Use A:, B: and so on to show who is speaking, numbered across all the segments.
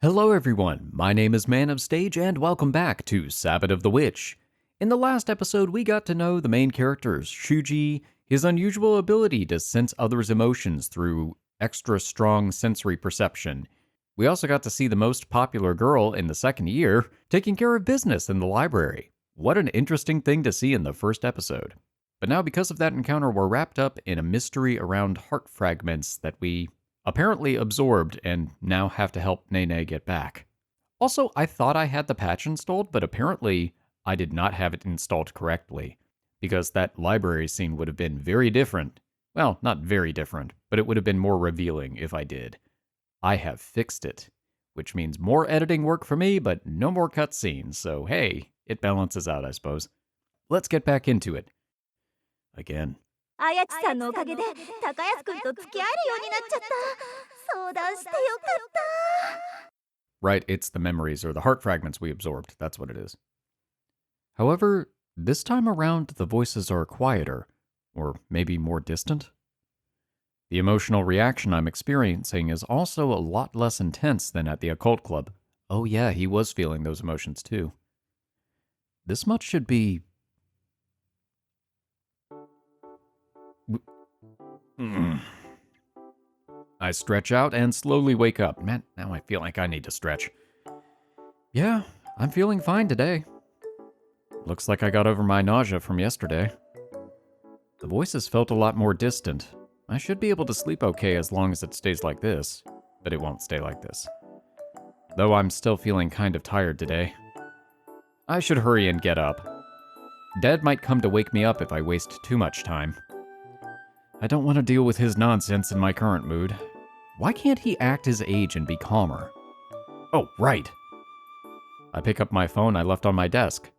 A: Hello everyone, my name is Man of Stage and welcome back to Sabbat of the Witch. In the last episode, we got to know the main characters, Shuuji, his unusual ability to sense others' emotions through extra strong sensory perception. We also got to see the most popular girl in the second year taking care of business in the library. What an interesting thing to see in the first episode. But now because of that encounter, we're wrapped up in a mystery around heart fragments that we apparently absorbed and now have to help Nene get back. Also, I thought I had the patch installed, but apparently I did not have it installed correctly, because that library scene would have been very different. Well, not very different, but it would have been more revealing if I did. I have fixed it, which means more editing work for me, but no more cutscenes, so hey, it balances out, I suppose. Let's get back into it. Again.
B: あやちさんのおかげで高安くんと付き合えるようになっちゃった。相談してよかった。
A: Right, it's the memories or the heart fragments we absorbed. That's what it is. However, this time around, the voices are quieter, or maybe more distant. The emotional reaction I'm experiencing is also a lot less intense than at the occult club. Oh yeah, he was feeling those emotions too. This much should be... I stretch out and slowly wake up. Man, now I feel like I need to stretch. Yeah, I'm feeling fine today. Looks like I got over my nausea from yesterday. The voices felt a lot more distant. I should be able to sleep okay as long as it stays like this, but it won't stay like this. Though I'm still feeling kind of tired today. I should hurry and get up. Dad might come to wake me up if I waste too much time. I don't want to deal with his nonsense in my current mood. Why can't he act his age and be calmer? Oh, right. I pick up my phone I left on my desk.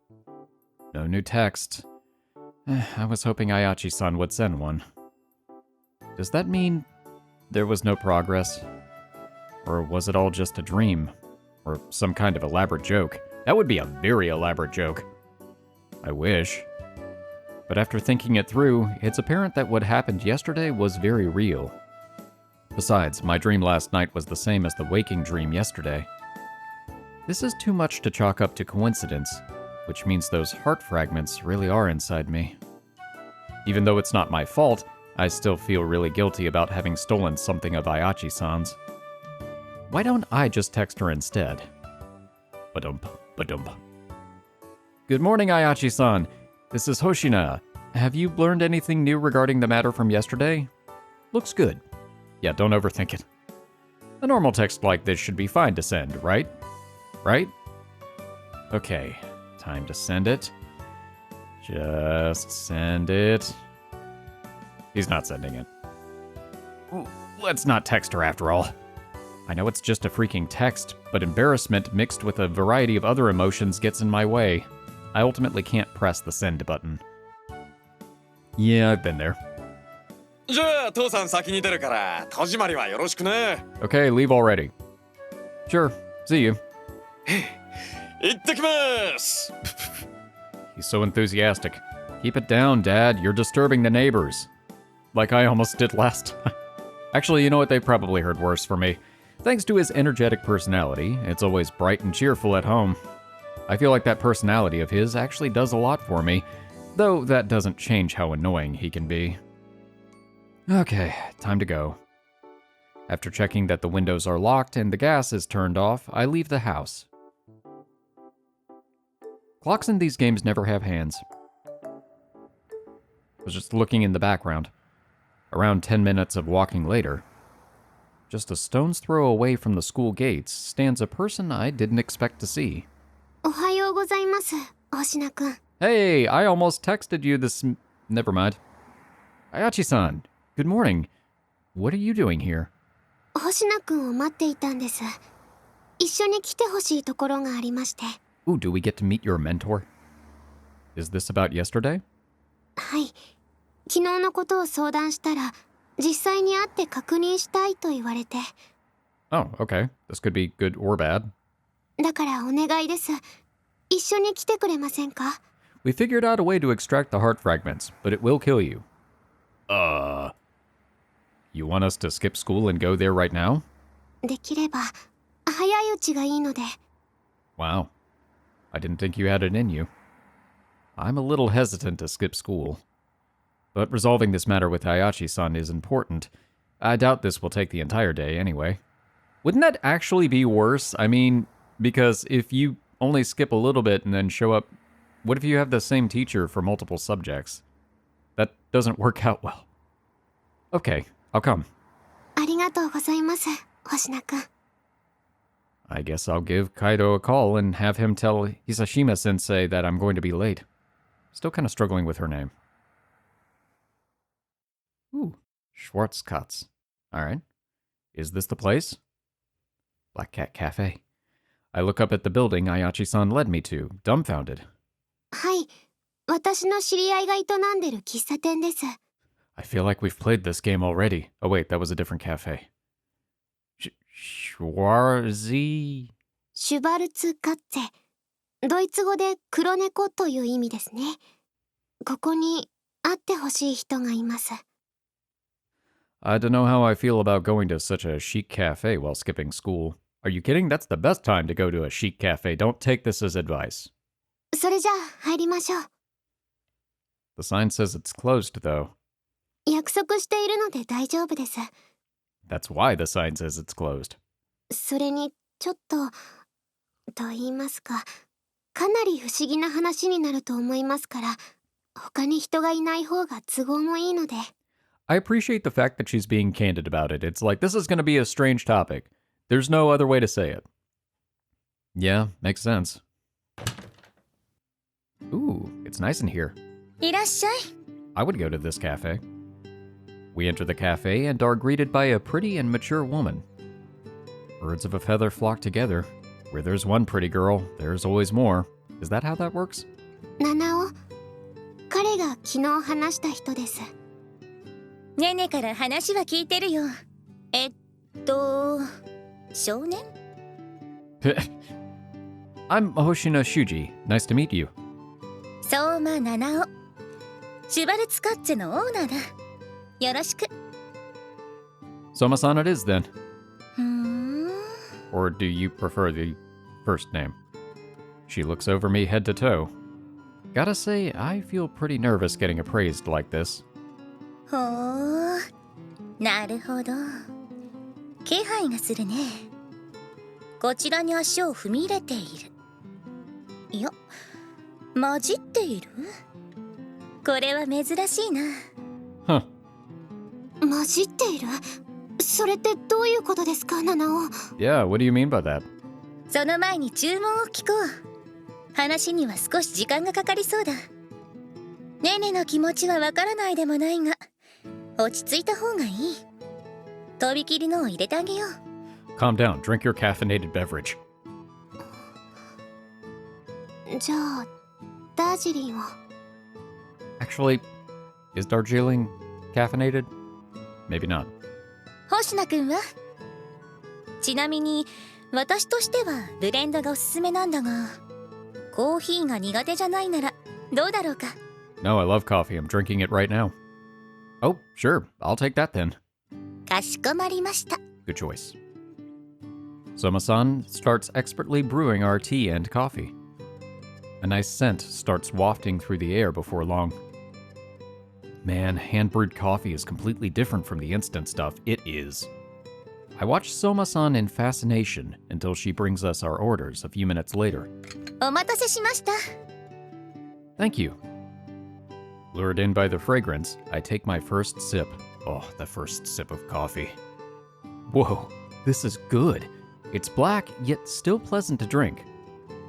A: No new text. I was hoping Ayachi-san would send one. Does that mean there was no progress? Or was it all just a dream? Or some kind of elaborate joke? That would be a very elaborate joke. I wish. But after thinking it through, it's apparent that what happened yesterday was very real. Besides, my dream last night was the same as the waking dream yesterday. This is too much to chalk up to coincidence, which means those heart fragments really are inside me. Even though it's not my fault, I still feel really guilty about having stolen something of Ayachi-san's. Why don't I just text her instead? Ba-dump, ba-dump. Good morning, Ayachi-san. This is Hoshina. Have you learned anything new regarding the matter from yesterday? Looks good. Yeah, don't overthink it. A normal text like this should be fine to send, right? Right? Okay, time to send it. Just send it. He's not sending it. Let's not text her after all. I know it's just a freaking text, but embarrassment mixed with a variety of other emotions gets in my way. I ultimately can't press the send button. Yeah, I've been there.
C: じゃあ父さん先に出るから戸締まりはよろしくね。
A: Okay, leave already. Sure, see you.
C: 行ってきます。
A: He's so enthusiastic. Keep it down, Dad. You're disturbing the neighbors. Like I almost did last time. Actually, you know what? They probably heard worse from me. Thanks to his energetic personality, it's always bright and cheerful at home. I feel like that personality of his actually does a lot for me, though that doesn't change how annoying he can be. Okay, time to go. After checking that the windows are locked and the gas is turned off, I leave the house. Clocks in these games never have hands. I was just looking in the background. Around 10 minutes of walking later, just a stone's throw away from the school gates stands a person I didn't expect to see.
B: おはようございます、星名くん。
A: Hey, I almost texted you this... Never mind. Ayachi-san, good morning. What are you doing here?
B: 星名くんを待っていたんです。一緒に来てほしいところがありまして。
A: Ooh, do we get to meet your mentor? Is this about yesterday?
B: はい。昨日のことを相談したら、実際に会って確認したいと言われて。
A: Oh, okay. This could be good or bad.
B: だからお願いです。一緒に来てくれませんか?
A: We figured out a way to extract the heart fragments, but it will kill you. You want us to skip school and go there right now?
B: できれば、明早いうちがいいので。
A: Wow. I didn't think you had it in you. I'm a little hesitant to skip school. But resolving this matter with Hayachi-san is important. I doubt this will take the entire day anyway. Wouldn't that actually be worse? I mean, because if you only skip a little bit and then show up, what if you have the same teacher for multiple subjects? That doesn't work out well. Okay, I'll come.
B: ありがとうございます、星名くん。
A: I guess I'll give Kaido a call and have him tell Hisashima-sensei that I'm going to be late. Still kind of struggling with her name. Ooh, Schwarze Katze. Alright. Is this the place? Black Cat Café. I look up at the building Ayachi-san led me to, dumbfounded.
B: はい、私の知り合いが営んでる喫茶店です。
A: I feel like we've played this game already. Oh wait, that was a different cafe. Schwarze...
B: シュバルツカッツェ。ドイツ語で黒猫という意味ですね。ここに会ってほしい人がいます。
A: I don't know how I feel about going to such a chic cafe while skipping school. Are you kidding? That's the best time to go to a chic cafe. Don't take this as advice.
B: それじゃあ入りましょう。
A: The sign says it's closed, though.
B: 約束しているので大丈夫です。
A: That's why the sign says it's closed.
B: それにちょっと言いますか、かなり不思議な話になると思いますから、他に人がいない方が都合もいいので。
A: I appreciate the fact that she's being candid about it. It's like, this is going to be a strange topic. There's no other way to say it. Yeah, makes sense. Ooh, it's nice in here.
B: いらっしゃい。
A: I would go to this cafe. We enter the cafe and are greeted by a pretty and mature woman. Birds of a feather flock together. Where there's one pretty girl, there's always more. Is that how that works?
B: ナナオ、彼が昨日話した人です。ネネから話は聞いてるよ。少年？
A: I'm Hoshina Shuuji. Nice to meet you.
B: 相馬ナナオ。シュバルツカッツェのオーナーだ。よろしく。
A: Soma-san it is then.
B: ふーん。
A: Or do you prefer the first name? She looks over me head to toe. Gotta say, I feel pretty nervous getting appraised like this.
B: ほー、なるほど。気配がするね。こちらに足を踏み入れている。いや、混じっている？これは珍しいな。
A: Huh.
B: 混じっている？それってどういうことですか、ナナオ？
A: Yeah, what do you mean by that?
B: その前に注文を聞こう。話には少し時間がかかりそうだ。ネネの気持ちはわからないでもないが、落ち着いた方がいい。とびきりのを入れてあげよう。
A: Calm down, drink your caffeinated beverage.
B: じゃあ、ダージリンを。
A: Actually, is Darjeeling caffeinated? Maybe not.
B: 星名くんは？ちなみに、私としてはブレンドがおすすめなんだが、コーヒーが苦手じゃないならどうだろうか。
A: No, I love coffee. I'm drinking it right now. Oh, sure. I'll take that then.
B: かしこまりました。
A: Good choice. Soma-san starts expertly brewing our tea and coffee. A nice scent starts wafting through the air before long. Man, hand-brewed coffee is completely different from the instant stuff. It is. I watch Soma-san in fascination until she brings us our orders a few minutes later.
B: お待たせしました。
A: Thank you. Lured in by the fragrance, I take my first sip. Oh, the first sip of coffee. Whoa, this is good. It's black, yet still pleasant to drink.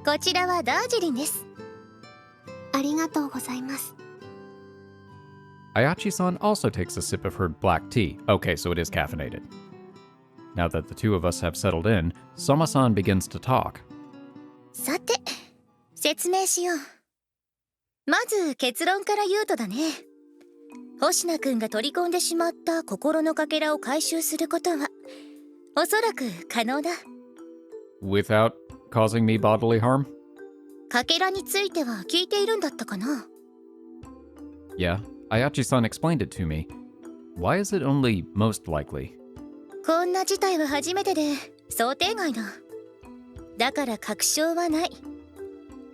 B: こちらはダージリンです。ありがとうございます。
A: Ayachi-san also takes a sip of her black tea. Okay, so it is caffeinated. Now that the two of us have settled in, Soma-san begins to talk.
B: さて、説明しよう。まず結論から言うとだね。星名くんが取り込んでしまった心のかけらを回収することは、おそらく可能だ。
A: Without causing me bodily harm?
B: かけらについては聞いているんだったかな？
A: Yeah, Ayachi-san explained it to me. Why is it only most likely?
B: こんな事態は初めてで想定外だ。だから確証はない。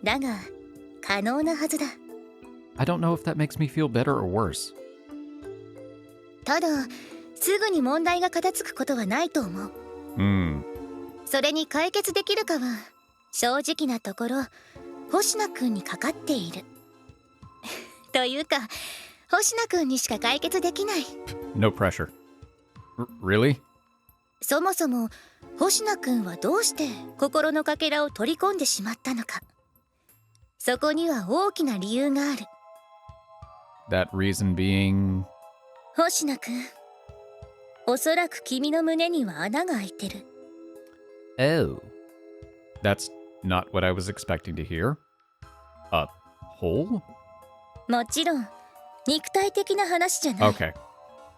B: だが可能なはずだ。
A: I don't know if that makes me feel better or worse.
B: ただすぐに問題が片付くことはないと思う。それに解決できるかは正直なところ星名くんにかかっている。というか星名くんにしか解決できない。
A: No pressure. Really?
B: そもそも星名くんはどうして心のかけらを取り込んでしまったのか。そこには大きな理由がある。
A: That reason being...
B: 星名くん、おそらく君の胸には穴が開いてる。
A: Oh. That's not what I was expecting to hear. A hole?
B: もちろん肉体的な話じゃない。
A: Okay.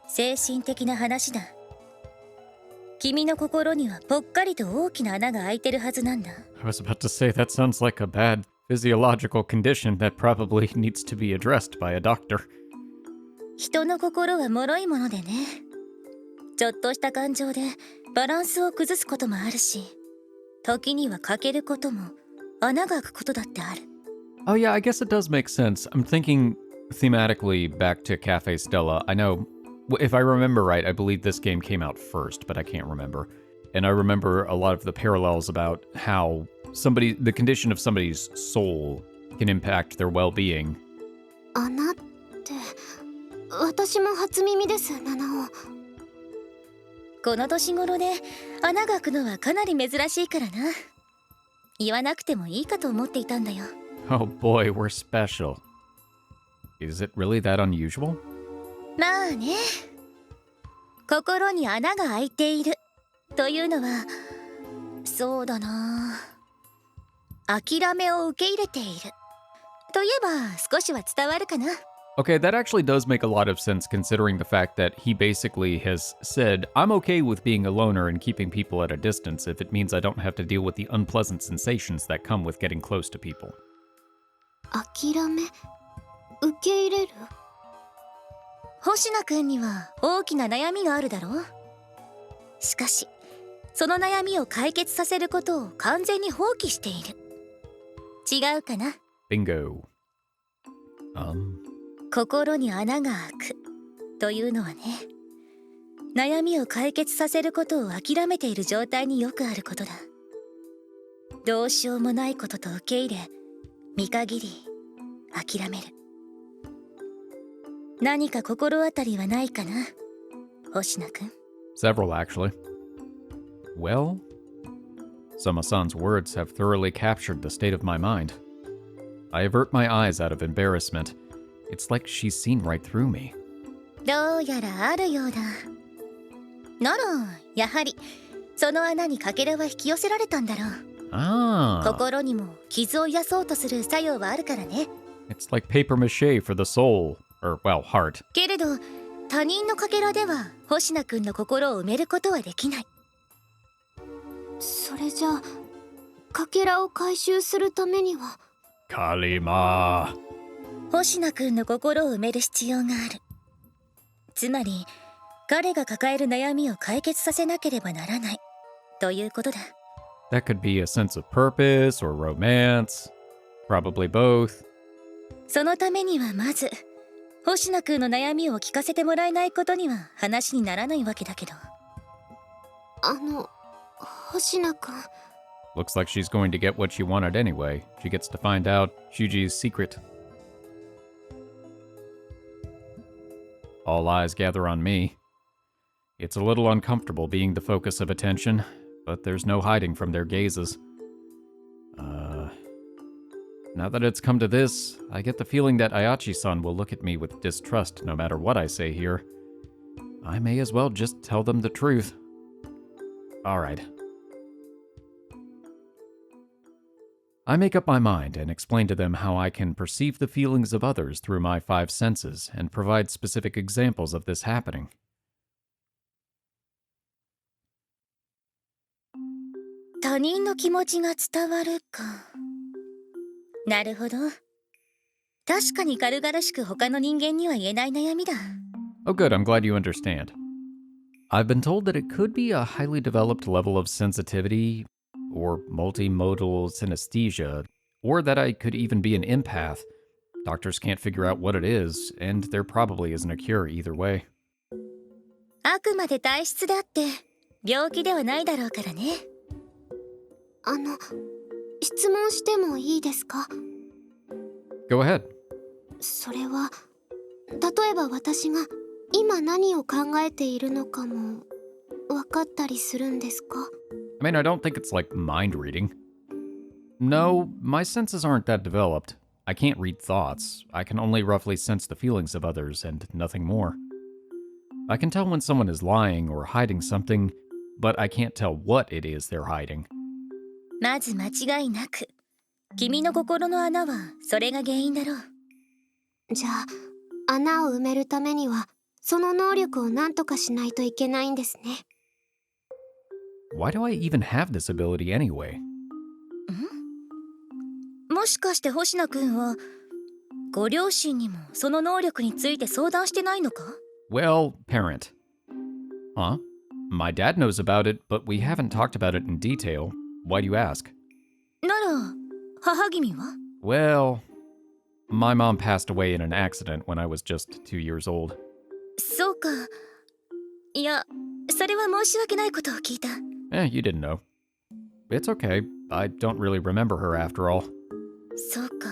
B: 精神的な話だ。君の心にはぽっかりと大きな穴が開いてるはずなんだ。
A: I was about to say that sounds like a bad physiological condition that probably needs to be addressed by a doctor.
B: 人の心は脆いものでね。ちょっとした感情でバランスを崩すこともあるし、時には欠けることも穴が開くことだってある。
A: Oh yeah, I guess it does make sense. I'm thinking thematically back to Café Stella. I know, if I remember right, I believe this game came out first, but I can't remember. And I remember a lot of the parallels about how the condition of somebody's soul can impact their well-being.
D: 穴って、私も初耳です、七尾。
B: この年頃で穴が開くのはかなり珍しいからな。言わなくてもいいかと思っていたんだよ。
A: Oh boy, we're special. Is it really that unusual?
B: まあね。心に穴が開いているというのは、そうだな。諦めを受け入れているといえば少しは伝わるかな。
A: Okay, that actually does make a lot of sense considering the fact that he basically has said, I'm okay with being a loner and keeping people at a distance if it means I don't have to deal with the unpleasant sensations that come with getting close to people.
D: 諦め、受け入れる。
B: 星名くんには大きな悩みがあるだろう。しかしその悩みを解決させることを完全に放棄している。違うかな。
A: Bingo.
B: 心に穴が開くというのはね、悩みを解決させることを諦めている状態によくあることだ。どうしようもないことと受け入れ、見限り諦める。何か心当たりはないかな、星名くん。
A: Several, actually. Well, Sama-san's words have thoroughly captured the state of my mind. I avert my eyes out of embarrassment. It's like she's seen right through me.
B: どうやらあるようだ。ならやはりその穴にかけらは引き寄せられたんだろう。
A: Ah.
B: 心にも傷を癒そうとする作用はあるからね。
A: It's like paper mache for the soul. Or, well, heart.
B: けれど他人のかけらでは星名くんの心を埋めることはできない。
D: それじゃあ、かけらを回収するためには。
A: Kalima.
B: 星名くんの心を埋める必要がある。つまり彼が抱える悩みを解決させなければならないということだ。
A: That could be a sense of purpose or romance. Probably both.
B: そのためにはまず星名くんの悩みを聞かせてもらえないことには話にならないわけだけど。
D: 星名くん。
A: Looks like she's going to get what she wanted anyway. She gets to find out Shuuji's secret. All eyes gather on me. It's a little uncomfortable being the focus of attention, but there's no hiding from their gazes. Now that it's come to this, I get the feeling that Ayachi-san will look at me with distrust no matter what I say here. I may as well just tell them the truth. Alright. I make up my mind and explain to them how I can perceive the feelings of others through my 5 senses and provide specific examples of this happening.
B: 他人の気持ちが伝わるか。なるほど。確かに軽々しく他の人間には言えない悩みだ。
A: Oh good, I'm glad you understand. I've been told that it could be a highly developed level of sensitivity, or multimodal synesthesia, or that I could even be an empath. Doctors can't figure out what it is, and there probably isn't a cure either way.
B: あくまで体質であって病気ではないだろうからね。
D: 質問してもいいですか？
A: Go ahead.
D: それは、例えば私が今何を考えているのかも分かったりするんですか？
A: I mean, I don't think it's like mind reading. No, my senses aren't that developed. I can't read thoughts. I can only roughly sense the feelings of others and nothing more. I can tell when someone is lying or hiding something, but I can't tell what it is they're hiding.
B: まず間違いなく君の心の穴はそれが原因だろう。
D: じゃあ、穴を埋めるためにはその能力を何とかしないといけないんですね。
A: Why do I even have this ability anyway?
B: もしかして星名くんはご両親にもその能力について相談してないのか？
A: Well, parent. Huh? My dad knows about it, but we haven't talked about it in detail. Why do you ask?
B: なら母君は？
A: Well, my mom passed away in an accident when I was just 2 years old.
B: そうか。いや、それは申し訳ないことを聞いた。
A: You didn't know. It's okay. I don't really remember her after all.
B: そうか。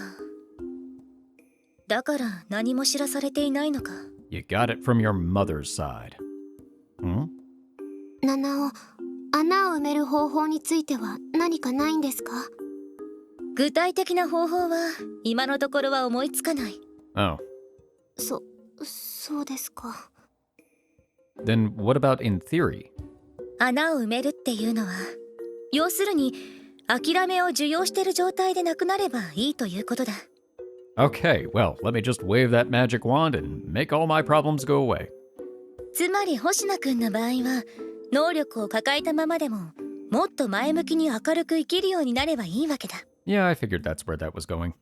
B: だから何も知らされていないのか。
A: You got it from your mother's side. Hmm?
D: 七尾、穴を埋める方法については何かないんですか？
B: 具体的な方法は今のところは思いつかない。
A: Oh.
D: そうですか。
A: Then what about in theory?
B: 穴を埋めるっていうのは、要するに諦めを受容している状態でなくなればいいということだ。
A: Okay, well, let me just wave that magic wand and make all my problems go away.
B: つまり星名くんの場合は能力を抱えたままでももっと前向きに明るく生きるようになればいいわけだ。
A: Yeah, I figured that's where that was going.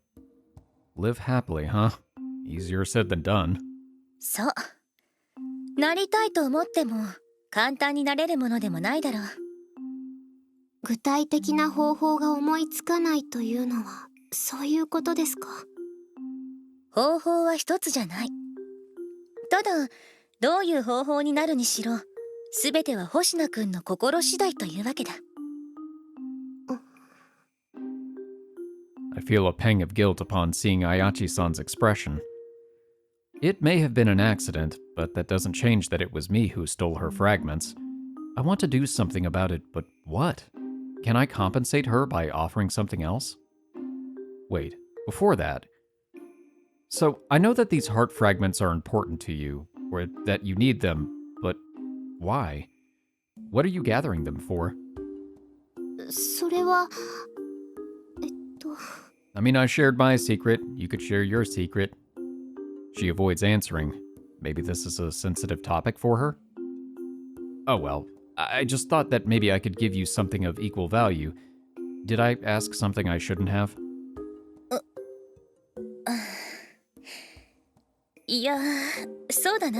A: Live happily, huh? Easier said than done.
B: そう。なりたいと思っても簡単になれるものでもないだろう。
D: 具体的な方法が思いつかないというのはそういうことですか？
B: 方法は一つじゃない。ただどういう方法になるにしろ全ては星名くんの心次第というわけだ。
A: I feel a pang of guilt upon seeing Ayachi-san's expression. It may have been an accident, but that doesn't change that it was me who stole her fragments. I want to do something about it, but what? Can I compensate her by offering something else? Wait, before that. So, I know that these heart fragments are important to you, or that you need them, but why? What are you gathering them for?
D: それは
A: I mean, I shared my secret. You could share your secret. She avoids answering. Maybe this is a sensitive topic for her? Oh well, I just thought that maybe I could give you something of equal value. Did I ask something I shouldn't have?
B: いや、そうだな。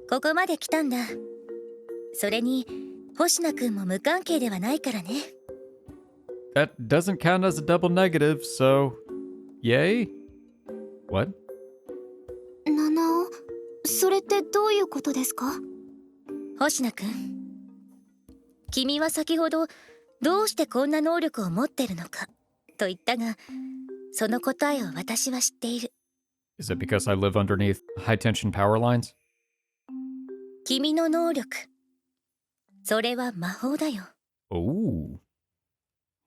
B: ここまで来たんだ。それに星名くんも無関係ではないからね。
A: That doesn't count as a double negative, so... Yay? What?
D: 七尾、それってどういうことですか？
B: 星名くん、君は先ほどどうしてこんな能力を持ってるのかと言ったが、その答えを私は知っている。
A: Is it because I live underneath high-tension power lines?
B: 君の能力、それは魔法だよ。
A: Ooh.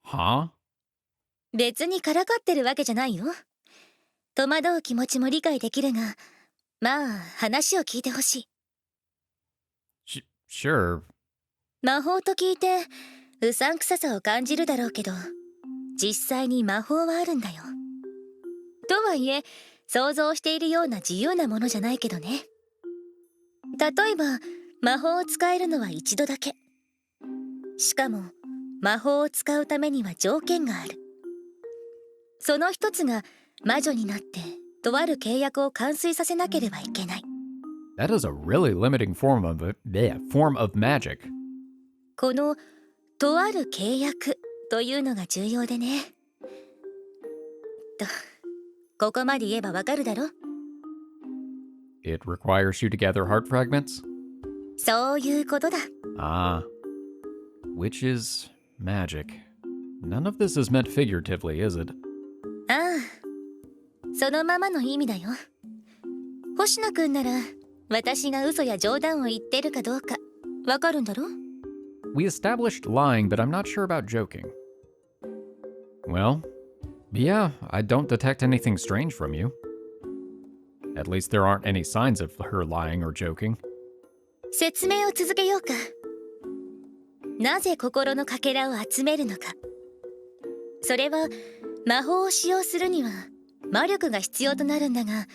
A: Huh?
B: 別にからかってるわけじゃないよ。戸惑う気持ちも理解できるが、まあ話を聞いてほしい。
A: Sure.
B: 魔法と聞いてうさんくささを感じるだろうけど、実際に魔法はあるんだよ。とはいえ想像しているような自由なものじゃないけどね。例えば魔法を使えるのは一度だけ。しかも魔法を使うためには条件がある。その一つが魔女になってとある契約を完遂させなければいけない。
A: That is a really limiting form of magic.
B: このとある契約というのが重要でね。と、ここまで言えばわかるだろ？
A: It requires you to gather heart fragments?
B: そういうことだ。
A: Ah. Witches, magic. None of this is meant figuratively, is it?
B: ああ、そのままの意味だよ。星野くんなら私が嘘や冗談を言ってるかどうかわかるんだろ？
A: We established lying, but I'm not sure about joking. Well, yeah, I don't detect anything strange from you. At least there aren't any signs of her lying or joking.
B: 説明を続けようか。なぜ心のかけらを集めるのか。それは魔法を使用するには魔力が必要となるんだが、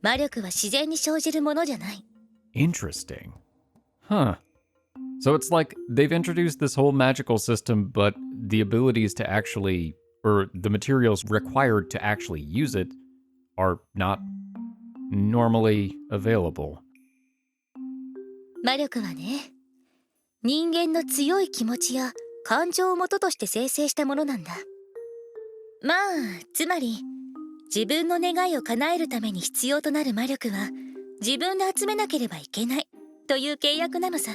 B: 魔力は自然に生じるものじゃない。
A: Interesting. Huh. So it's like they've introduced this whole magical system, but the abilities to actually, or the materials required to actually use it, are not normally available.
B: 魔力はね、人間の強い気持ちや感情を元として生成したものなんだ。まあ、つまり自分の願いを叶えるために必要となる魔力は自分で集めなければいけないという契約なのさ。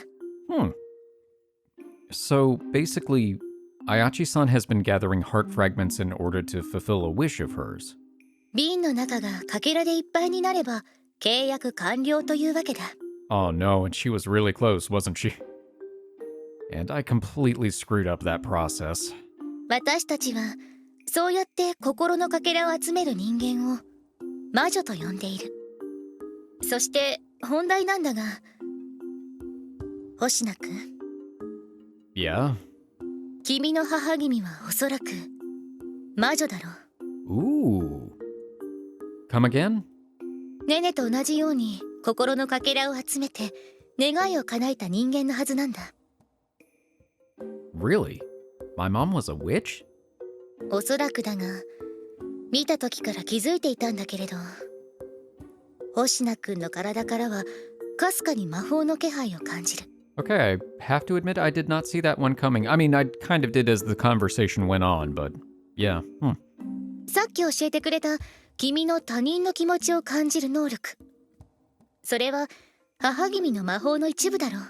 A: So basically, Ayachi-san has been gathering heart fragments in order to fulfill a wish of hers.
B: 瓶の中がかけらでいっぱいになれば契約完了というわけだ。
A: Oh no, and she was really close, wasn't she? And I completely screwed up that process.
B: 私たちはそうやって心のかけらを集める人間を魔女と呼んでいる。そして本題なんだが、星名くん、
A: Yeah?
B: 君の母君はおそらく魔女だろう。
A: Ooh. Come again?
B: ネネと同じように心のかけらを集めて願いを叶えた人間のはずなんだ。
A: Really? My mom was a witch?
B: おそらくだが、見た時から気づいていたんだけれど、星名くんの体からはかすかに魔法の気配を感じる。
A: Okay, I have to admit I did not see that one coming. I mean, I kind of did as the conversation went on, but yeah.
B: さっき教えてくれた君の他人の気持ちを感じる能力。それは母君の魔法の一部だろう。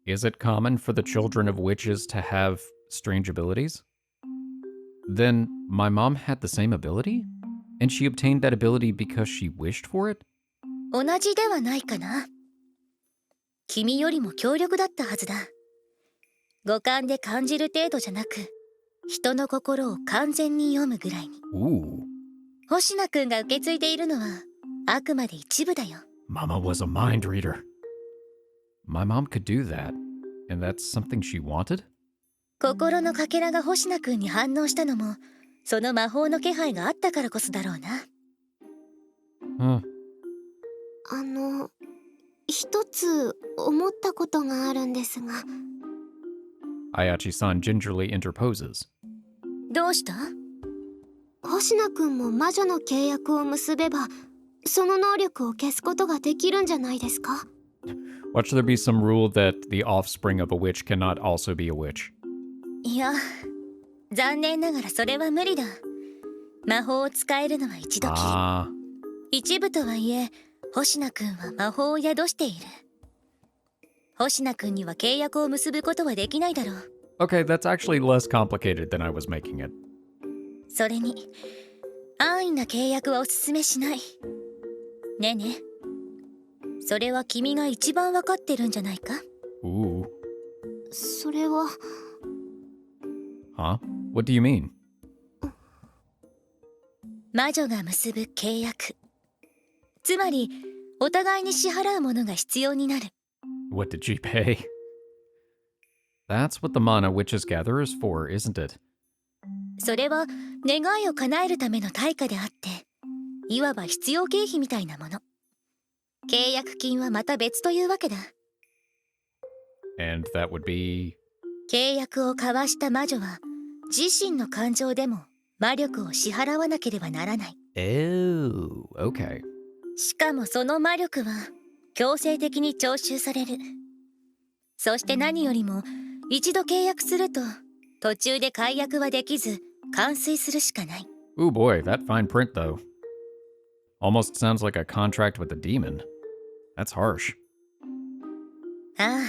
A: Is it common for the children of witches to have strange abilities? Then my mom had the same ability? And she obtained that ability because she wished for it?
B: 同じではないかな。君よりも強力だったはずだ。五感で感じる程度じゃなく、人の心を完全に読むぐらいに。
A: Ooh.
B: 星名くんが受け継いでいるのはあくまで一部だよ。
A: Mama was a mind reader. My mom could do that. And that's something she wanted?
B: 心のかけらが星名くんに反応したのも、その魔法の気配があったからこそだろうな。
D: 一つ思ったことがあるんですが。
A: Ayachi-san gingerly interposes.
B: どうした？
D: 星名くんも魔女の契約を結べば、その能力を消すことができるんじゃないですか？
A: Watch there be some rule that the offspring of a witch cannot also be a witch.
B: いや、残念ながらそれは無理だ。魔法を使えるのは一度きり。一部とはいえ、星名くんは魔法を宿している。星名くんには契約を結ぶことはできないだろう。
A: Okay, that's actually less complicated than I was making it.
B: それに、安易な契約はおすすめしない。ねえねえ。それは君が一番わかってるんじゃないか？
A: Ooh.
D: それは。
A: Huh? What do you mean?
B: 魔女が結ぶ契約。つまり、お互いに支払うものが必要になる。
A: What did she pay? That's what the mana witches gather is for, isn't it?
B: それは願いを叶えるための対価であって、いわば必要経費みたいなもの。契約金はまた別というわけだ。
A: And that would be...
B: 契約を交わした魔女は、自身の感情でも魔力を支払わなければならない。
A: Oh, okay.
B: しかもその魔力は強制的に徴収される。そして何よりも一度契約すると途中で解約はできず完遂するしかない。
A: Ooh boy, that fine print though. Almost sounds like a contract with a demon. That's harsh.
B: ああ、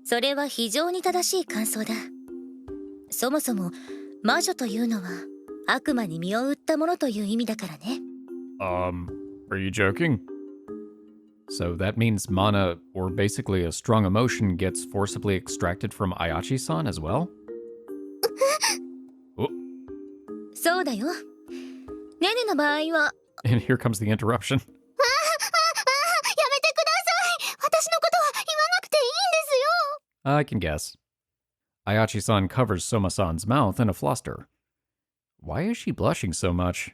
B: それは非常に正しい感想だ。そもそも魔女というのは悪魔に身を売ったものという意味だからね。
A: Are you joking? So that means mana, or basically a strong emotion, gets forcibly extracted from Ayachi-san as well?
B: そうだよ。ネネの場合は。
A: And here comes the interruption.
D: やめてください。私のことは言わなくていいんですよ。
A: I can guess. Ayachi-san covers Soma-san's mouth in a fluster. Why is she blushing so much?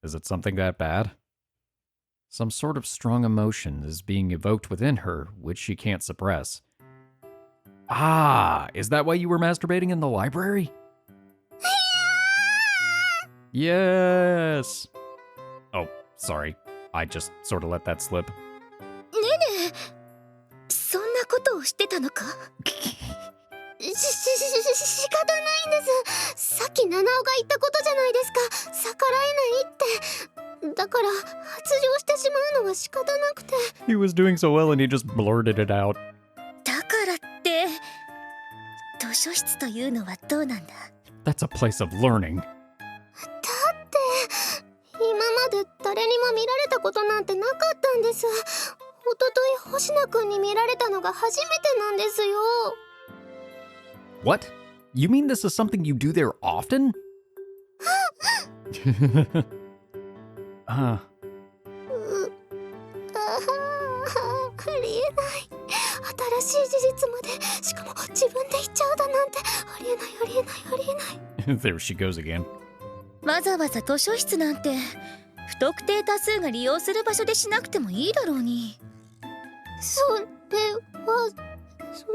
A: Is it something that bad? Some sort of strong emotion is being evoked within her, which she can't suppress. Ah, is that why you were masturbating in the library? Yes! Oh, sorry. I just sort of let that slip.
B: ネネ、そんなことをしてたのか？
D: 仕方ないんです。さっき七尾が言ったことじゃないですか。逆らえないって。だから発情してしまうのは仕方なくて。
A: He was doing so well and he just blurted it out.
B: だからって図書室というのはどうなんだ？
A: That's a place of learning.
D: だって今まで誰にも見られたことなんてなかったんです。おととい星名くんに見られたのが初めてなんですよ。
A: What? You mean this is something you do there often?
D: ありえない。新しい事実まで、しかも自分で言っちゃうだなんてありえないありえないありえない。
A: There she goes again.
B: わざわざ図書室なんて不特定多数が利用する場所でしなくてもいいだろうに。
D: それはその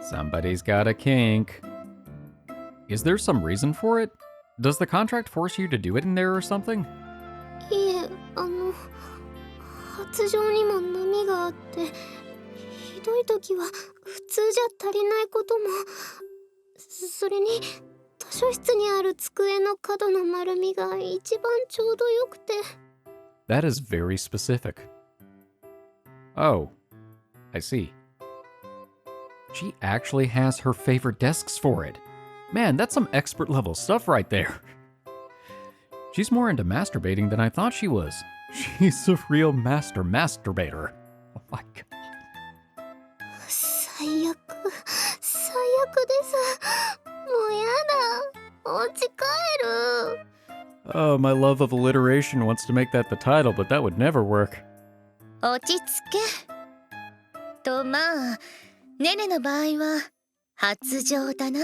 A: Somebody's got a kink. Is there some reason for it? Does the contract force you to do it in there or something?
D: いえ、発情にも波があって、ひどい時は普通じゃ足りないことも。それに図書室にある机の角の丸みが一番ちょうどよくて。
A: That is very specific. Oh, I see. She actually has her favorite desks for it. Man, that's some expert level stuff right there. She's more into masturbating than I thought she was. She's a real master masturbator. Oh my god.
D: 最悪です。もうやだ。お家帰る。
A: Oh, my love of alliteration wants to make that the title, but that would never work.
B: 落ち着け。とまあ、ネネの場合は発情だな。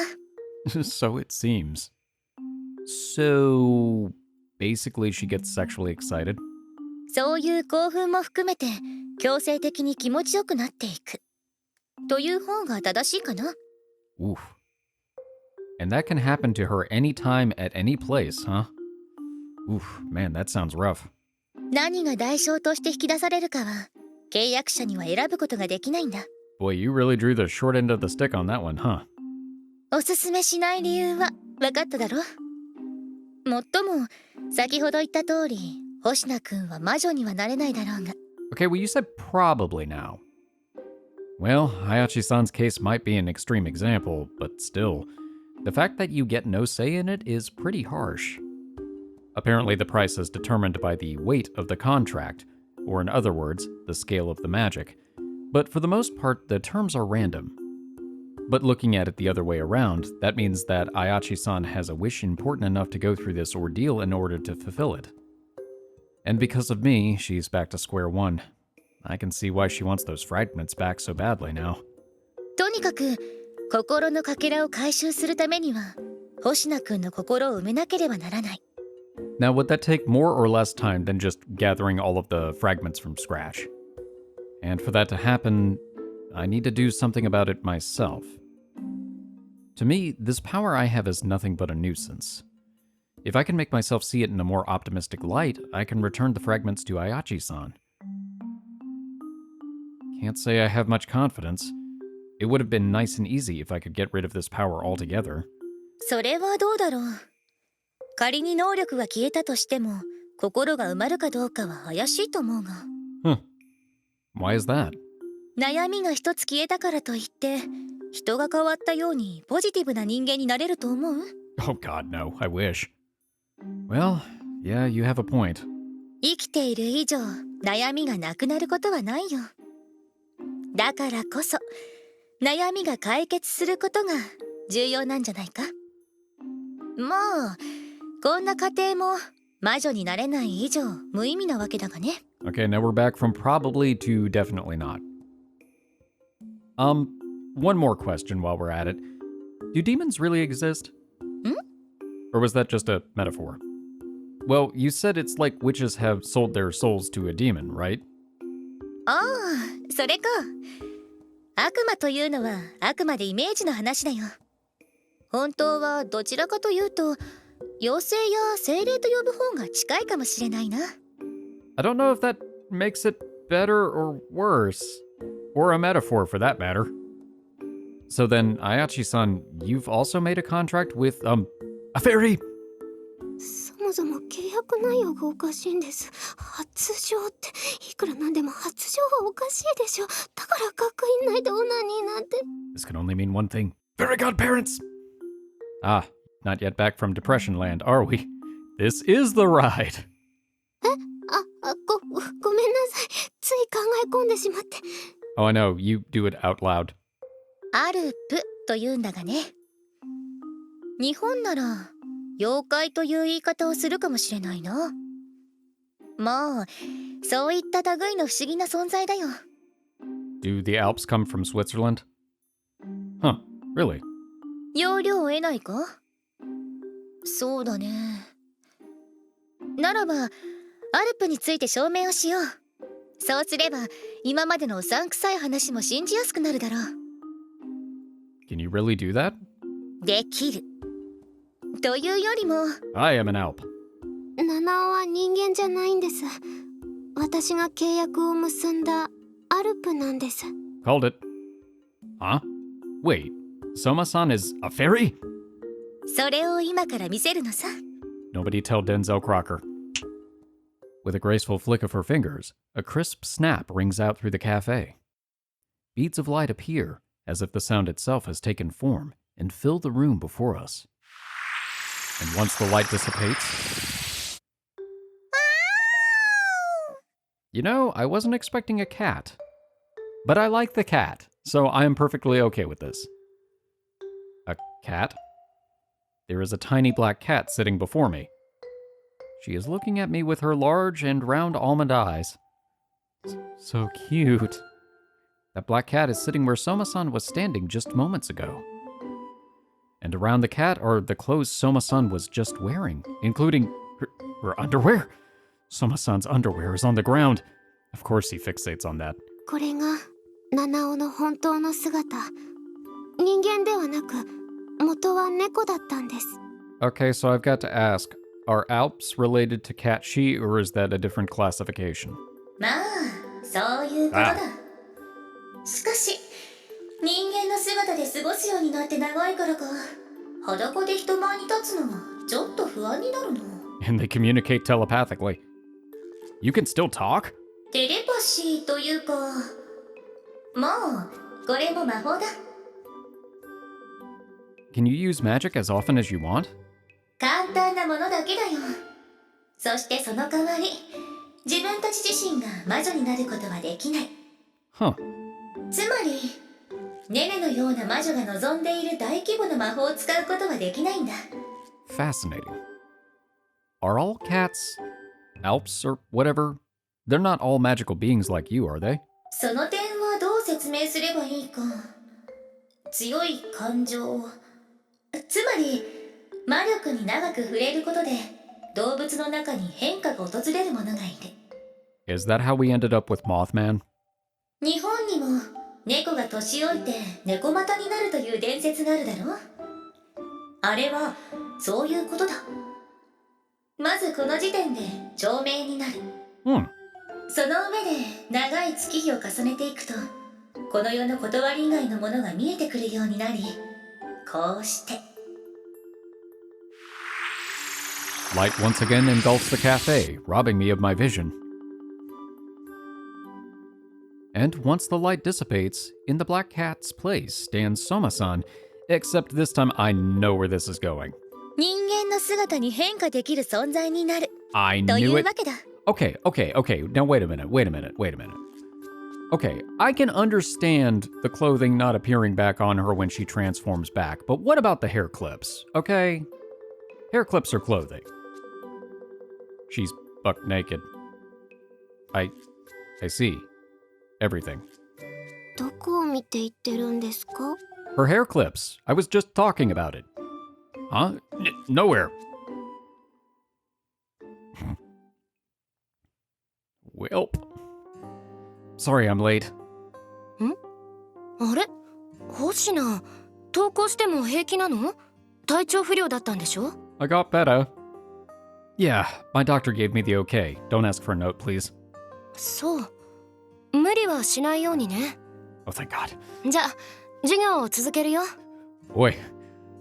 A: So it seems. So, basically she gets sexually excited.
B: そういう興奮も含めて強制的に気持ちよくなっていくという方が正しいかな。
A: Oof. And that can happen to her anytime at any place, huh? Oof, man, that sounds rough.
B: 何が代償として引き出されるかは契約者には選ぶことができないんだ。
A: Boy, you really drew the short end of the stick on that one, huh?
B: おすすめしない理由は分かっただろ。もっとも先ほど言った通り星名くんは魔女にはなれないだろうが。
A: Okay, well, you said probably now. Well, Hayachi-san's case might be an extreme example, but still, the fact that you get no say in it is pretty harsh. Apparently, the price is determined by the weight of the contract, or in other words, the scale of the magic. But for the most part, the terms are random. But looking at it the other way around, that means that Ayachi-san has a wish important enough to go through this ordeal in order to fulfill it. And because of me, she's back to square one. I can see why she wants those fragments back so badly now.
B: とにかく心のかけらを回収するためには星名くんの心を埋めなければならない。
A: Now, would that take more or less time than just gathering all of the fragments from scratch? And for that to happen, I need to do something about it myself. To me, this power I have is nothing but a nuisance. If I can make myself see it in a more optimistic light, I can return the fragments to Ayachi-san. Can't say I have much confidence. It would have been nice and easy if I could get rid of this power altogether.
B: それはどうだろう。仮に能力が消えたとしても心が埋まるかどうかは怪しいと思うが。
A: Why is that?
B: 悩みが一つ消えたからといって人が変わったようにポジティブな人間になれると思う？
A: Oh god, no, I wish. Well, yeah, you have a point.
B: 生きている以上悩みがなくなることはないよ。だからこそ悩みが解決することが重要なんじゃないか。もうこんな家庭も魔女になれない以上無意味なわけだがね。
A: Okay, now we're back from probably to definitely not. One more question while we're at it. Do demons really exist? Or was that just a metaphor? Well, you said it's like witches have sold their souls to a demon, right?
B: ああ、それか。悪魔というのはあくまでイメージの話だよ。本当はどちらかというと妖精や精霊と呼ぶ方が近いかもしれないな。
A: I don't know if that makes it better or worse. Or a metaphor for that matter. So then, Ayachi-san, you've also made a contract with, a fairy!
D: そもそも契約内容がおかしいんです。発情っていくらなんでも発情はおかしいでしょ。だから学院内でオナニーなんて。
A: This can only mean one thing. Fairy godparents! Ah, not yet back from Depression Land, are we? This is the ride!
D: ごめんなさい。つい考え込んでしまって。
A: Oh, I know, you do it out loud.
B: アルプというんだがね。日本なら妖怪という言い方をするかもしれないな。まあそういった類の不思議な存在だよ。
A: Do the Alps come from Switzerland? Huh, really?
B: 要領を得ないか？そうだね。ならばアルプについて証明をしよう。そうすれば今までのうさんくさい話も信じやすくなるだろう。
A: Can you really do that?
B: できる。というよりも
A: I am an Alp.
D: 七尾は人間じゃないんです。私が契約を結んだアルプなんです。
A: Called it. Huh? Wait, Soma-san is a fairy?
B: それを今から見せるのさ。
A: Nobody tell Denzel Crocker. With a graceful flick of her fingers, a crisp snap rings out through the café. Beads of light appear, as if the sound itself has taken form, and fill the room before us. And once the light dissipates... You know, I wasn't expecting a cat. But I like the cat, so I am perfectly okay with this. A cat? There is a tiny black cat sitting before me. She is looking at me with her large and round almond eyes. So cute. That black cat is sitting where Soma-san was standing just moments ago. And around the cat are the clothes Soma-san was just wearing, including her underwear. Soma-san's underwear is on the ground. Of course he fixates on that.
D: これが七尾の本当の姿。人間ではなく元は猫だったんです。
A: Okay, so I've got to ask, are Alps related to cat she, or is that a different classification?
B: まあそういうことだ。しかし人間の姿で過ごすようになって長いからか裸で人前に立つのはちょっと不安になるの。
A: And they communicate telepathically. You can still talk?
B: テレパシーというかもうこれも魔法だ。
A: Can you use magic as often as you want?
B: 簡単なものだけだよ。そしてその代わり自分たち自身が魔女になることはできない。
A: Huh.
B: つまりネネのような魔女が望んでいる大規模な魔法を使うことはできないんだ。
A: Fascinating. Are all cats, Alps, or whatever, they're not all magical beings like you, are they?
B: その点はどう説明すればいいか。強い感情、つまり魔力に長く触れることで動物の中に変化が訪れる者がいる。
A: Is that how we ended up with Mothman?
B: 日本にも猫が年老いて猫股になるという伝説があるだろう。あれはそういうことだ。まずこの時点で証明になる。その上で長い月日を重ねていくとこの世の断り以外のものが見えてくるようになり、こうして
A: Light once again engulfs the café, robbing me of my vision. And once the light dissipates, in the black cat's place stands Soma-san, except this time I know where this is going.
B: 人間の姿に変化できる存在になる
A: I
B: とい
A: knew
B: う
A: it.
B: わけだ。
A: Okay. Now wait a minute. Okay, I can understand the clothing not appearing back on her when she transforms back, but what about the hair clips? Okay? Hair clips are clothing. She's buck naked. I see. Everything.
D: どこを見て言ってるんですか？
A: Her hair clips. I was just talking about it. Huh? Nowhere. Welp. Sorry I'm late.
D: あれ？星名、投稿しても平気なの？体調不良だったんでしょ？
A: I got better. Yeah, my doctor gave me the okay. Don't ask for a note, please.
D: そう。無理はしないようにね。
A: Oh, thank God.
D: じゃあ、授業を続けるよ。
A: Boy,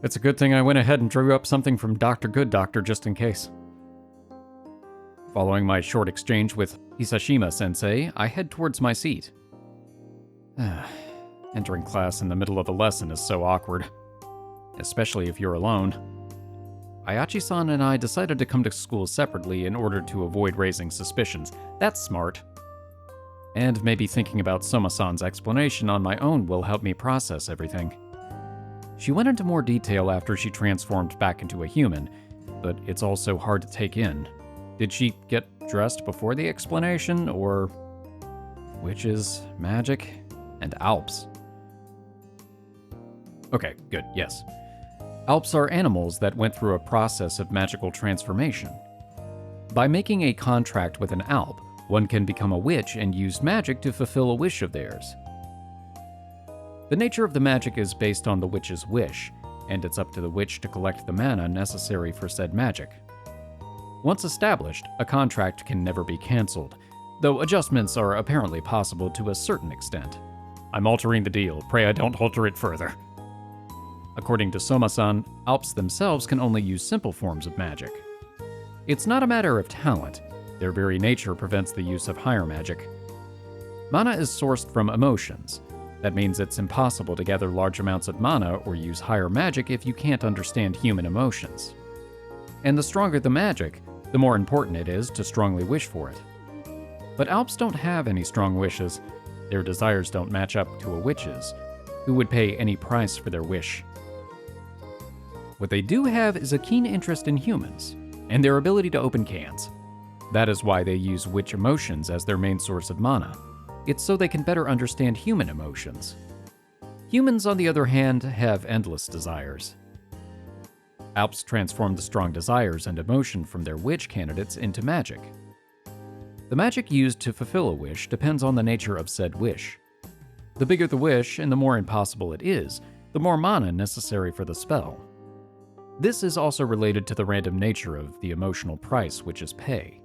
A: it's a good thing I went ahead and drew up something from Dr. Good Doctor just in case. Following my short exchange with Hisashima-sensei, I head towards my seat. Entering class in the middle of a lesson is so awkward, especially if you're alone. Ayachi-san and I decided to come to school separately in order to avoid raising suspicions. That's smart. And maybe thinking about Soma-san's explanation on my own will help me process everything. She went into more detail after she transformed back into a human, but it's also hard to take in. Did she get dressed before the explanation, or witches, magic, and alps? Okay, good, yes. Alps are animals that went through a process of magical transformation. By making a contract with an alp, one can become a witch and use magic to fulfill a wish of theirs. The nature of the magic is based on the witch's wish, and it's up to the witch to collect the mana necessary for said magic. Once established, a contract can never be cancelled, though adjustments are apparently possible to a certain extent. I'm altering the deal, pray I don't alter it further. According to Soma-san, alps themselves can only use simple forms of magic. It's not a matter of talent, their very nature prevents the use of higher magic. Mana is sourced from emotions. That means it's impossible to gather large amounts of mana or use higher magic if you can't understand human emotions. And the stronger the magic, the more important it is to strongly wish for it. But alps don't have any strong wishes. Their desires don't match up to a witch's, who would pay any price for their wish. What they do have is a keen interest in humans, and their ability to open cans. That is why they use witch emotions as their main source of mana. It's so they can better understand human emotions. Humans, on the other hand, have endless desires. Alps transform the strong desires and emotion from their witch candidates into magic. The magic used to fulfill a wish depends on the nature of said wish. The bigger the wish and the more impossible it is, the more mana necessary for the spell. This is also related to the random nature of the emotional price witches pay.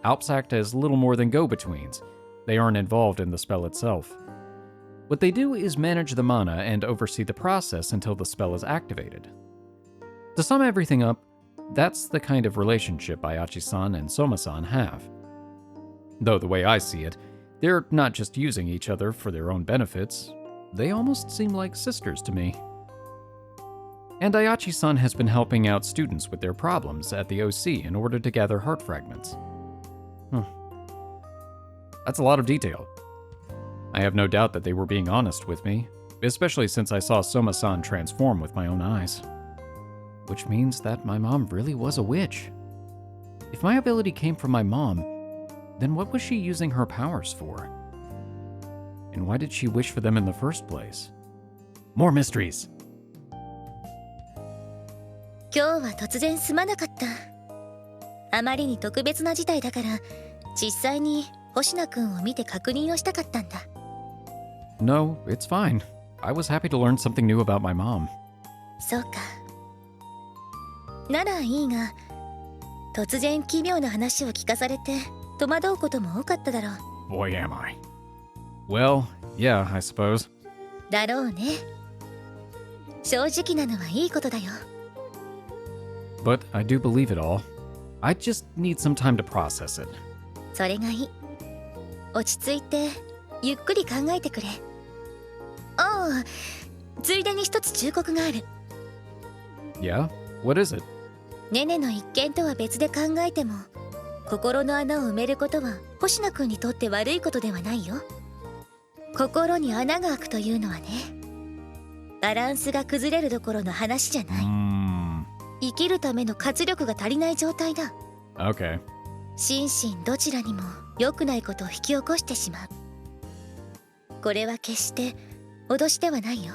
A: Alps act as little more than go-betweens. They aren't involved in the spell itself. What they do is manage the mana and oversee the process until the spell is activated. To sum everything up, that's the kind of relationship Ayachi-san and Soma-san have. Though the way I see it, they're not just using each other for their own benefits, they almost seem like sisters to me. And Ayachi-san has been helping out students with their problems at the OC in order to gather heart fragments. That's a lot of detail. I have no doubt that they were being honest with me, especially since I saw Soma-san transform with my own eyes. Which means that my mom really was a witch. If my ability came from my mom, then what was she using her powers for? And why did she wish for them in the first place? More mysteries!
B: 今日は突然すまなかった。あまりに特別な事態だから、実際に星名くんを見て確認をしたかったんだ。
A: No, it's fine. I was happy to learn something new about my mom.
B: そうか。ならいいが、突然奇妙な話を聞かされて戸惑うことも多かっただろう。
A: Boy, am I. Well, yeah, I suppose.
B: だろうね。正直なのはいいことだよ。
A: but I do believe it all. I just need some time to process it.
B: それがいい。落ち着いてゆっくり考えてくれ。ああ、ついでに一つ忠告がある。
A: Yeah? What is it?
B: ネネの一件とは別で考えても、心の穴を埋めることは星野くんにとって悪いことではないよ。心に穴が開くというのはね、バランスが崩れるどころの話じゃない。生きるための活力が足りない状態だ。
A: Okay.
B: 心身どちらにも良くないことを引き起こしてしまう。これは決して脅しではないよ。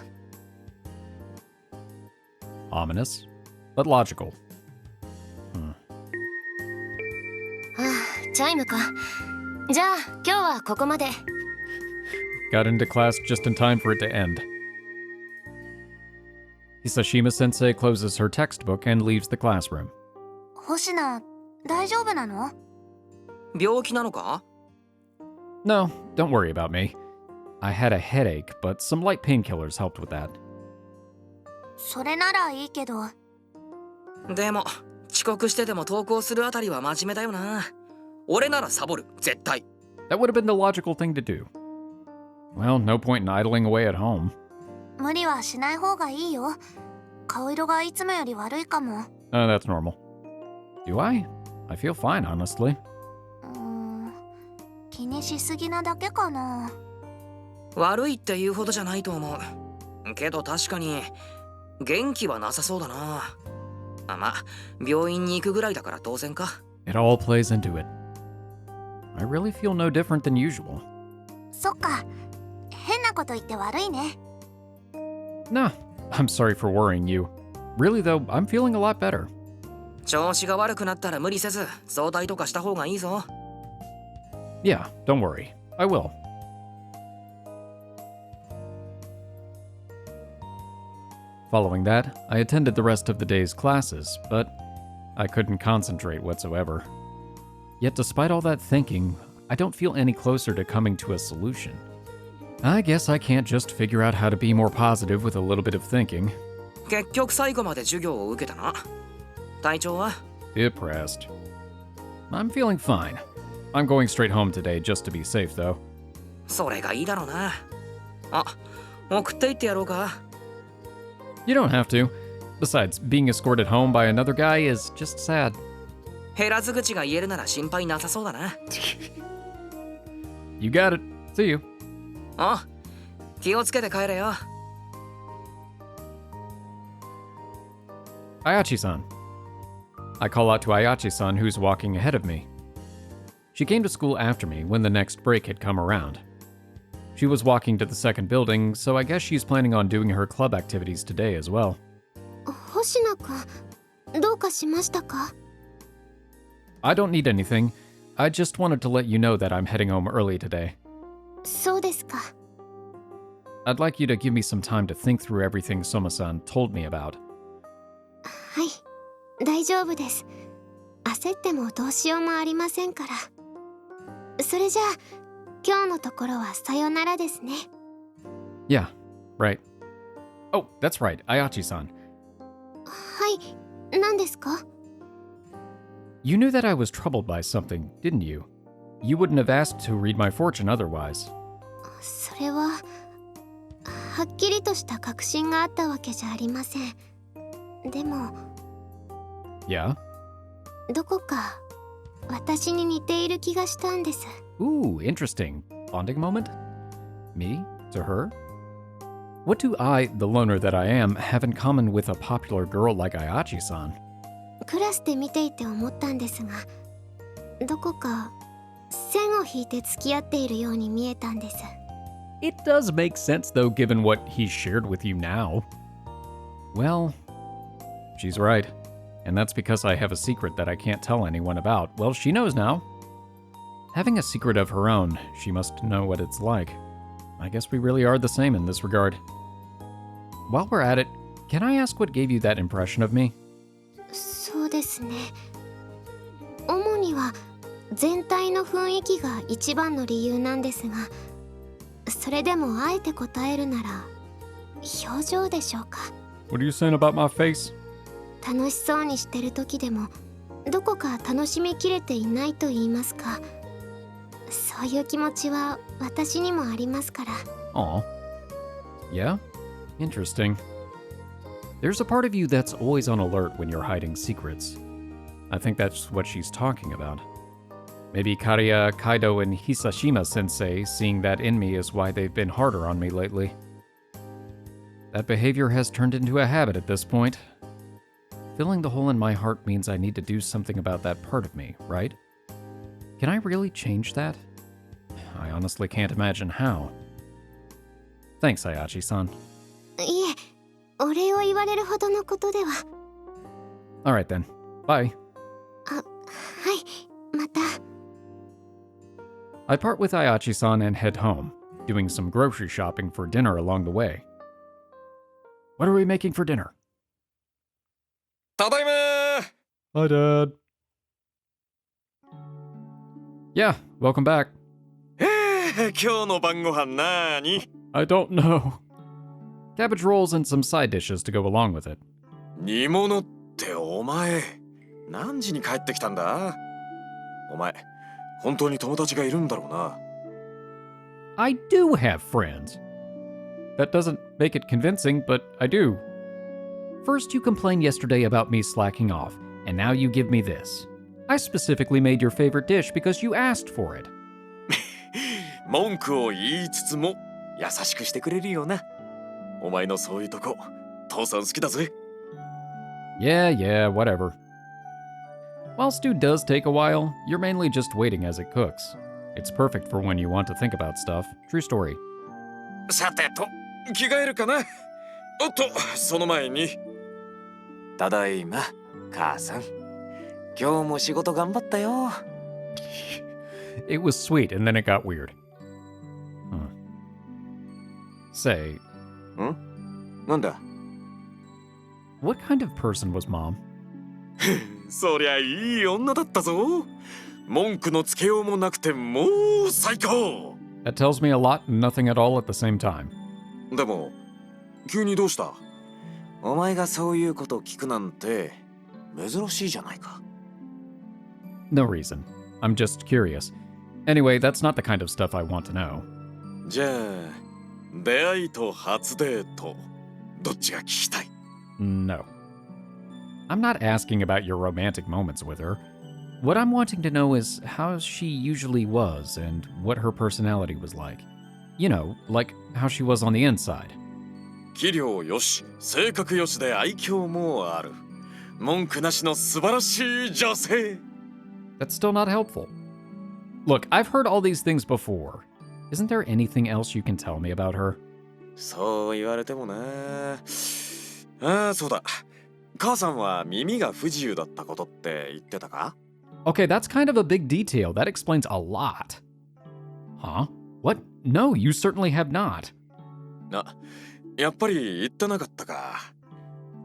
A: Ominous, but logical.
D: はあ、チャイムか。じゃあ今日はここまで。
A: Got into class just in time for it to end. Hisashima sensei closes her textbook and leaves the classroom.
D: 星野、大丈夫なの？
E: 病気なのか？
A: No, don't worry about me. I had a headache, but some light painkillers helped with that.
D: それならいいけど。
E: でも遅刻してでも登校するあたりは真面目だよな。俺ならサボる、絶対。
A: That would have been the logical thing to do. Well, no point in idling away at home.
D: 無理はしない方がいいよ。顔色がいつもより悪いかも。
A: That's normal. Do I? I feel fine, honestly.
D: 気にしすぎなだけかな。
E: 悪いって言うほどじゃないと思う。けど確かに元気はなさそうだな。まあ、病院に行くぐらいだから当然か。
A: It all plays into it. I really feel no different than usual.
D: そっか。変なこと言って悪いね。
A: Nah, I'm sorry for worrying you. Really though, I'm feeling a lot better.
E: 調子が悪くなったら無理せず早退とかした方がいいぞ。
A: Yeah, don't worry. I will. Following that, I attended the rest of the day's classes, but I couldn't concentrate whatsoever. Yet despite all that thinking, I don't feel any closer to coming to a solution. I guess I can't just figure out how to be more positive with a little bit of thinking.
E: 結局最後まで授業を受けたな。体調は？
A: Depressed. I'm feeling fine. I'm going straight home today just to be safe, though.
E: それがいいだろうな。あ、送っていってやろうか。
A: You don't have to. Besides, being escorted home by another guy is just sad.
E: 減らず口が言えるなら心配なさそうだな。
A: You got it. See you.
E: あ、気をつけて帰れよ。
A: Ayachi-san. I call out to Ayachi-san, who's walking ahead of me. She came to school after me when the next break had come around. She was walking to the second building, so I guess she's planning on doing her club activities today as well.
D: 星野くん、どうかしましたか？
A: I don't need anything. I just wanted to let you know that I'm heading home early today.
D: そうですか。
A: I'd like you to give me some time to think through everything Soma-san told me about.
D: はい、大丈夫です。焦ってもどうしようもありませんから。それじゃあ、今日のところはさよならですね。
A: Yeah, right. Oh, that's right, Ayachi-san.
D: はい、何ですか？
A: You knew that I was troubled by something, didn't you? You wouldn't have asked to read my fortune otherwise.
D: それは、はっきりとした確信があったわけじゃありません。でも、
A: Yeah?
D: どこか私に似ている気がしたんです。
A: Ooh, interesting. Bonding moment? Me to her? What do I, the loner that I am, have in common with a popular girl like Ayachi-san?
D: クラスで見ていて思ったんですが、どこか線を引いて付き合っているように見えたんです。
A: It does make sense though, given what he shared with you now. Well, she's right. And that's because I have a secret that I can't tell anyone about. Well, she knows now. Having a secret of her own, she must know what it's like. I guess we really are the same in this regard. While we're at it, can I ask what gave you that impression of me?
D: そうですね。主には全体の雰囲気が一番の理由なんですが、それでもあえて答えるなら表情でしょうか。
A: What are you saying about my face?
D: 楽しそうにしてる時でもどこか楽しみきれていないと言いますか、そういう気持ちは私にもありますから。
A: Aw. Yeah? Interesting. There's a part of you that's always on alert when you're hiding secrets. I think that's what she's talking about. Maybe Kariya, Kaido, and Hisashima-sensei seeing that in me is why they've been harder on me lately. That behavior has turned into a habit at this point. Filling the hole in my heart means I need to do something about that part of me, right? Can I really change that? I honestly can't imagine how. Thanks, Ayachi-san.
D: いえ、お礼を言われるほどのことでは。
A: Alright then. Bye.
D: はい、また。
A: I part with Ayachi-san and head home, doing some grocery shopping for dinner along the way. What are we making for dinner?
C: ただいま
A: Hi, Dad. Yeah, welcome back.
C: 今日の晩ご飯なーに
A: I don't know. Cabbage rolls and some side dishes to go along with it.
C: 煮物ってお前何時に帰ってきたんだ？お前本当に友達がいるんだろうな。
A: I do have friends. That doesn't make it convincing, but I do. First, you complained yesterday about me slacking off, and now you give me this. I specifically made your favorite dish because you asked for it.
C: 文句を言いつつも優しくしてくれるよな。お前のそういうとこ父さん好きだぜ。
A: Yeah, whatever. While stew does take a while, you're mainly just waiting as it cooks. It's perfect for when you want to think about stuff. True story.
C: さてと着替えるかな。おっとその前に。ただいま母さん。今日も仕事頑張ったよ。
A: It was sweet, and then it got weird. Say,
C: なんだ。
A: what kind of person was Mom?
C: そりゃいい女だったぞ。文句のつけようもなくてもう最高。
A: That tells me a lot and nothing at all at the same time.
C: でも急にどうした？お前がそういうこと聞くなんて珍しいじゃないか。
A: No reason. I'm just curious. Anyway, that's not the kind of stuff I want to know.
C: じゃあ出会いと初デートどっちが聞きたい？
A: No. I'm not asking about your romantic moments with her. What I'm wanting to know is how she usually was and what her personality was like. You know, like how she was on the inside.
C: 器量よし、性格よしで愛嬌もある。文句なしの素晴らしい女性。
A: That's still not helpful. Look, I've heard all these things before. Isn't there anything else you can tell me about her?
C: そう言われてもな。ああ、そうだ。母さんは耳が不自由だったことって言ってたか？
A: Okay, that's kind of a big detail. That explains a lot. Huh? What? No, you certainly have not.
C: やっぱり言ってなかったか。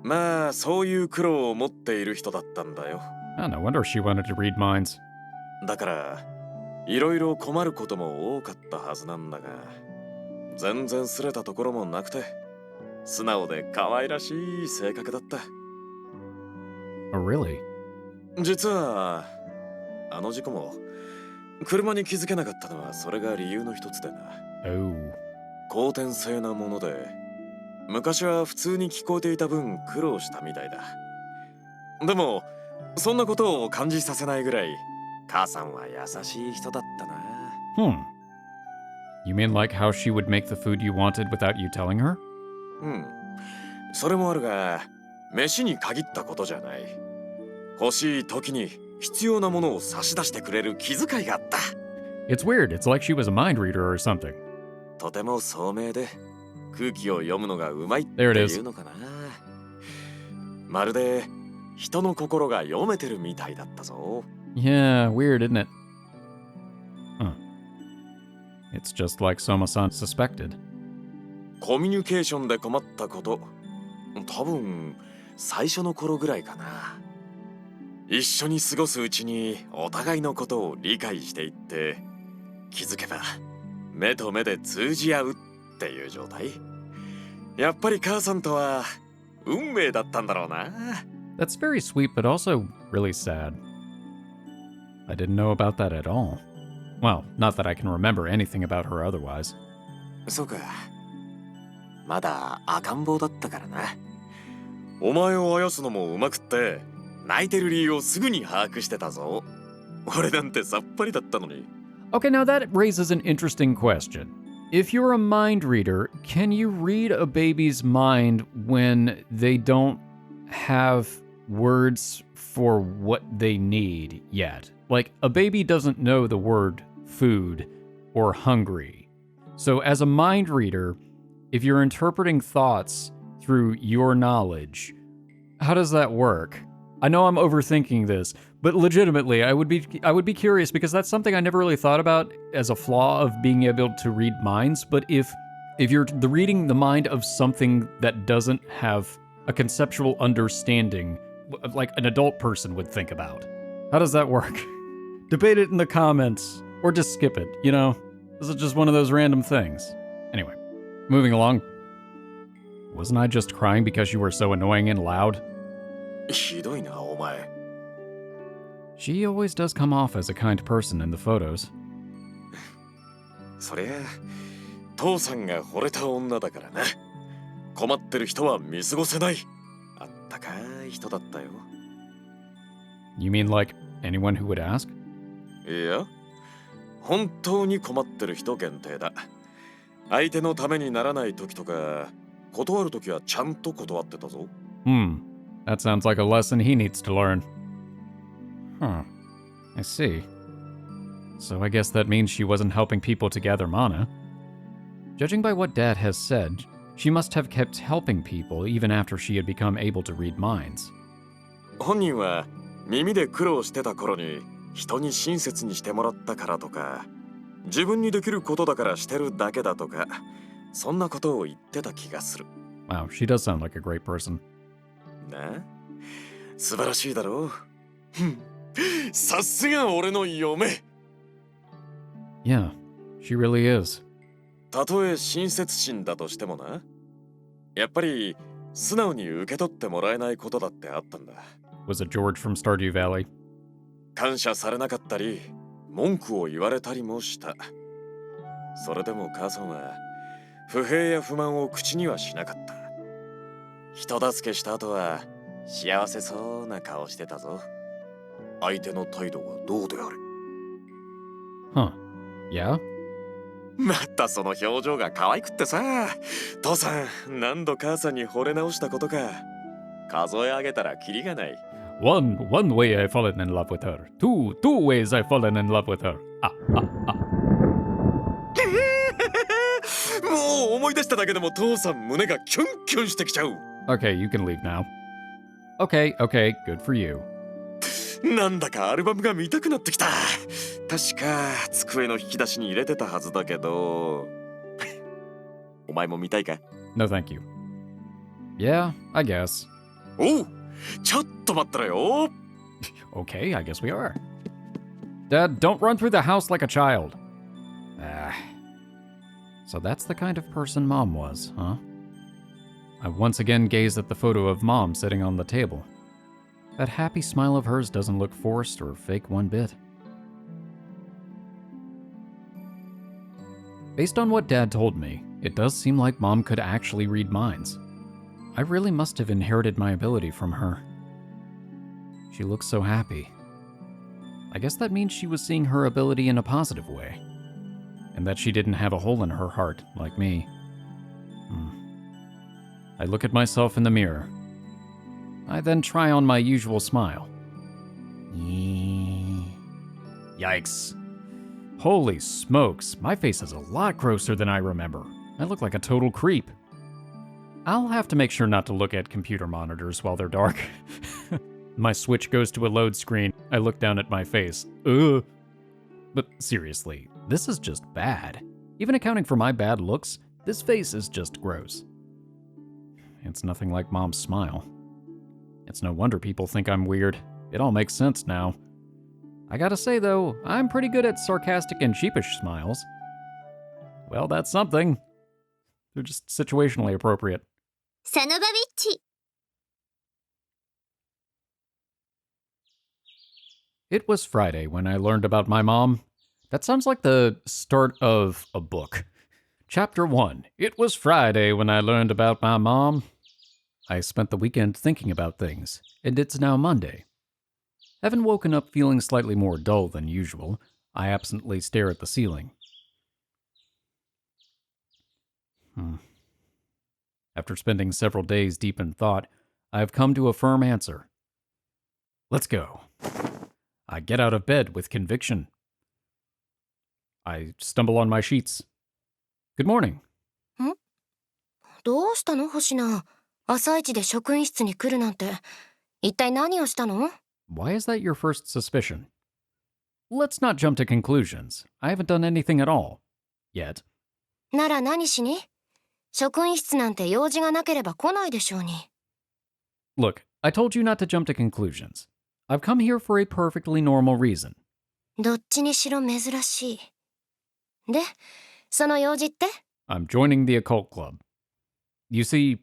C: まあ、そういう苦労を持っている人だったんだよ。
A: Oh, no wonder she wanted to read minds.
C: だから、いろいろ困ることも多かったはずなんだが、全然すれたところもなくて、素直で可愛らしい性格だった。
A: Oh, really?
C: 実は、あの事故も、車に気づけなかったのはそれが理由の一つでな。
A: Oh.
C: 後天性なもので、昔は普通に聞こえていた分苦労したみたいだ。でも、そんなことを感じさせないぐらい、母さんは優しい人だったな。
A: You mean like how she would make the food you wanted without you telling her?
C: それもあるが、飯に限ったことじゃない。欲しい時に必要なものを差し出してくれる気遣いがあった。
A: It's weird. It's like she was a mind reader or something.
C: とても聡明で、空気を読むのがうまいって
A: There it is.
C: いうのかな。まるで人の心が読めてるみたいだったぞ。
A: Yeah, weird, isn't it? It's just like Soma-san suspected.
C: コミュニケーションで困ったこと、多分最初の頃ぐらいかな。一緒に過ごすうちにお互いのことを理解していって、気づけば目と目で通じ合うっていう状態。やっぱり母さんとは運命だったんだろうな。
A: That's very sweet, but also really sad. I didn't know about that at all. Well, not that I can remember anything about her otherwise.
C: そうか。まだ赤ん坊だったからな。お前をあやすのもうまくって、泣いてる理由をすぐに把握してたぞ。俺なんてさっぱりだったのに。
A: Okay, now that raises an interesting question. If you're a mind reader, can you read a baby's mind when they don't have words for what they need yet? Like, a baby doesn't know the word food or hungry. So as a mind reader, if you're interpreting thoughts through your knowledge, how does that work? I know I'm overthinking this, but legitimately, I would be curious because that's something I never really thought about as a flaw of being able to read minds. But if you're reading the mind of something that doesn't have a conceptual understanding, like an adult person would think about, how does that work? Debate it in the comments, or just skip it, you know? This is just one of those random things. Anyway, moving along. Wasn't I just crying because you were so annoying and loud?
C: ひどいな、お前。
A: She always does come off as a kind person in the photos.
C: そりゃ、父さんが惚れた女だからな。困ってる人は見過ごせない。あったかい人だったよ。
A: You mean like anyone who would ask?
C: いや、本当に困ってる人限定だ。相手のためにならない時とか、断る時はちゃんと断ってたぞ。
A: That sounds like a lesson he needs to learn. Huh. I see. So I guess that means she wasn't helping people to gather mana. Judging by what Dad has said, she must have kept helping people even after she had become able to read minds.
C: 本人は耳で苦労してた頃に人に親切にしてもらったからとか、自分にできることだからしてるだけだとか、そんなことを言ってた気がする。
A: Wow, she does sound like a great person.
C: な、素晴らしいだろう。さすが俺の嫁。
A: Yeah, she really is.
C: たとえ親切心だとしてもな、やっぱり素直に受け取ってもらえないことだってあったんだ。
A: Was it George from Stardew Valley?
C: 感謝されなかったり、文句を言われたりもした。それでも母さんは不平や不満を口にはしなかった。人助けした後は幸せそうな顔してたぞ。相手の態度がどうであれ。
A: Huh. Yeah?
C: またその表情が可愛くってさ。父さん、何度母さんに惚れ直したことか。数え上げたらキリがない。
A: One way I've fallen in love with her. Two ways I've fallen in love with her.
C: もう思い出しただけでも父さん胸がキュンキュンしてきちゃう。
A: Okay, you can leave now. Okay, good for you.
C: なんだかアルバムが見たくなってきた。確か机の引き出しに入れてたはずだけど。お前も見たいか？
A: No, thank you. Yeah, I guess.
C: おう、ちょっと待ったらよ。
A: Okay, I guess we are. Dad, don't run through the house like a child. So that's the kind of person Mom was, huh? I once again gazed at the photo of Mom sitting on the table. That happy smile of hers doesn't look forced or fake one bit. Based on what Dad told me, it does seem like Mom could actually read minds. I really must have inherited my ability from her. She looks so happy. I guess that means she was seeing her ability in a positive way, and that she didn't have a hole in her heart like me. I look at myself in the mirror. I then try on my usual smile. Yikes. Holy smokes, my face is a lot grosser than I remember. I look like a total creep. I'll have to make sure not to look at computer monitors while they're dark. My switch goes to a load screen. I look down at my face. Ugh. But seriously, this is just bad. Even accounting for my bad looks, this face is just gross. It's nothing like Mom's smile. It's no wonder people think I'm weird. It all makes sense now. I gotta say though, I'm pretty good at sarcastic and sheepish smiles. Well, that's something. They're just situationally appropriate.
D: サノバビッチ
A: It was Friday when I learned about my mom. That sounds like the start of a book. Chapter 1. It was Friday when I learned about my mom. I spent the weekend thinking about things, and it's now Monday. Having woken up feeling slightly more dull than usual, I absently stare at the ceiling. After spending several days deep in thought, I have come to a firm answer. Let's go. I get out of bed with conviction. I stumble on my sheets. Good morning.
D: どうしたの星名。朝一で職員室に来るなんて。一体何をしたの？
A: Why is that your first suspicion? Let's not jump to conclusions. I haven't done anything at all. Yet.
D: なら何しに？職員室なんて用事がなければ来ないでしょうに。
A: Look, I told you not to jump to conclusions. I've come here for a perfectly normal reason.
D: どっちにしろ珍しい。で、その用事って？
A: I'm joining the occult club. You see...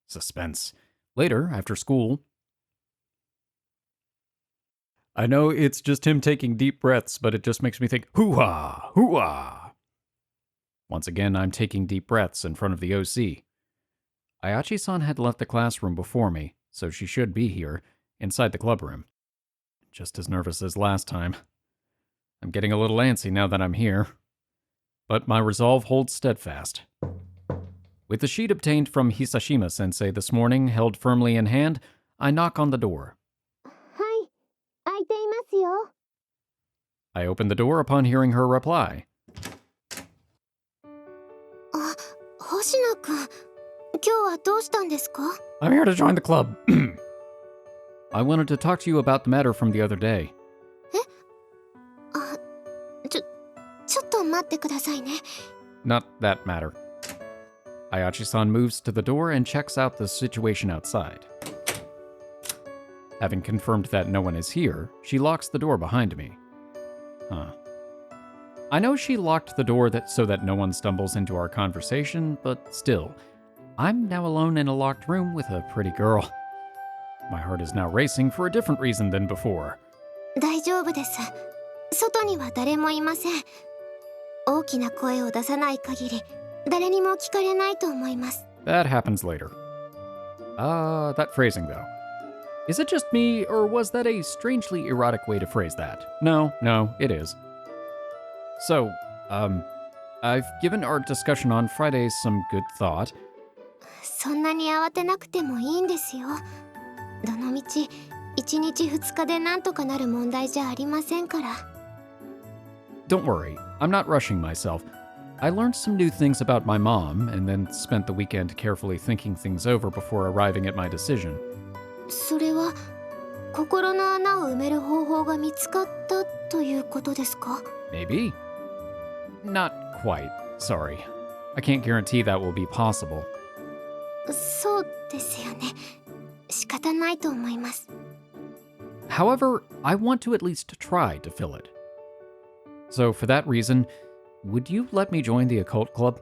A: Suspense. Later, after school... I know it's just him taking deep breaths, but it just makes me think, hoo-ha, hoo-ha. Once again, I'm taking deep breaths in front of the OC. Ayachi-san had left the classroom before me, so she should be here, inside the club room. Just as nervous as last time. I'm getting a little antsy now that I'm here. But my resolve holds steadfast. With the sheet obtained from Hisashima-sensei this morning held firmly in hand, I knock on the door.
D: はい、開いていますよ。
A: I open the door upon hearing her reply.
D: あ、星名くん。今日はどうしたんですか？
A: I'm here to join the club. I wanted to talk to you about the matter from the other day.
D: あ、ちょっと待ってくださいね。
A: Not that matter. Ayachi-san moves to the door and checks out the situation outside. Having confirmed that no one is here, she locks the door behind me. I know she locked the door so that no one stumbles into our conversation, but still, I'm now alone in a locked room with a pretty girl. My heart is now racing for a different reason than before.
D: 大丈夫です。外には誰もいません。大きな声を出さない限り、誰にも聞かれないと思います。
A: That happens later. That phrasing though. Is it just me, or was that a strangely erotic way to phrase that? No, it is. So, I've given our discussion on Friday some good thought.
D: そんなに慌てなくてもいいんですよ。どのみち、1日2日でなんとかなる問題じゃありませんから。
A: Don't worry, I'm not rushing myself. I learned some new things about my mom, and then spent the weekend carefully thinking things over before arriving at my decision.
D: それは、心の穴を埋める方法が見つかったということですか？
A: Maybe? Not quite, sorry. I can't guarantee that will be possible.
D: そうですよね。仕方ないと思います。
A: However, I want to at least try to fill it. So for that reason, would you let me join the occult club?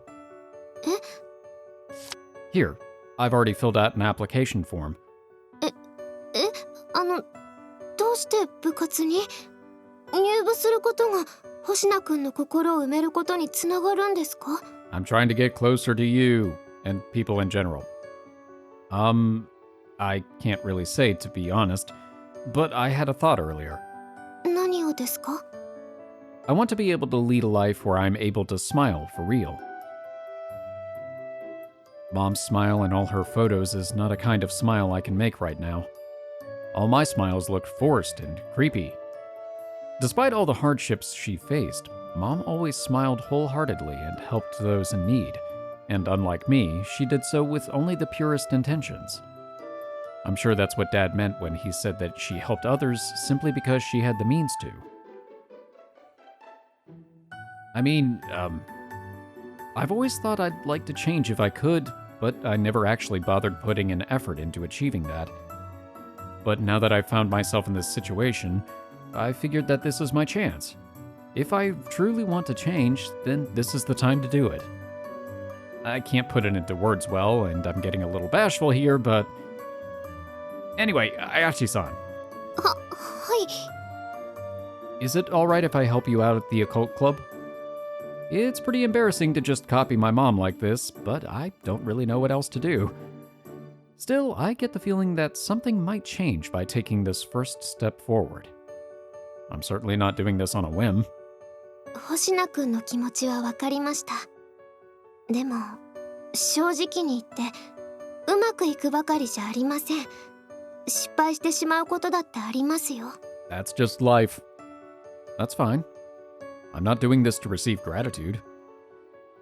D: え？
A: Here, I've already filled out an application form.
D: どうして部活に？入部することが星名くんの心を埋めることにつながるんですか？
A: I'm trying to get closer to you, and people in general. I can't really say, to be honest, but I had a thought earlier.
D: 何をですか？
A: I want to be able to lead a life where I'm able to smile for real. Mom's smile in all her photos is not a kind of smile I can make right now. All my smiles looked forced and creepy. Despite all the hardships she faced, Mom always smiled wholeheartedly and helped those in need, and unlike me, she did so with only the purest intentions. I'm sure that's what Dad meant when he said that she helped others simply because she had the means to. I mean, I've always thought I'd like to change if I could, but I never actually bothered putting an effort into achieving that. But now that I've found myself in this situation, I figured that this is my chance. If I truly want to change, then this is the time to do it. I can't put it into words well, and I'm getting a little bashful here, but Anyway, Ayashi-san,
D: はい。
A: is it alright if I help you out at the occult club? It's pretty embarrassing to just copy my mom like this, but I don't really know what else to do. Still, I get the feeling that something might change by taking this first step forward. I'm certainly not doing this on a whim.
D: 星名くんの気持ちは分かりました。でも正直に言ってうまくいくばかりじゃありません。失敗してしまうことだってありますよ。
A: That's just life. That's fine. I'm not doing this to receive gratitude.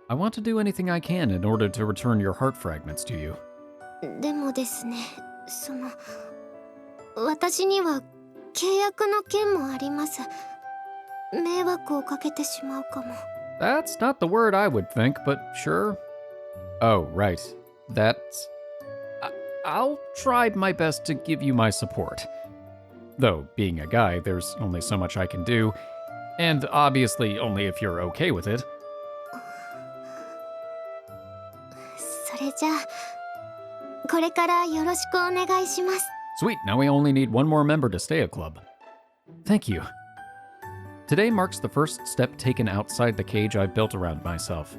A: I want to do anything I can in order to return your heart fragments to you.
D: でもですね、私には契約の件もあります。迷惑をかけてしまうかも。
A: That's not the word I would think, but sure. Oh, right. I'll try my best to give you my support. Though, being a guy, there's only so much I can do, and obviously only if you're okay with it.
D: それじゃあこれからよろしくお願いします。
A: Sweet, now we only need one more member to stay a club. Thank you. Today marks the first step taken outside the cage I've built around myself.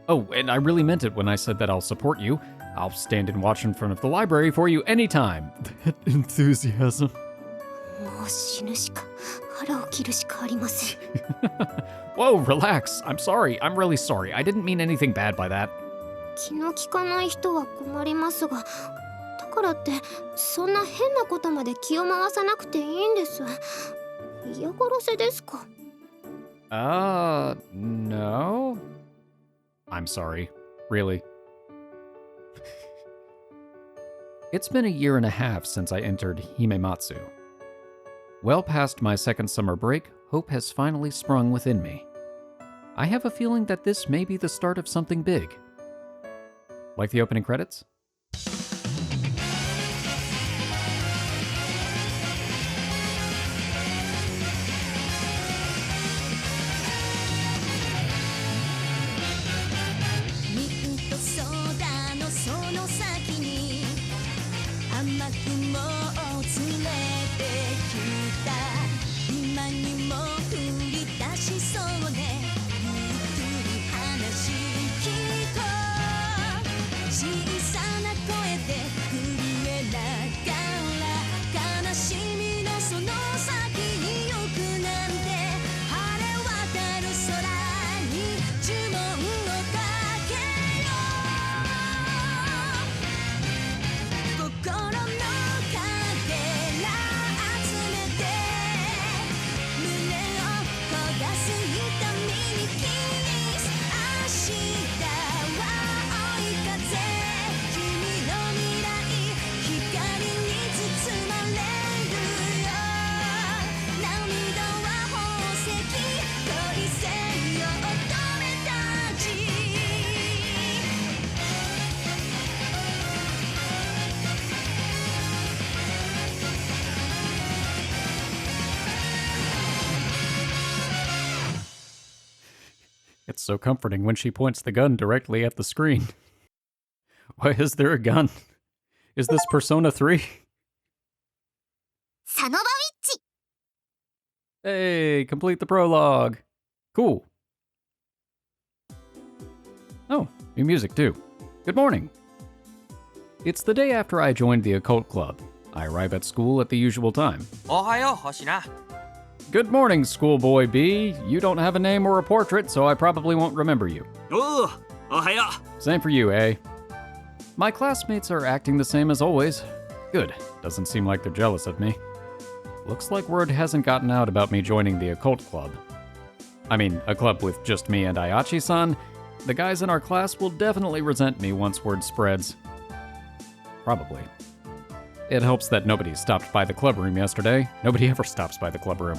A: Oh, and I really meant it when I said that I'll support you. I'll stand and watch in front of the library for you anytime. That enthusiasm.
D: もう死ぬしか腹を切るしかありません。
A: Whoa, relax. I'm sorry. I'm really sorry. I didn't mean anything bad by that.
D: 気の利かない人は困りますが、だからってそんな変なことまで気を回さなくていいんです。嫌がらせですか？
A: No. I'm sorry. Really. It's been a year and a half since I entered Himematsu. Well past my second summer break, hope has finally sprung within me. I have a feeling that this may be the start of something big. Like the opening credits? It's so comforting when she points the gun directly at the screen. Why is there a gun? Is this Persona 3?
B: サノバウィッチ
A: Hey, complete the prologue. Cool. Oh, new music too. Good morning. It's the day after I joined the occult club. I arrive at school at the usual time.
E: おはよう、星名。
A: Good morning, schoolboy B. You don't have a name or a portrait, so I probably won't remember you.
E: おう、おはよ
A: Same for you, eh? My classmates are acting the same as always. Good. Doesn't seem like they're jealous of me. Looks like word hasn't gotten out about me joining the occult club. I mean, a club with just me and Ayachi-san. The guys in our class will definitely resent me once word spreads. Probably. It helps that nobody stopped by the club room yesterday. Nobody ever stops by the club room.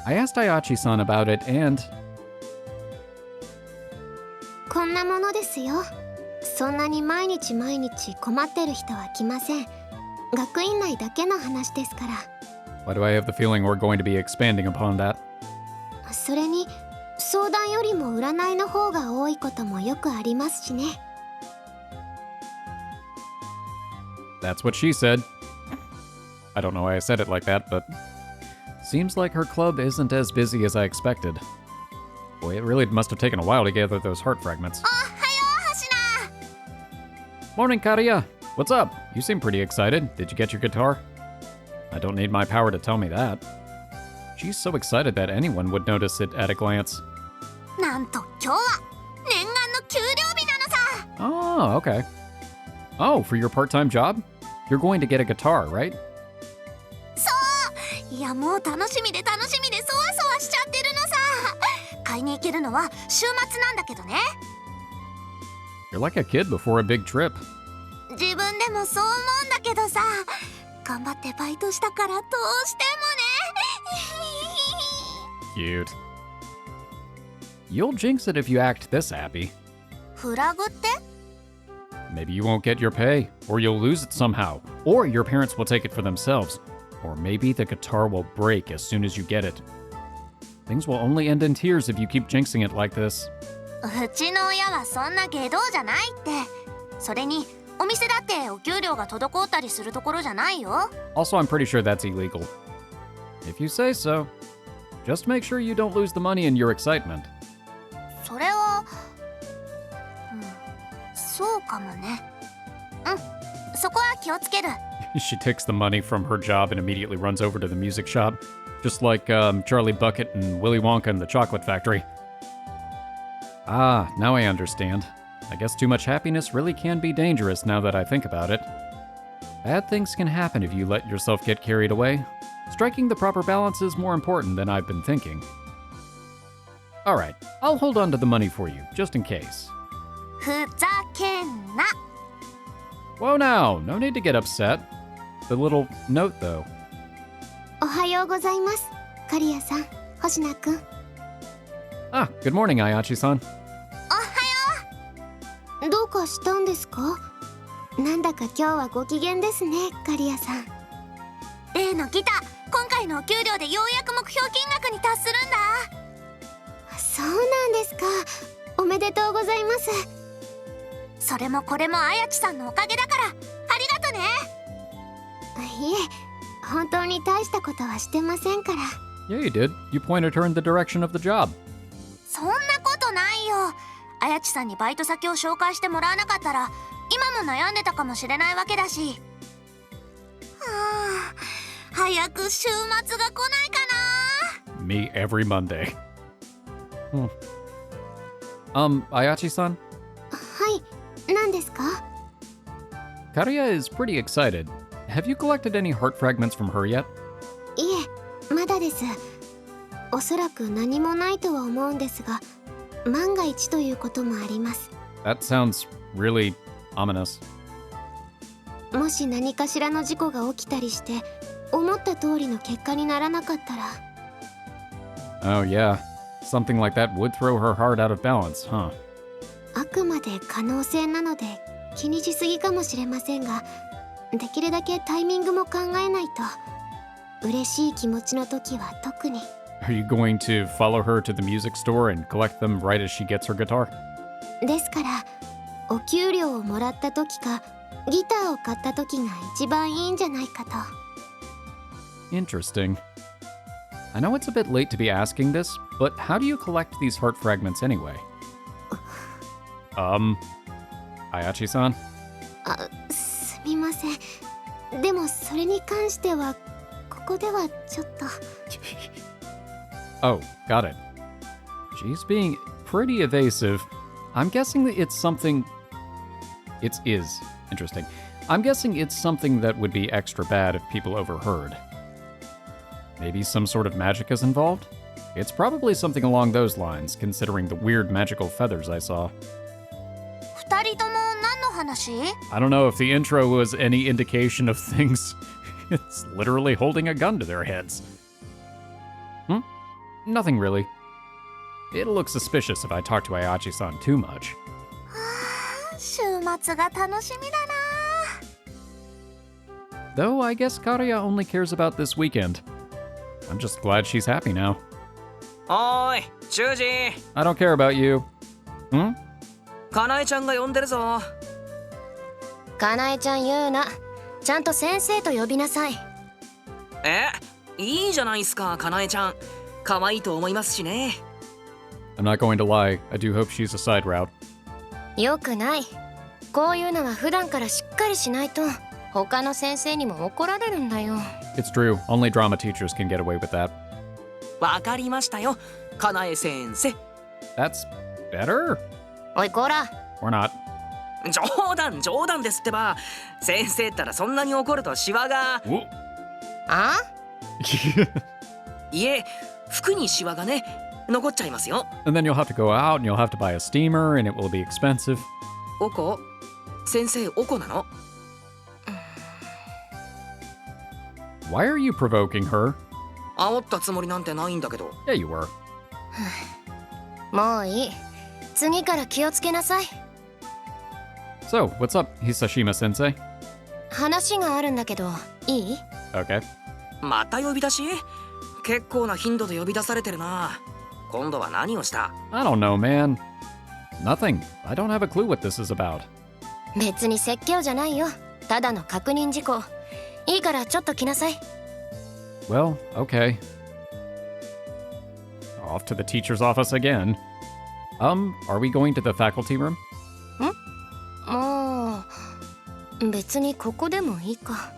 A: I asked Ayachi-san about it and...
D: こんなものですよ。そんなに毎日困ってる人は来ません。学院内だけの話ですから。
A: Why do I have the feeling we're going to be expanding upon that?
D: それに相談よりも占いの方が多いこともよくありますしね。
A: That's what she said. I don't know why I said it like that, but seems like her club isn't as busy as I expected. Boy, it really must have taken a while to gather those heart fragments. Morning, Karia. What's up? You seem pretty excited. Did you get your guitar? I don't need my power to tell me that. She's so excited that anyone would notice it at a glance.
B: なんと今日は念願の給料日なのさ。
A: Oh, okay. Oh, for your part-time job? You're going to get a guitar, right?
B: いやもう楽しみでそわそわしちゃってるのさ。買いに行けるのは週末なんだけどね。
A: You're like a kid before a big trip.
B: 自分でもそう思うんだけどさ、頑張ってバイトしたからどうしてもね。
A: Cute. You'll jinx it if you act this happy.
B: フラグって？
A: Maybe you won't get your pay, or you'll lose it somehow, or your parents will take it for themselves, or maybe the guitar will break as soon as you get it. Things will only end in tears if you keep jinxing it like this.
B: うちの親はそんな外道じゃないって。それにお店だってお給料が滞ったりするところじゃないよ。
A: Also, I'm pretty sure that's illegal. If you say so. Just make sure you don't lose the money in your excitement.
B: それは、そうかもね。そこは気をつける。
A: She takes the money from her job and immediately runs over to the music shop, just like Charlie Bucket and Willy Wonka in the chocolate factory. Ah, now I understand. I guess too much happiness really can be dangerous now that I think about it. Bad things can happen if you let yourself get carried away. Striking the proper balance is more important than I've been thinking. Alright, I'll hold on to the money for you, just in case.
B: ふざけんな。
A: Whoa now, no need to get upset. The little note though.
D: おはようございます。カリアさん、星名くん。
A: Ah, good morning, Ayachi-san.
D: どうかしたんですか？なんだか今日はご機嫌ですね、カリアさん。
B: 例のギター、今回のお給料でようやく目標金額に達するんだ。
D: そうなんですか。おめでとうございます。
B: それもこれもあやちさんのおかげだから、ありがとね。
D: いえ、本当に大したことはしてませんから。
A: Yeah, you did. You pointed her in the direction of the job.
B: そんなことないよ。あやちさんにバイト先を紹介してもらわなかったら、今も悩んでたかもしれないわけだし。早く週末が来ないかな。
A: Me every Monday. Ayachi-san?
D: はい、何ですか？
A: Karia is pretty excited. Have you collected any heart fragments from her yet?
D: いえ、まだです。おそらく何もないとは思うんですが、万が一ということもあります。
A: That sounds really ominous.
D: もし何かしらの事故が起きたりして、思った通りの結果にならなかったら。
A: Oh yeah. Something like that would throw her heart out of balance, huh?
D: あくまで可能性なので気にしすぎかもしれませんが、できるだけタイミングも考えないと。嬉しい気持ちの時は特に。
A: Are you going to follow her to the music store and collect them right as she gets her guitar?
D: ですから、お給料をもらった時かギターを買った時が一番いいんじゃないかと。
A: Interesting. I know it's a bit late to be asking this, but how do you collect these heart fragments anyway? Ayachi-san?
D: あ、すみません。でもそれに関してはここではちょっと。
A: Oh, got it. She's being pretty evasive. I'm guessing that it's something... It is. Interesting. I'm guessing it's something that would be extra bad if people overheard. Maybe some sort of magic is involved? It's probably something along those lines, considering the weird magical feathers I saw.
B: 二人とも何の話？
A: I don't know if the intro was any indication of things. It's literally holding a gun to their heads. Nothing really. It'll look suspicious if I talk to Ayachi-san too much.
B: 週末が楽しみだな。
A: Though I guess Karia only cares about this weekend. I'm just glad she's happy now.
E: おーい、シュウジ。
A: I don't care about you.
E: かなえちゃんが呼んでるぞ。
B: かなえちゃん言うな。ちゃんと先生と呼びなさい。
E: いいじゃないっすか、かなえちゃん。可愛いと思いますしね。
A: I'm not going to lie, I do hope she's a side route.
D: よくない。こういうのは普段からしっかりしないと他の先生にも怒られるんだよ。
A: It's true, only drama teachers can get away with that.
E: わかりましたよ、かなえ先生。
A: That's better?
D: おいこら。
A: Or not.
E: 冗談ですってば。先生ったらそんなに怒るとシワが。
A: Whoa.
D: あ
E: いえ、服にシワがね、残っちゃいますよ。
A: And then you'll have to go out and you'll have to buy a steamer and it will be expensive.
E: おこ先生、おこなの？
A: Why are you provoking her?
E: 煽ったつもりなんてないんだけど。
A: Yeah, you were.
D: もういい。次から気をつけなさい。
A: So, what's up, Hisashima sensei?
D: 話があるんだけどいい？
A: Okay.
E: また呼び出し？結構な頻度で呼び出されてるな。今度は何をした？
A: I don't know, man. Nothing. I don't have a clue what this is about.
D: 別に説教じゃないよ。ただの確認事項。いいからちょっと来なさい。
A: Well, okay. Off to the teacher's office again. Are we going to the faculty room?
D: もう別にここでもいいか。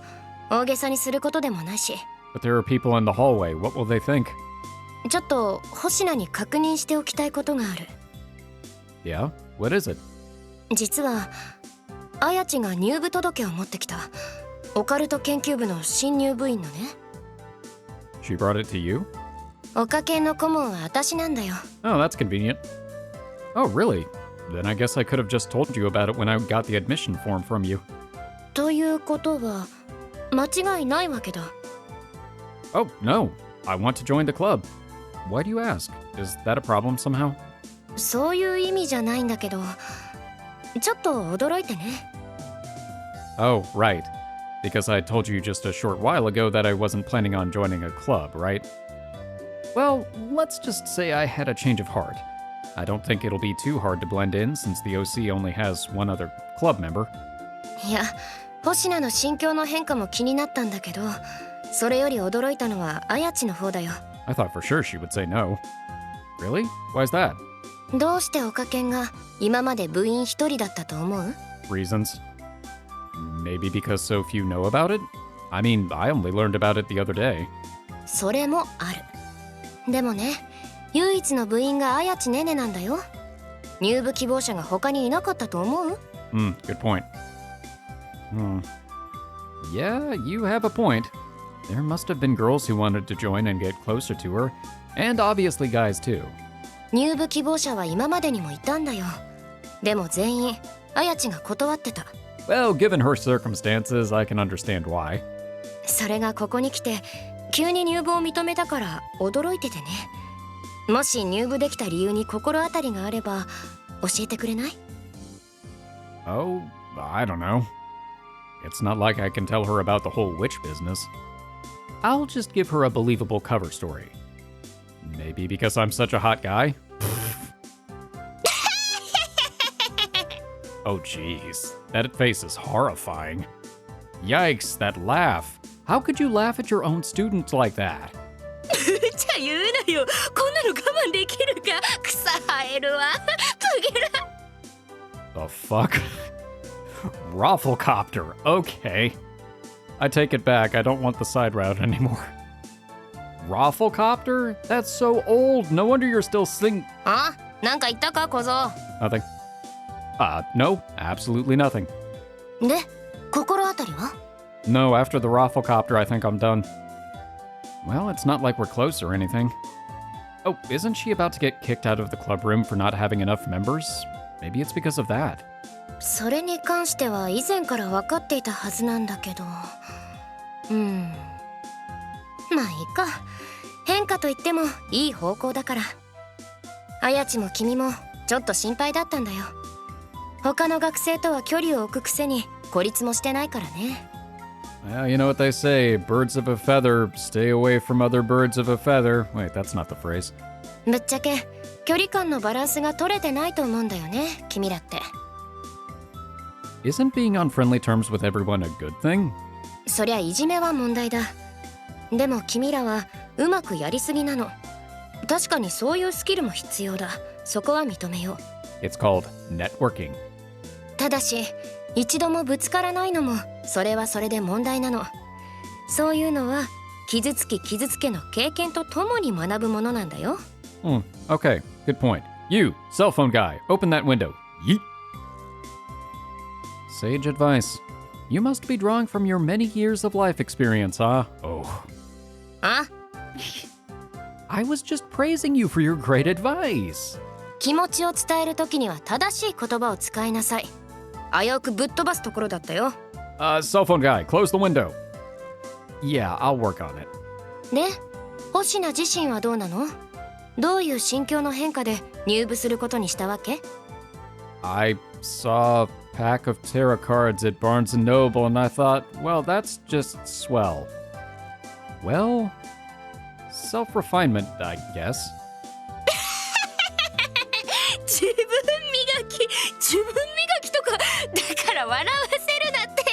D: 大げさにすることでもないし。
A: But there are people in the hallway. What will they think?
D: ちょっと星名に確認しておきたいことがある。
A: Yeah? What is it?
D: 実はあやちが入部届を持ってきた。オカルト研究部の新入部員のね。
A: She brought it to you?
D: オカ研の顧問は私なんだよ。
A: Oh, that's convenient. Oh, really? Then I guess I could have just told you about it when I got the admission form from you.
D: ということは間違いないわけだ。
A: Oh, no. I want to join the club. Why do you ask? Is that a problem somehow?
D: そういう意味じゃないんだけど、ちょっと驚いてね。
A: Oh, right. Because I told you just a short while ago that I wasn't planning on joining a club, right? Well, let's just say I had a change of heart. I don't think it'll be too hard to blend in since the OC only has one other club member.
D: いや、星名の心境の変化も気になったんだけど、それより驚いたのはあやちの方だよ。
A: I thought for sure she would say no. Really? Why's that?
D: どうしてオカ研が今まで部員一人だったと思う？
A: Reasons? Maybe because so few know about it? I mean, I only learned about it the other day.
D: それもある。でもね、唯一の部員があやちねねなんだよ。入部希望者が他にいなかったと思う？
A: Good point. Yeah, you have a point. There must have been girls who wanted to join and get closer to her, and obviously guys too.
D: 入部希望者は今までにもいたんだよ。でも全員あやちが断ってた。
A: Well, given her circumstances, I can understand why.
D: それがここに来て急に入部を認めたから驚いててね。もし入部できた理由に心当たりがあれば教えてくれない？
A: Oh, I don't know. It's not like I can tell her about the whole witch business. I'll just give her a believable cover story. Maybe because I'm such a hot guy? Oh jeez, that face is horrifying. Yikes, that laugh. How could you laugh at your own student like that?
D: じゃあ言うなよ。こんなの我慢できるか。草生えるわ。トゲラ。
A: The fuck? Rafflecopter, okay. I take it back, I don't want the side route anymore. Rafflecopter? That's so old, no wonder you're still sing-
D: あ、なんか言ったか小僧。
A: Nothing. No, absolutely nothing.
D: で、心当たりは？
A: No, after the Rafflecopter, I think I'm done. Well, it's not like we're close or anything. Oh, isn't she about to get kicked out of the club room for not having enough members? Maybe it's because of that.
D: それに関しては以前から分かっていたはずなんだけど。まあいいか。変化といってもいい方向だから。あやちも君もちょっと心配だったんだよ。他の学生とは距離を置くくせに孤立もしてないからね。
A: Well, you know what they say, birds of a feather stay away from other birds of a feather. Wait, that's not the phrase.
D: ぶっちゃけ距離感のバランスが取れてないと思うんだよね、君らって。
A: Isn't being on friendly terms with everyone a good thing?
D: そりゃいじめは問題だ。でも君らはうまくやりすぎなの。確かにそういうスキルも必要だ。そこは認めよう。
A: It's called networking.
D: ただし一度もぶつからないのもそれはそれで問題なの。そういうのは傷つけの経験とともに学ぶものなんだよ。
A: Okay, good point. You, cell phone guy, open that window. Yeet. Sage advice. You must be drawing from your many years of life experience, huh? Oh.
D: あ、
A: I was just praising you for your great advice.
D: 気持ちを伝えるときには正しい言葉を使いなさい。危うくぶっ飛ばすところだったよ。
A: Cell phone guy, close the window. Yeah, I'll work on it.
D: で、星名自身はどうなの？どういう心境の変化で入部することにしたわけ？
A: I saw a pack of tarot cards at Barnes & Noble and I thought, well, that's just swell. Well, self-refinement, I guess.
D: 自分磨きとかだから笑わせるなって。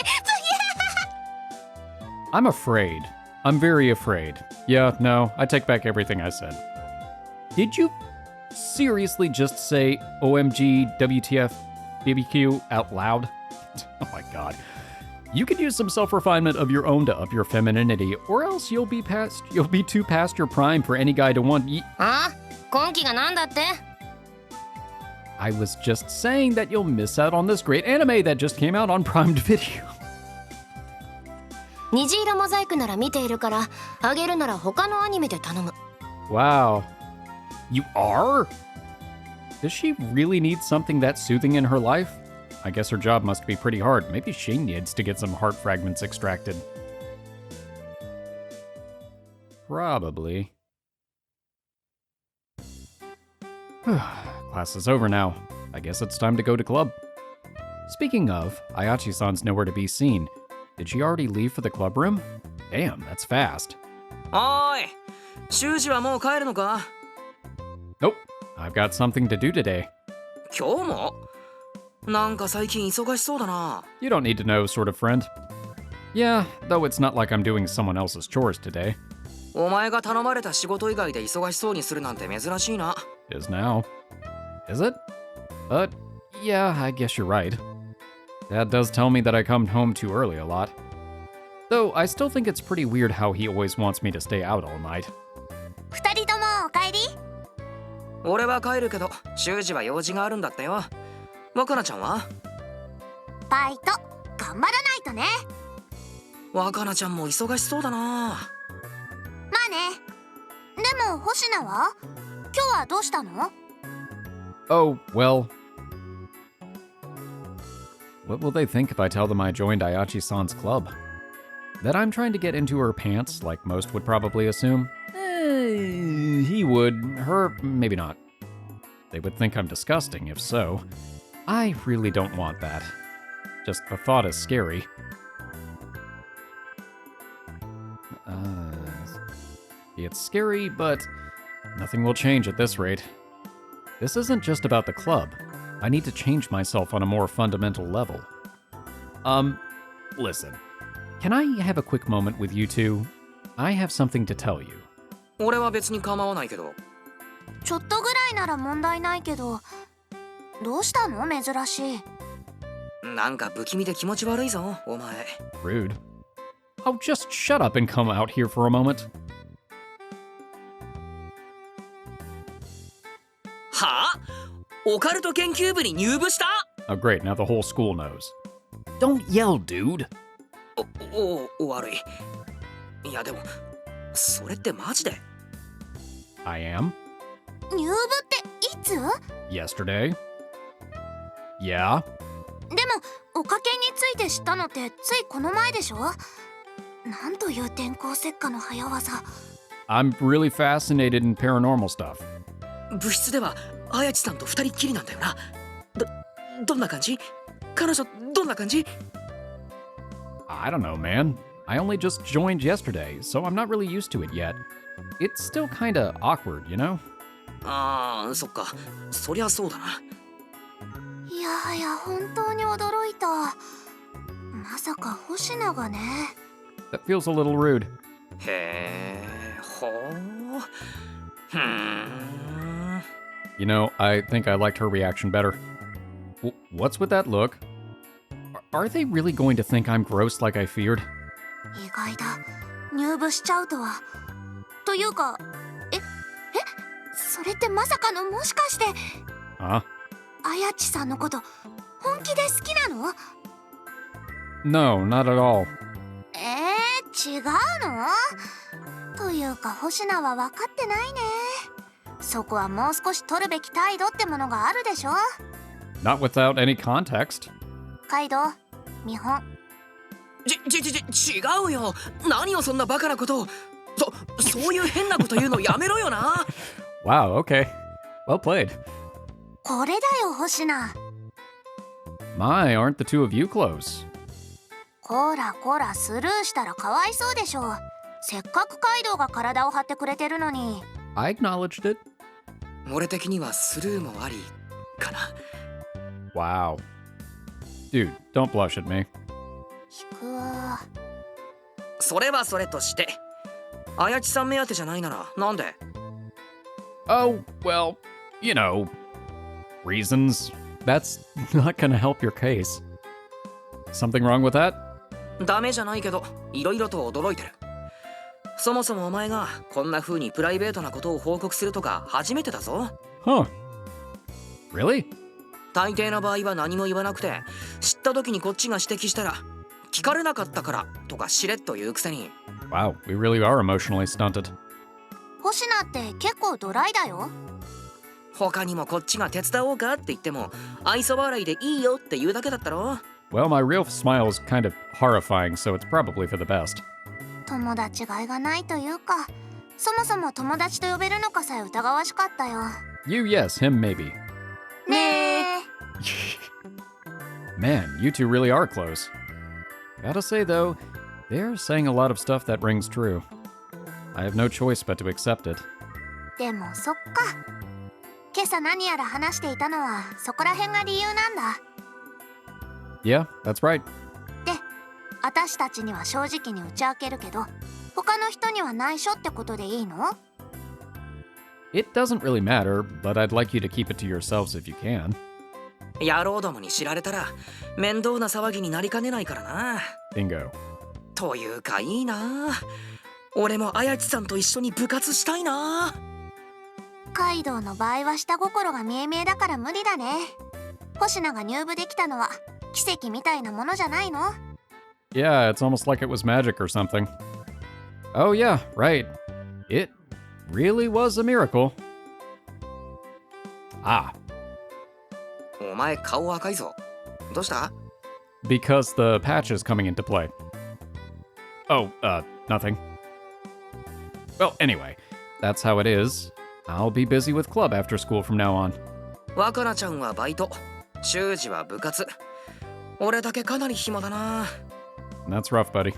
A: I'm afraid. I'm very afraid. Yeah, no, I take back everything I said. Did you seriously just say OMG, WTF, BBQ out loud? Oh my god. You could use some self-refinement of your own to up your femininity, or else you'll be too past your prime for any guy to want.
D: あ？今期がなんだって？
A: I was just saying that you'll miss out on this great anime that just came out on Prime Video.
D: 虹色モザイクなら見ているから、あげるなら他のアニメで頼む。
A: Wow. You are? Does she really need something that soothing in her life? I guess her job must be pretty hard. Maybe she needs to get some heart fragments extracted. Probably. Class is over now. I guess it's time to go to club. Speaking of, Ayachi-san's nowhere to be seen. Did she already leave for the club room? Damn, that's fast.
E: おーい、修二はもう帰るのか？
A: Nope, I've got something to do today.
E: 今日も？なんか最近忙しそうだな。
A: You don't need to know, sort of friend. Yeah, though it's not like I'm doing someone else's chores today.
E: お前が頼まれた仕事以外で忙しそうにするなんて珍しいな。
A: Is now. Is it? But, yeah, I guess you're right. Dad does tell me that I come home too early a lot. Though, I still think it's pretty weird how he always wants me to stay out all night.
B: 二人ともおかえり。
E: 俺は帰るけど、修二は用事があるんだってよ。若菜ちゃんは？
B: バイト頑張らないとね。
E: 若菜ちゃんも忙しそうだな。
B: まあね。でも星名は？今日はどうしたの？
A: Oh, well... What will they think if I tell them I joined Ayachi-san's club? That I'm trying to get into her pants, like most would probably assume? He would. Her, maybe not. They would think I'm disgusting, if so. I really don't want that. Just the thought is scary. It's scary, but nothing will change at this rate. This isn't just about the club. I need to change myself on a more fundamental level. Listen. Can I have a quick moment with you two? I have something to tell you.
E: 俺は別に構わないけど。
B: ちょっとぐらいなら問題ないけど、どうしたの？珍しい。
E: なんか不気味で気持ち悪いぞ、お前。
A: Rude. Oh, just shut up and come out here for a moment.
E: はあ？オカルト研究部に入部した？
A: Oh, great. Now the whole school knows. Don't yell, dude.
E: 悪い。いやでも、それってマジで？
A: I am.
B: 入部っていつ？
A: Yesterday. Yeah.
B: でもおかけについて知ったのってついこの前でしょ？なんという電光石火の早技。
A: I'm really fascinated in paranormal stuff.
E: 部室では綾地さんと二人っきりなんだよな。どんな感じ？彼女どんな感じ？
A: I don't know, man. I only just joined yesterday, so I'm not really used to it yet. It's still kinda awkward, you know?
E: ああ、そっか。そりゃそうだな。
B: いやいや、本当に驚いた。まさか星名がね。
A: That feels a little rude.
E: へえ、ほう。ふーん。
A: You know, I think I liked her reaction better. What's with that look? Are they really going to think I'm gross like I feared?
B: 意外だ。入部しちゃうとは。というか、それってまさかのもしかして、
A: Huh?
B: あやちさんのこと本気で好きなの？
A: No, not at all.
B: 違うの？というか星名は分かってないね。そこはもう少し取るべき態度ってものがあるでしょ？
A: Not without any context.
B: カイドウ、見本。
E: 違うよ。何をそんなバカなことを。そういう変なこと言うのやめろよな。
A: Wow, okay. Well played.
B: これだよ星名。
A: My, aren't the two of you close?
B: こらこらスルーしたらかわいそうでしょ。せっかくカイドウが体を張ってくれてるのに。
A: I acknowledged it.
E: 俺的にはスルーもありかな。
A: Wow. Dude, don't blush at me.
B: 引くわ。
E: それはそれとして、あやちさん目当てじゃないならなんで？
A: Oh, well, you know, reasons. That's not gonna help your case. Something wrong with that?
E: ダメじゃないけど、いろいろと驚いてる。そもそもお前がこんな風にプライベートなことを報告するとか初めてだぞ。
A: Huh. Really?
E: 大抵の場合は何も言わなくて、知った時にこっちが指摘したら、聞かれなかったからとかしれっと言うくせに。
A: Wow, we really are emotionally stunted.
B: 星名って結構ドライだよ。
E: 他にもこっちが手伝おうかって言っても、愛想笑いでいいよって言うだけだったろ。
A: Well, my real smile is kind of horrifying, so it's probably for the best.
B: 友達がいがないというか、そもそも友達と呼べるのかさえ疑わしかったよ。
A: You, yes, him, maybe.
B: ねえ。
A: Man, you two really are close. Gotta say, though, they're saying a lot of stuff that rings true. I have no choice but to accept it.
B: でもそっか。今朝何やら話していたのはそこら辺が理由なんだ。
A: Yeah, that's right.
B: で、私たちには正直に打ち明けるけど、他の人には内緒ってことでいいの？
A: It doesn't really matter, but I'd like you to keep it to yourselves if you can.
E: 野郎どもに知られたら面倒な騒ぎになりかねないからな。
A: Bingo.
E: というかいいな。俺もあやちさんと一緒に部活したいな。
B: カイドウの場合は下心が見え見えだから無理だね。星名が入部できたのは奇跡みたいなものじゃないの？
A: Yeah, it's almost like it was magic or something. Oh, yeah, right. It really was a miracle. Ah,
E: お前顔赤いぞ。どうした？
A: because the patch is coming into play. Oh, nothing. Well, anyway, that's how it is. I'll be busy with club after school from now on.
E: 若菜ちゃんはバイト、修二は部活。俺だけかなり暇だな。
A: That's rough, buddy.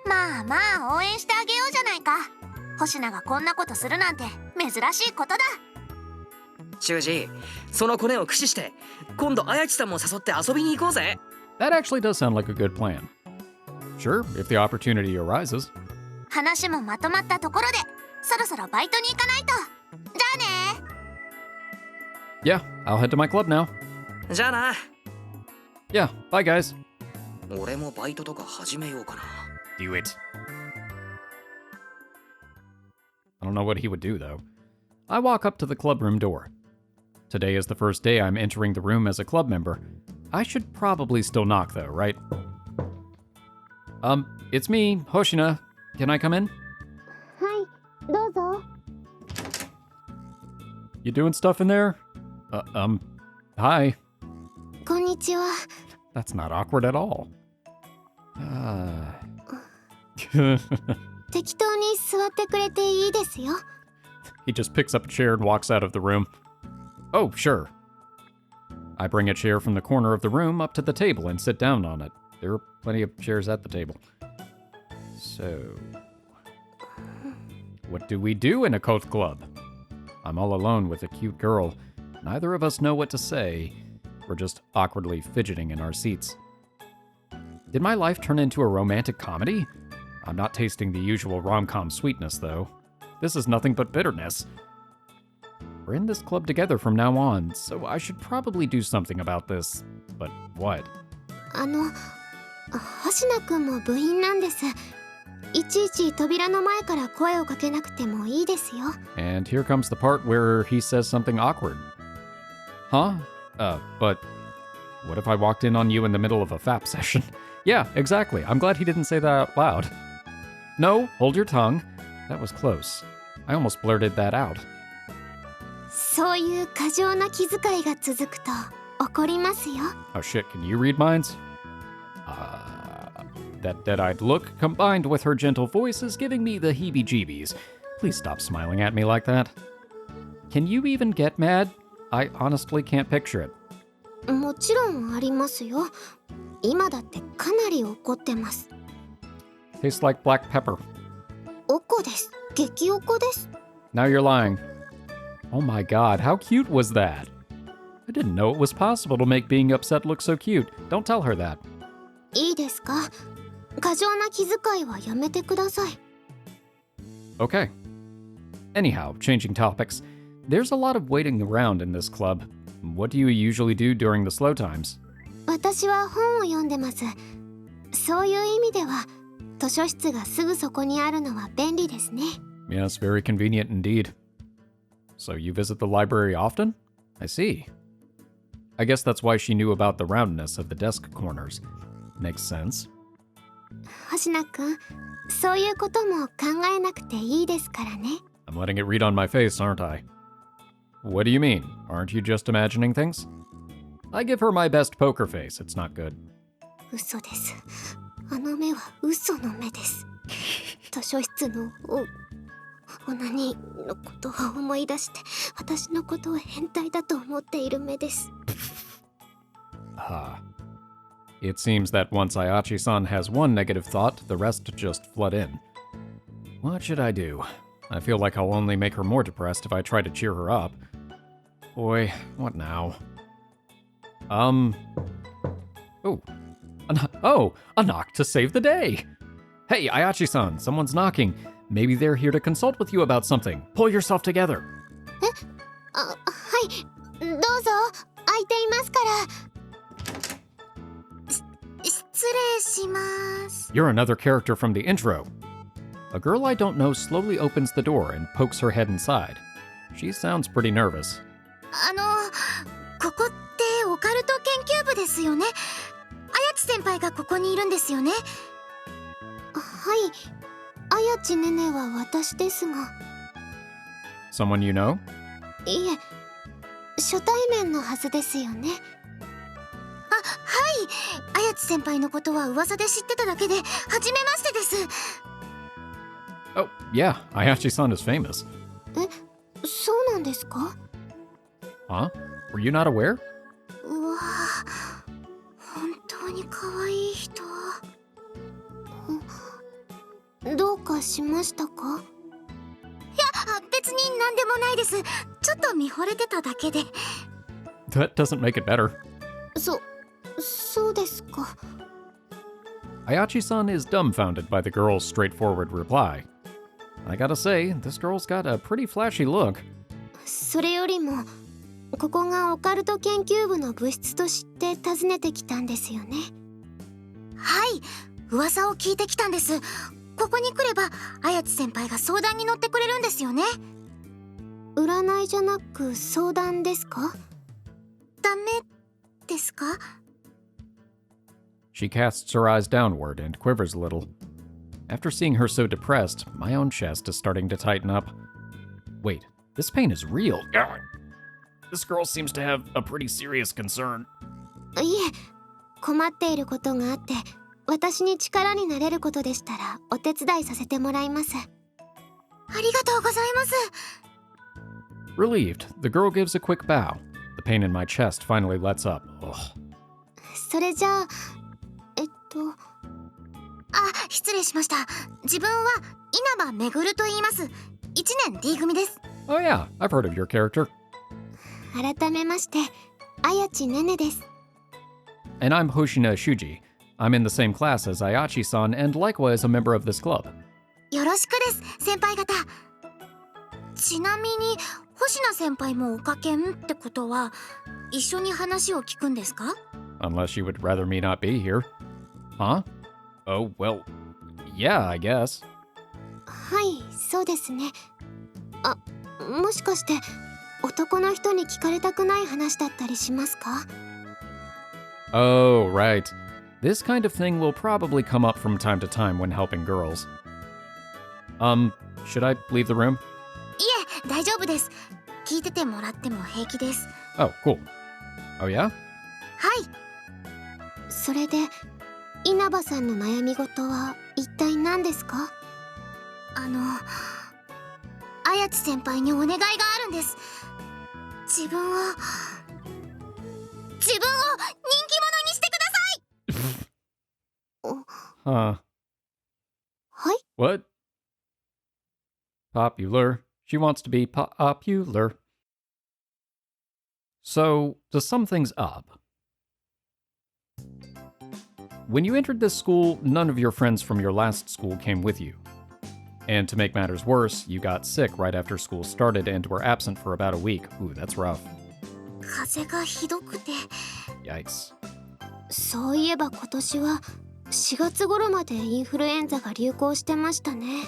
B: まあまあ応援してあげようじゃないか。星名がこんなことするなんて珍しいことだ。
E: 修二、そのコネを駆使して今度あやちさんも誘って遊びに行こうぜ。
A: That actually does sound like a good plan. Sure, if the opportunity arises.
B: 話もまとまったところでそろそろバイトに行かないと。じゃあね。
A: Yeah, I'll head to my club now.
E: じゃあな。
A: Yeah, bye guys.
E: 俺もバイトとか始めようかな。
A: Do it. I don't know what he would do, though. I walk up to the club room door. Today is the first day I'm entering the room as a club member. I should probably still knock, though, right? It's me, Hoshina. Can I come in?
D: はい、どうぞ。
A: You doing stuff in there? Hi.
D: こんにちは。
A: That's not awkward at all.
D: 適当に座ってくれていいですよ。
A: He just picks up a chair and walks out of the room. Oh, sure. I bring a chair from the corner of the room up to the table and sit down on it. There are plenty of chairs at the table. So, what do we do in a cult club? I'm all alone with a cute girl. Neither of us know what to say. We're just awkwardly fidgeting in our seats. Did my life turn into a romantic comedy? I'm not tasting the usual rom-com sweetness, though. This is nothing but bitterness. We're in this club together from now on, so I should probably do something about this. But what?
D: 星名くんも部員なんです。いちいち扉の前から声をかけなくてもいいですよ。
A: And here comes the part where he says something awkward. Huh? But what if I walked in on you in the middle of a FAP session? Yeah, exactly. I'm glad he didn't say that out loud. No, hold your tongue. That was close. I almost blurted that out.
D: そういう過剰な気遣いが続くと怒りますよ。
A: Oh shit, can you read minds? That dead-eyed look, combined with her gentle voice, is giving me the heebie-jeebies. Please stop smiling at me like that. Can you even get mad? I honestly can't picture it.
D: もちろんありますよ。今だってかなり怒ってます。
A: Tastes like black pepper.
D: おこです。激おこです。
A: Now you're lying. Oh my god, how cute was that? I didn't know it was possible to make being upset look so cute. Don't tell her that.
D: いいですか？過剰な気遣いはやめてください。
A: Okay. Anyhow, changing topics. There's a lot of waiting around in this club. What do you usually do during the slow times?
D: 私は本を読んでます。そういう意味では、図書室がすぐそこにあるのは便利ですね。
A: Yes, very convenient indeed. So you visit the library often? I see. I guess that's why she knew about the roundness of the desk corners. Makes sense.
D: 星名くん、そういうことも考えなくていいですからね。
A: I'm letting it read on my face, aren't I? What do you mean? Aren't you just imagining things? I give her my best poker face. It's not good.
D: 嘘です。あの目は嘘の目です。図書室のオナニーのことを思い出して、私のことを変態だと思っている目です。
A: It seems that once Ayachi-san has one negative thought, the rest just flood in. What should I do? I feel like I'll only make her more depressed if I try to cheer her up. Boy, what now? A knock to save the day! Hey, Ayachi-san, someone's knocking. Maybe they're here to consult with you about something. Pull yourself together.
D: はい、どうぞ、空いていますから。失礼します。
A: You're another character from the intro. A girl I don't know slowly opens the door and pokes her head inside. She sounds pretty nervous.
B: ここってオカルト研究部ですよね。綾地先輩がここにいるんですよね。
D: はい、綾地ねねは私ですが。
A: Someone you know?
D: いえ、初対面のはずですよね。
B: はい、綾地先輩のことは噂で知ってただけで、初めましてです。
A: Oh, yeah, Ayachi-san is famous.
D: そうなんですか？
A: Huh? Were you not aware?
B: うわぁ、本当に可愛い人。
D: どうかしましたか？
B: いや、別に何でもないです。ちょっと見惚れてただけで。
A: That doesn't make it better.
D: そうですか。
A: Ayachi-san is dumbfounded by the girl's straightforward reply. I gotta say, this girl's got a pretty flashy look.
D: それよりも、ここがオカルト研究部の部室と知って訪ねてきたんですよね。
B: はい、噂を聞いてきたんです。ここに来れば綾地先輩が相談に乗ってくれるんですよね。
D: 占いじゃなく相談ですか？
B: ダメですか？
A: She casts her eyes downward and quivers a little. After seeing her so depressed, my own chest is starting to tighten up. Wait, this pain is real. This girl seems to have a pretty serious concern.
D: いえ、困っていることがあって、私に力になれることでしたらお手伝いさせてもらいます。
B: ありがとうございます。
A: Relieved, the girl gives a quick bow. The pain in my chest finally lets up. Ugh.
D: それじゃあ、
B: 失礼しました。自分は稲葉めぐると言います。1年 D 組です。
A: Oh yeah, I've heard of your character.
D: 改めまして、綾地ねねです。
A: And I'm Hoshina Shuuji. I'm in the same class as Ayachi-san and likewise a member of this club.
B: よろしくです先輩方。ちなみに星名先輩もおかけんってことは一緒に話を聞くんですか？
A: Unless you would rather me not be here. Huh? Oh, well, yeah, I guess.
D: はい、そうですね。あ、もしかして男の人に聞かれたくない話だったりしますか？
A: Oh, right. This kind of thing will probably come up from time to time when helping girls. Should I leave the room?
B: いえ大丈夫です。聞いててもらっても平気です。
A: Oh, cool. Oh, yeah?
B: はい。
D: それで稲葉さんの悩み事は一体何ですか？
B: 綾地先輩にお願いがあるんです。自分を人気者にしてください。
A: Huh.
D: はい。
A: What? Popular. She wants to be popular. So, to sum things up, when you entered this school, none of your friends from your last school came with you. And to make matters worse, you got sick right after school started and were absent for about a week. Ooh, that's rough.
B: 風がひどくて。
A: Yikes.
D: そういえば今年は4月頃までインフルエンザが流行してましたね。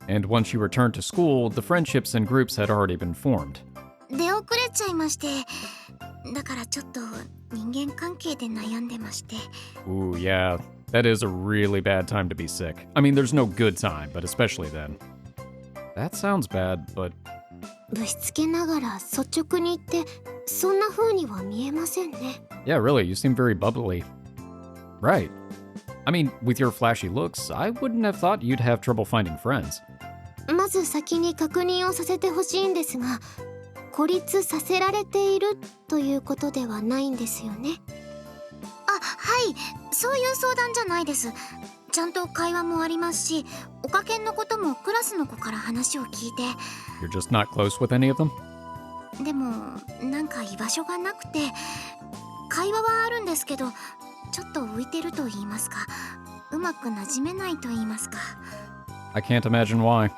A: And once you returned to school, the friendships and groups had already been formed.
B: 出遅れちゃいまして。だからちょっと人間関係で悩んでまして。
A: Ooh, yeah. That is a really bad time to be sick. I mean, there's no good time, but especially then. That sounds bad, but
D: ぶしつけながら率直に言ってそんな風には見えませんね。
A: yeah, really, you seem very bubbly. Right. I mean, with your flashy looks, I wouldn't have thought you'd have trouble finding friends.
D: まず先に確認をさせてほしいんですが、孤立させられているということではないんですよね。
B: あ、はい。そういう相談じゃないです。ちゃんと会話もありますし、おかけんのこともクラスの子から話を聞いて。
A: You're just not close with any of them?
B: でもなんか居場所がなくて、会話はあるんですけどちょっと浮いてると言いますか、うまく馴染めないと言いますか。
A: I can't imagine why.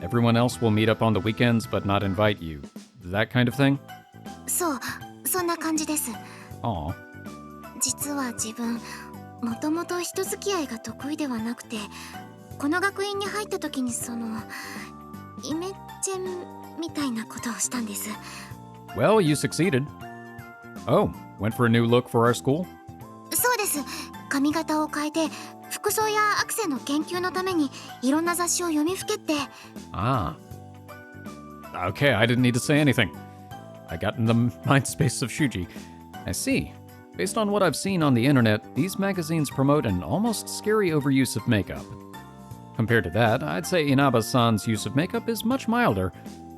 A: Everyone else will meet up on the weekends but not invite you. That kind of thing?
B: そう、そんな感じです。
A: Aw.
B: 実は自分もともと人付き合いが得意ではなくて、この学院に入った時にイメチェンみたいなことをしたんです。
A: Well, you succeeded. Oh, went for a new look for our school?
B: そうです。髪型を変えて服装やアクセの研究のためにいろんな雑誌を読みふけって。
A: Ah. Okay, I didn't need to say anything. I got in the mind space of Shuuji. I see. Based on what I've seen on the internet, these magazines promote an almost scary overuse of makeup. Compared to that, I'd say Inaba-san's use of makeup is much milder.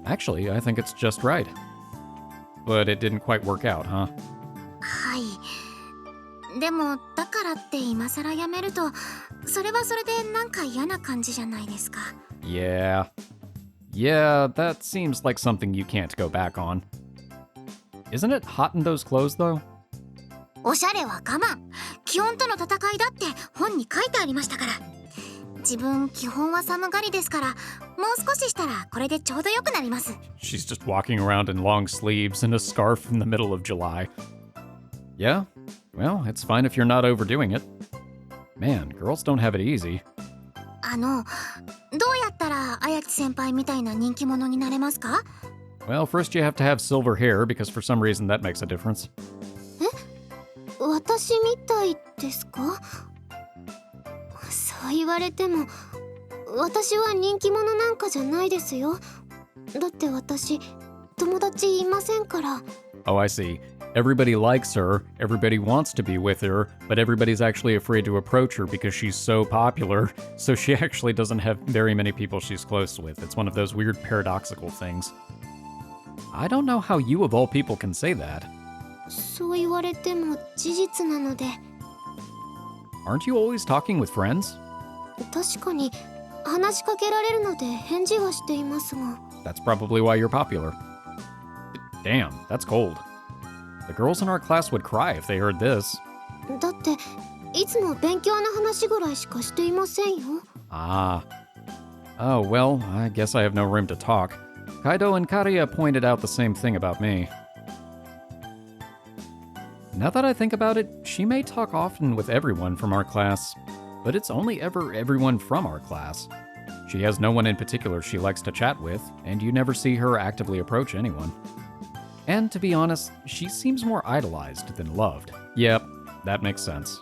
A: Actually, I think it's just right. But it didn't quite work out, huh?
B: はい。でもだからって今更やめると、それはそれでなんか嫌な感じじゃないですか。
A: Yeah. Yeah, that seems like something you can't go back on. Isn't it hot in those clothes, though?
B: おしゃれは我慢、気温との戦いだって本に書いてありましたから。自分基本は寒がりですから、もう少ししたらこれでちょうどよくなります。
A: She's just walking around in long sleeves and a scarf in the middle of July. Yeah? Well, it's fine if you're not overdoing it. Man, girls don't have it easy.
B: どうやったら綾地先輩みたいな人気者になれますか？
A: Well, first you have to have silver hair because for some reason that makes a difference.
D: 私みたいですか？そう言われても私は人気者なんかじゃないですよ。だって私友達いませんから。
A: Oh, I see. Everybody likes her, everybody wants to be with her, but everybody's actually afraid to approach her because she's so popular, so she actually doesn't have very many people she's close with. It's one of those weird paradoxical things. I don't know how you of all people can say that.
D: そう言われても事実なので。
A: Aren't you always talking with friends?
D: 確かに話しかけられるので返事はしていますが。
A: That's probably why you're popular. Damn, that's cold. The girls in our class would cry if they heard this.
D: だっていつも勉強の話ぐらいしかしていませんよ。
A: Ah. Oh, well, I guess I have no room to talk. Kaido and Kariya pointed out the same thing about me. Now that I think about it, she may talk often with everyone from our class, but it's only ever everyone from our class. She has no one in particular she likes to chat with, and you never see her actively approach anyone. And to be honest, she seems more idolized than loved. Yep, that makes sense.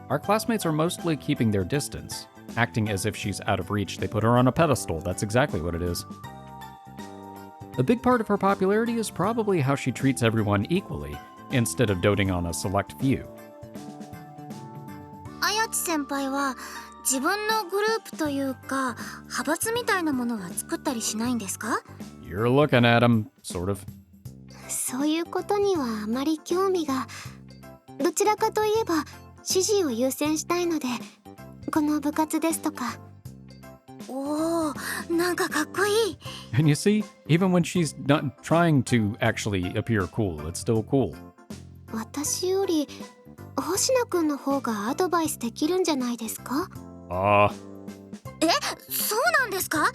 A: Our classmates are mostly keeping their distance, acting as if she's out of reach. They put her on a pedestal, that's exactly what it is. A big part of her popularity is probably how she treats everyone equally, instead of doting on a select few.
B: 綾地先輩は自分のグループというか派閥みたいなものは作ったりしないんですか？
A: You're looking at him, sort of.
D: そういうことにはあまり興味が。どちらかといえば支持を優先したいので、この部活ですとか。
B: おお、なんかかっこいい。
A: And you see, even when she's not trying to actually appear cool, it's still cool.
D: 私より星名くんの方がアドバイスできるんじゃないですか？
B: そうなんですか？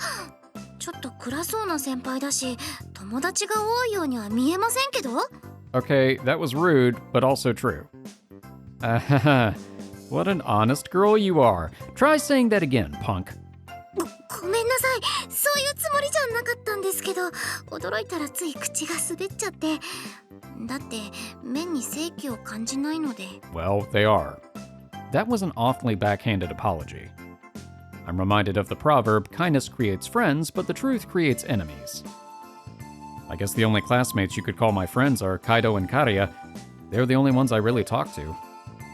B: ちょっと暗そうな先輩だし、友達が多いようには見えませんけど。
A: Okay, that was rude, but also true. What an honest girl you are. Try saying that again, punk.
B: ごめんなさい、そういうつもりじゃなかったんですけど、驚いたらつい口が滑っちゃって。だって面に正気を感じないので。
A: Well, they are. That was an awfully backhanded apology. I'm reminded of the proverb, kindness creates friends, but the truth creates enemies. I guess the only classmates you could call my friends are Kaido and Kariya. They're the only ones I really talk to.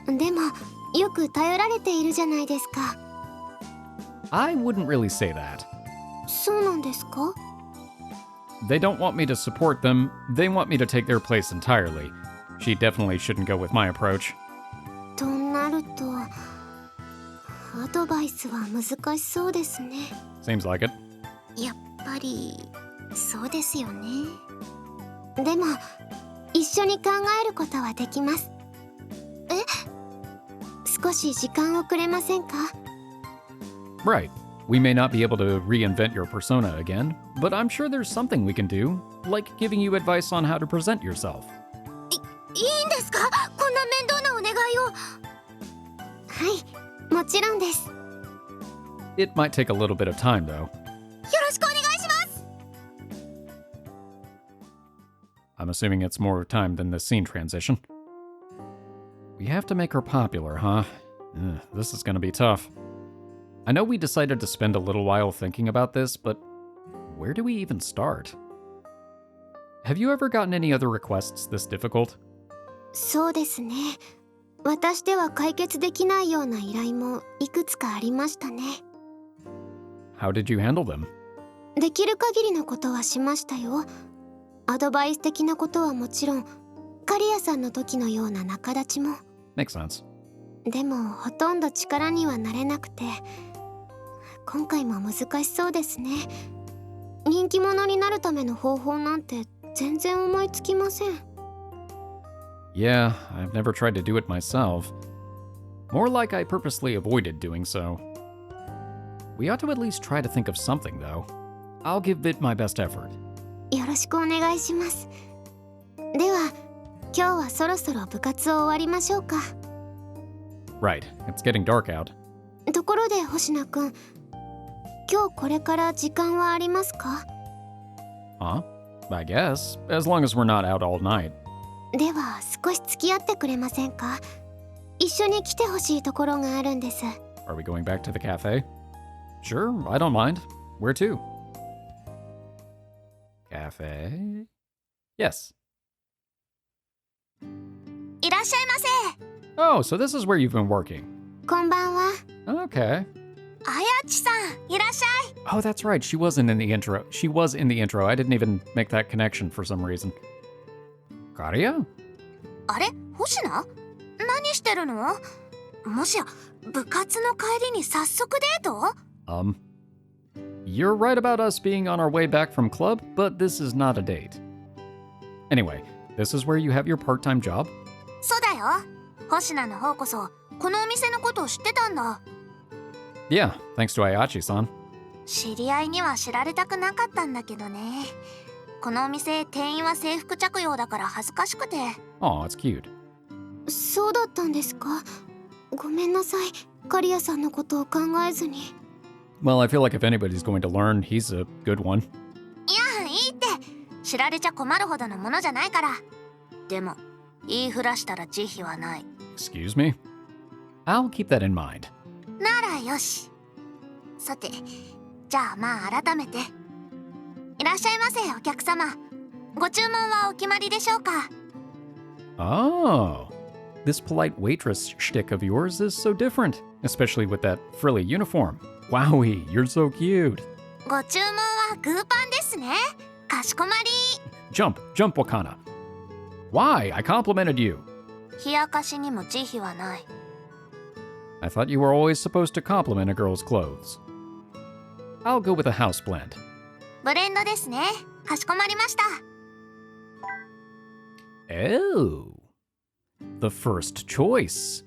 D: でもよく頼られているじゃないですか。
A: I wouldn't really say that.
D: そうなんですか？
A: They don't want me to support them, they want me to take their place entirely. She definitely shouldn't go with my approach.
D: となるとアドバイスは難しそうですね。
A: Seems like it.
B: やっぱりそうですよね。
D: でも一緒に考えることはできます。少し時間をくれませんか？
A: Right. We may not be able to reinvent your persona again, but I'm sure there's something we can do, like giving you advice on how to present yourself.
B: いいんですか？こんな面倒なお願いを。
D: はい、もちろんです。
A: It might take a little bit of time, though.
B: よろしくお願いします。
A: I'm assuming it's more time than the scene transition. We have to make her popular, huh? This is gonna be tough. I know we decided to spend a little while thinking about this, but where do we even start? Have you ever gotten any other requests this difficult?
D: そうですね。私では解決できないような依頼もいくつかありましたね。
A: How did you handle them?
D: できる限りのことはしましたよ。アドバイス的なことはもちろん、カリアさんの時のような仲立ちも。
A: Makes sense.
D: でもほとんど力にはなれなくて、今回も難しそうですね。人気者になるための方法なんて全然思いつきません。
A: Yeah, I've never tried to do it myself. More like I purposely avoided doing so. We ought to at least try to think of something, though. I'll give it my best effort.
D: よろしくお願いします。では、今日はそろそろ部活を終わりましょうか。
A: Right, it's getting dark out.
D: ところで星名くん、今日これから時間はありますか？
A: Huh? I guess, as long as we're not out all night.
D: では少し付き合ってくれませんか？一緒に来てほしいところがあるんです。
A: Are we going back to the cafe? Sure, I don't mind. Where to? Cafe? Yes.
B: いらっしゃいませ。
A: Oh, so this is where you've been working.
D: こんばんは。
A: Okay.
B: 綾地さん、いらっしゃい。
A: Oh, that's right. She wasn't in the intro. She was in the intro. I didn't even make that connection for some reason. Kariya?
B: あれ、星名？何してるの？もしや部活の帰りに早速デート？
A: You're right about us being on our way back from club, but this is not a date. Anyway, this is where you have your part-time job?
B: そうだよ。星名の方こそこのお店のことを知ってたんだ。
A: Yeah, thanks to Ayachi-san.
B: 知り合いには知られたくなかったんだけどね。このお店店員は制服着用だから恥ずかしくて。
A: Oh, it's cute.
D: そうだったんですか。ごめんなさい、刈谷さんのことを考えずに。
A: Well, I feel like if anybody's going to learn, he's a good one.
B: いや、いいって。知られちゃ困るほどのものじゃないから。でも言いふらしたら慈悲はない。
A: Excuse me? I'll keep that in mind.
B: ならよし。さて、じゃあまあ改めて。いらっしゃいませ、お客様。ご注文はお決まりでしょうか？
A: Oh, this polite waitress shtick of yours is so different, especially with that frilly uniform. Wowie, you're so cute.
B: ご注文はグーパンですね。かしこまり。
A: Jump, jump, Wakana. Why? I complimented you.
B: 冷やかしにも慈悲はない。
A: I thought you were always supposed to compliment a girl's clothes. I'll go with a house blend.
B: ブレンドですね。かしこまりました。
A: Oh, the first choice.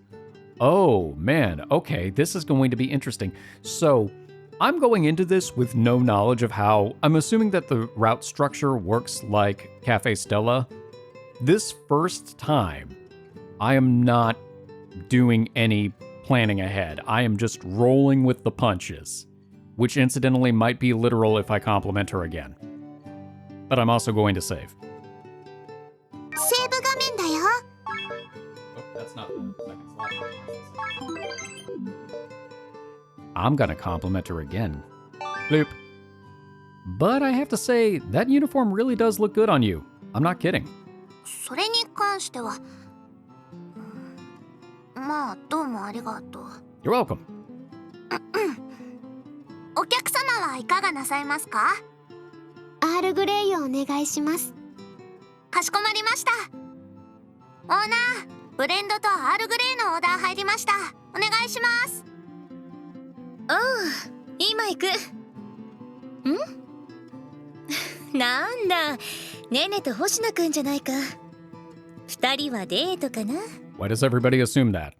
A: Oh man, okay, this is going to be interesting. So, I'm going into this with no knowledge of how. I'm assuming that the route structure works like Cafe Stella. This first time, I am not doing any planning ahead. I am just rolling with the punches, which incidentally might be literal if I compliment her again. But I'm also going to save.
B: セーブ画面だよ。
A: Oh, that's not the second slot. I'm gonna compliment her again. Bloop. But I have to say, that uniform really does look good on you. I'm not kidding.
B: それに関しては、まあどうもありがとう。
A: You're welcome.
B: お客様はいかがなさいますか？
D: アールグレイをお願いします。
B: かしこまりました。オーナー、ブレンドとアールグレイのオーダー入りました。お願いします。おう、今行く。ん？なんだ、ネネと星野くんじゃないか。二人はデートかな？
A: Why does everybody assume that?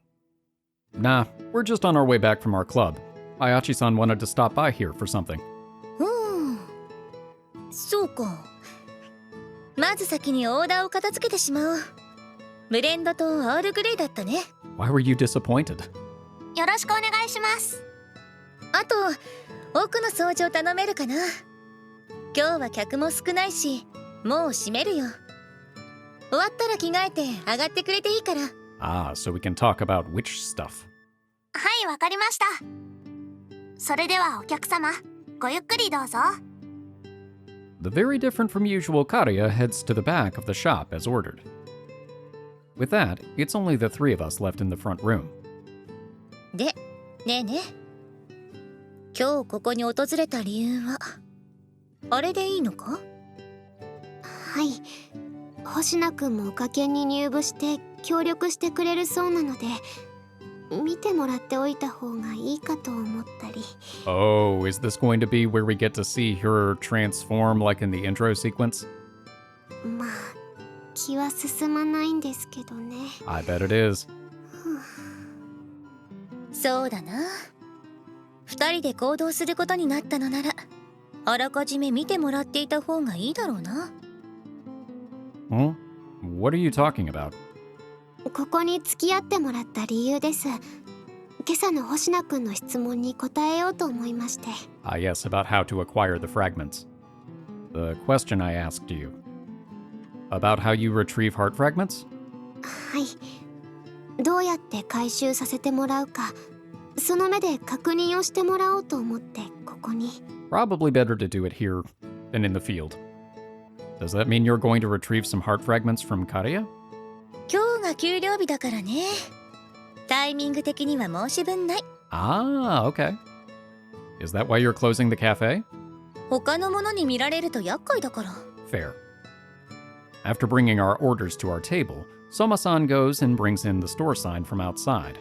A: Nah, we're just on our way back from our club. Ayachi-san wanted to stop by here for something.
B: そうか。まず先にオーダーを片付けてしまおう。ブレンドとアールグレイだったね。
A: Why were you disappointed?
B: よろしくお願いします。あと、奥の掃除を頼めるかな。今日は客も少ないし、もう閉めるよ。終わったら着替えて上がってくれていいから。
A: Ah, so we can talk about witch stuff.
B: はい、わかりました。それではお客様、ごゆっくりどうぞ。
A: The very different from usual Karya heads to the back of the shop as ordered. With that, it's only the three of us left in the front room.
B: で、ねえね。今日ここに訪れた理由は、あれでいいのか？
D: はい、星名くんも派遣に入部して協力してくれるそうなので、見てもらっておいた方がいいかと思ったり。
A: Oh, is this going to be where we get to see her transform like in the intro sequence?
D: まあ気は進まないんですけどね。
A: I bet it is.
B: そうだな。二人で行動することになったのなら、あらかじめ見てもらっていた方がいいだろうな。
A: Huh? What are you talking about?
D: ここに付き合ってもらった理由です。今朝の星名くんの質問に答えようと思いまして。
A: Ah, yes, about how to acquire the fragments. The question I asked you. About how you retrieve heart fragments?
D: はい、どうやって回収させてもらうか、その目で確認をしてもらおうと思ってここに。
A: Probably better to do it here than in the field. Does that mean you're going to retrieve some heart fragments from Karya?
B: 今日が給料日だからね。タイミング的には申し分ない。
A: Ah, okay. Is that why you're closing the cafe?
B: 他のものに見られると厄介だから。
A: Fair. After bringing our orders to our table, Soma-san goes and brings in the store sign from outside.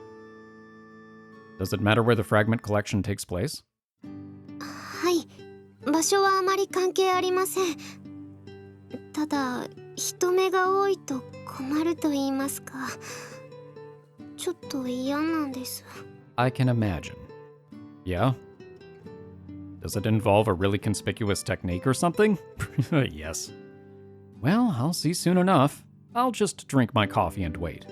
A: Does it matter where the fragment collection takes place?
D: はい、場所はあまり関係ありません。ただ人目が多いと困ると言いますか。ちょっと嫌なんです。
A: I can imagine. Yeah? Does it involve a really conspicuous technique or something? Yes. Well, I'll see soon enough. I'll just drink my coffee and wait.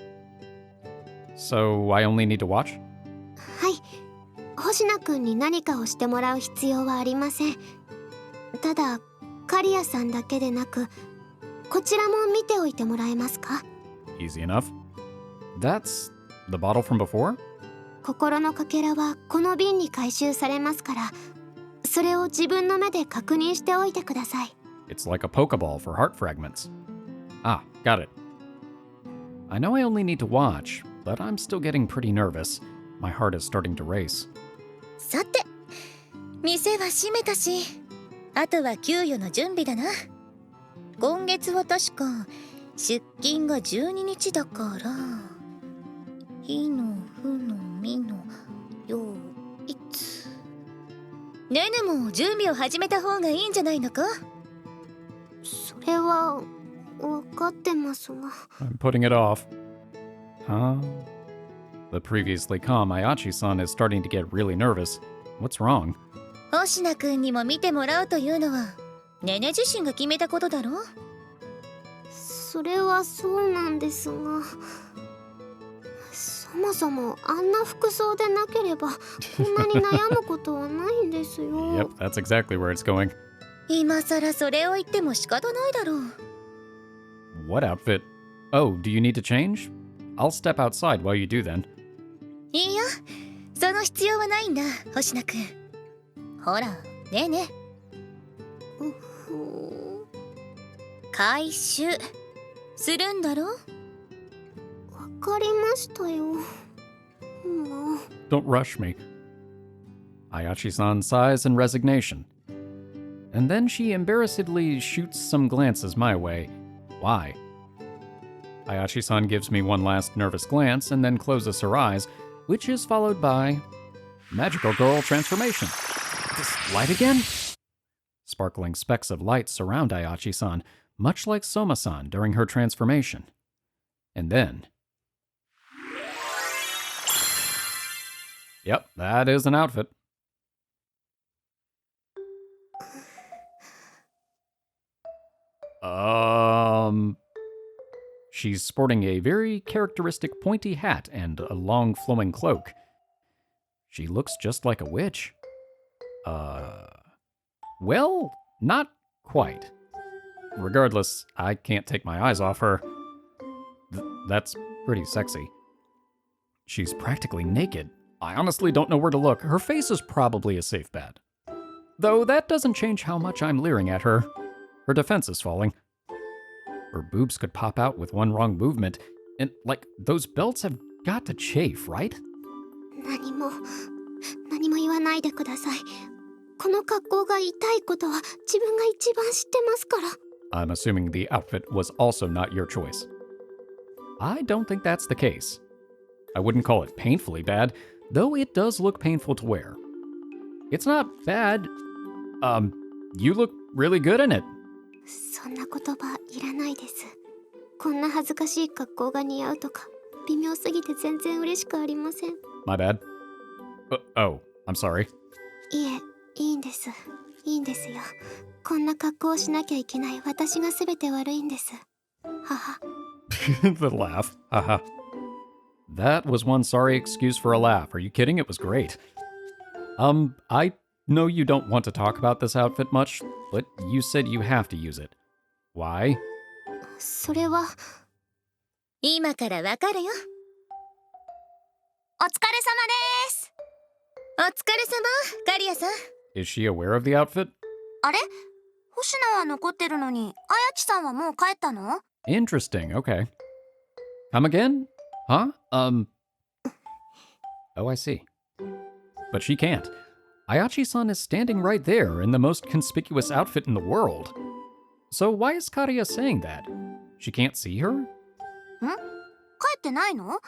A: So, I only need to watch?
D: はい、星名くんに何かをしてもらう必要はありません。ただカリアさんだけでなくこちらも見ておいてもらえますか？
A: Easy enough. That's the bottle from before?
D: 心のかけらはこの瓶に回収されますから、それを自分の目で確認しておいてください。
A: It's like a Pokeball for heart fragments. Ah, got it. I know I only need to watch, but I'm still getting pretty nervous. My heart is starting to race.
B: さて、店は閉めたし、あとは給与の準備だな。今月は確か出勤が12日だから、日のふのみのよいつ。ねねも準備を始めた方がいいんじゃないのか？
D: それは分かってますが。
A: I'm putting it off. Huh? The previously calm Ayachi-san is starting to get really nervous. What's wrong?
B: 星名くんにも見てもらうというのはねね自身が決めたことだろ？
D: それはそうなんですが、そもそもあんな服装でなければこんなに悩むことはないんですよ。
A: Yep, that's exactly where it's going.
B: 今さらそれを言っても仕方ないだろう。
A: What outfit? Oh, do you need to change? I'll step outside while you do then.
B: いいよ、その必要はないんだ、星名くん。ほら、ねえねえ。回収するんだろ？
D: わかりましたよ。もう。
A: Don't rush me. Ayachi-san sighs in resignation. And then she embarrassedly shoots some glances my way. Why? Ayachi-san gives me one last nervous glance and then closes her eyes, which is followed by magical girl transformation. This light again? Sparkling specks of light surround Ayachi-san, much like Soma-san during her transformation. And then... Yep, that is an outfit. She's sporting a very characteristic pointy hat and a long flowing cloak. She looks just like a witch. Well, not quite. Regardless, I can't take my eyes off her. That's pretty sexy. She's practically naked. I honestly don't know where to look. Her face is probably a safe bet. Though that doesn't change how much I'm leering at her. Her defense is falling. Her boobs could pop out with one wrong movement, and, like, those belts have got to chafe, right?
D: 何も言わないでください。この格好が痛いことは自分が一番知ってますから。
A: I'm assuming the outfit was also not your choice. I don't think that's the case. I wouldn't call it painfully bad, though it does look painful to wear. It's not bad. You look really good in it.
D: そんな言葉いらないです。こんな恥ずかしい格好が似合うとか微妙すぎて全然嬉しくありません。
A: My bad. Oh, I'm sorry.
D: いえ、いいんです。いいんですよ。こんな格好をしなきゃいけない私が全て悪いんです。はは。
A: The laugh. Haha. That was one sorry excuse for a laugh. Are you kidding? It was great. I know you don't want to talk about this outfit much, but you said you have to use it. Why?
D: それは
B: 今からわかるよ。お疲れ様です。お疲れ様、カリアさん。
A: Is she aware of the outfit?
B: あれ？星名は残ってるのに、あやちさんはもう帰ったの？
A: Interesting, okay. Come again? Huh? Oh, I see. But she can't. Ayachi-san is standing right there in the most conspicuous outfit in the world. So why is Kariya saying that? She can't see her?
B: ん？帰ってないの？あ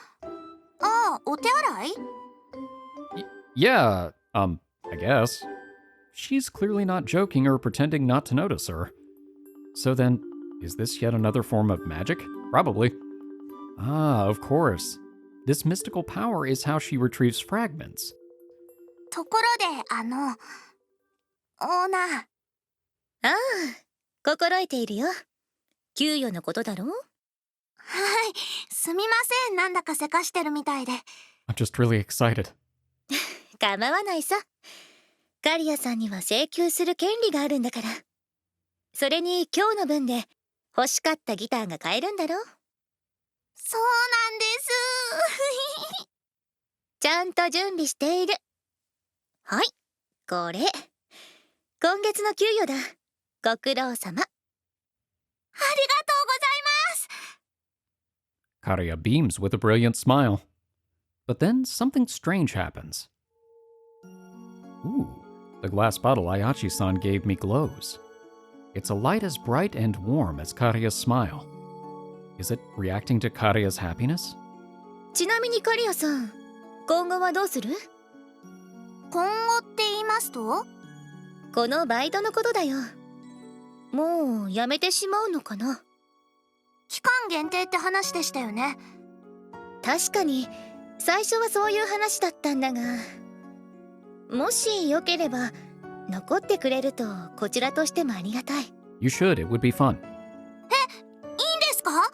B: あ、お手洗い？
A: Yeah, I guess. She's clearly not joking or pretending not to notice her. So then, is this yet another form of magic? Probably. Ah, of course. this mystical power is how she retrieves fragments.
B: ところでオーナー。ああ、心得ているよ。給与のことだろ？はい、すみません。なんだかせかしてるみたいで。
A: I'm just really excited.
B: 構わないさ。カリアさんには請求する権利があるんだから。それに今日の分で欲しかったギターが買えるんだろ？そうなんです。ちゃんと準備している。はい、これ。今月の給与だ。ご苦労様。ありがとうございます。
A: Karia beams with a brilliant smile. But then something strange happens. Ooh, the glass bottle Ayachi-san gave me glows. It's a light as bright and warm as Karia's smile. Is it reacting to Karia's happiness?
B: ちなみにカリアさん、今後はどうする？今後って言いますと？このバイトのことだよ。もうやめてしまうのかな？期間限定って話でしたよね。確かに最初はそういう話だったんだが、もしよければ残ってくれるとこちらとしてもありがたい。
A: You should, it would be fun.
B: いいんですか？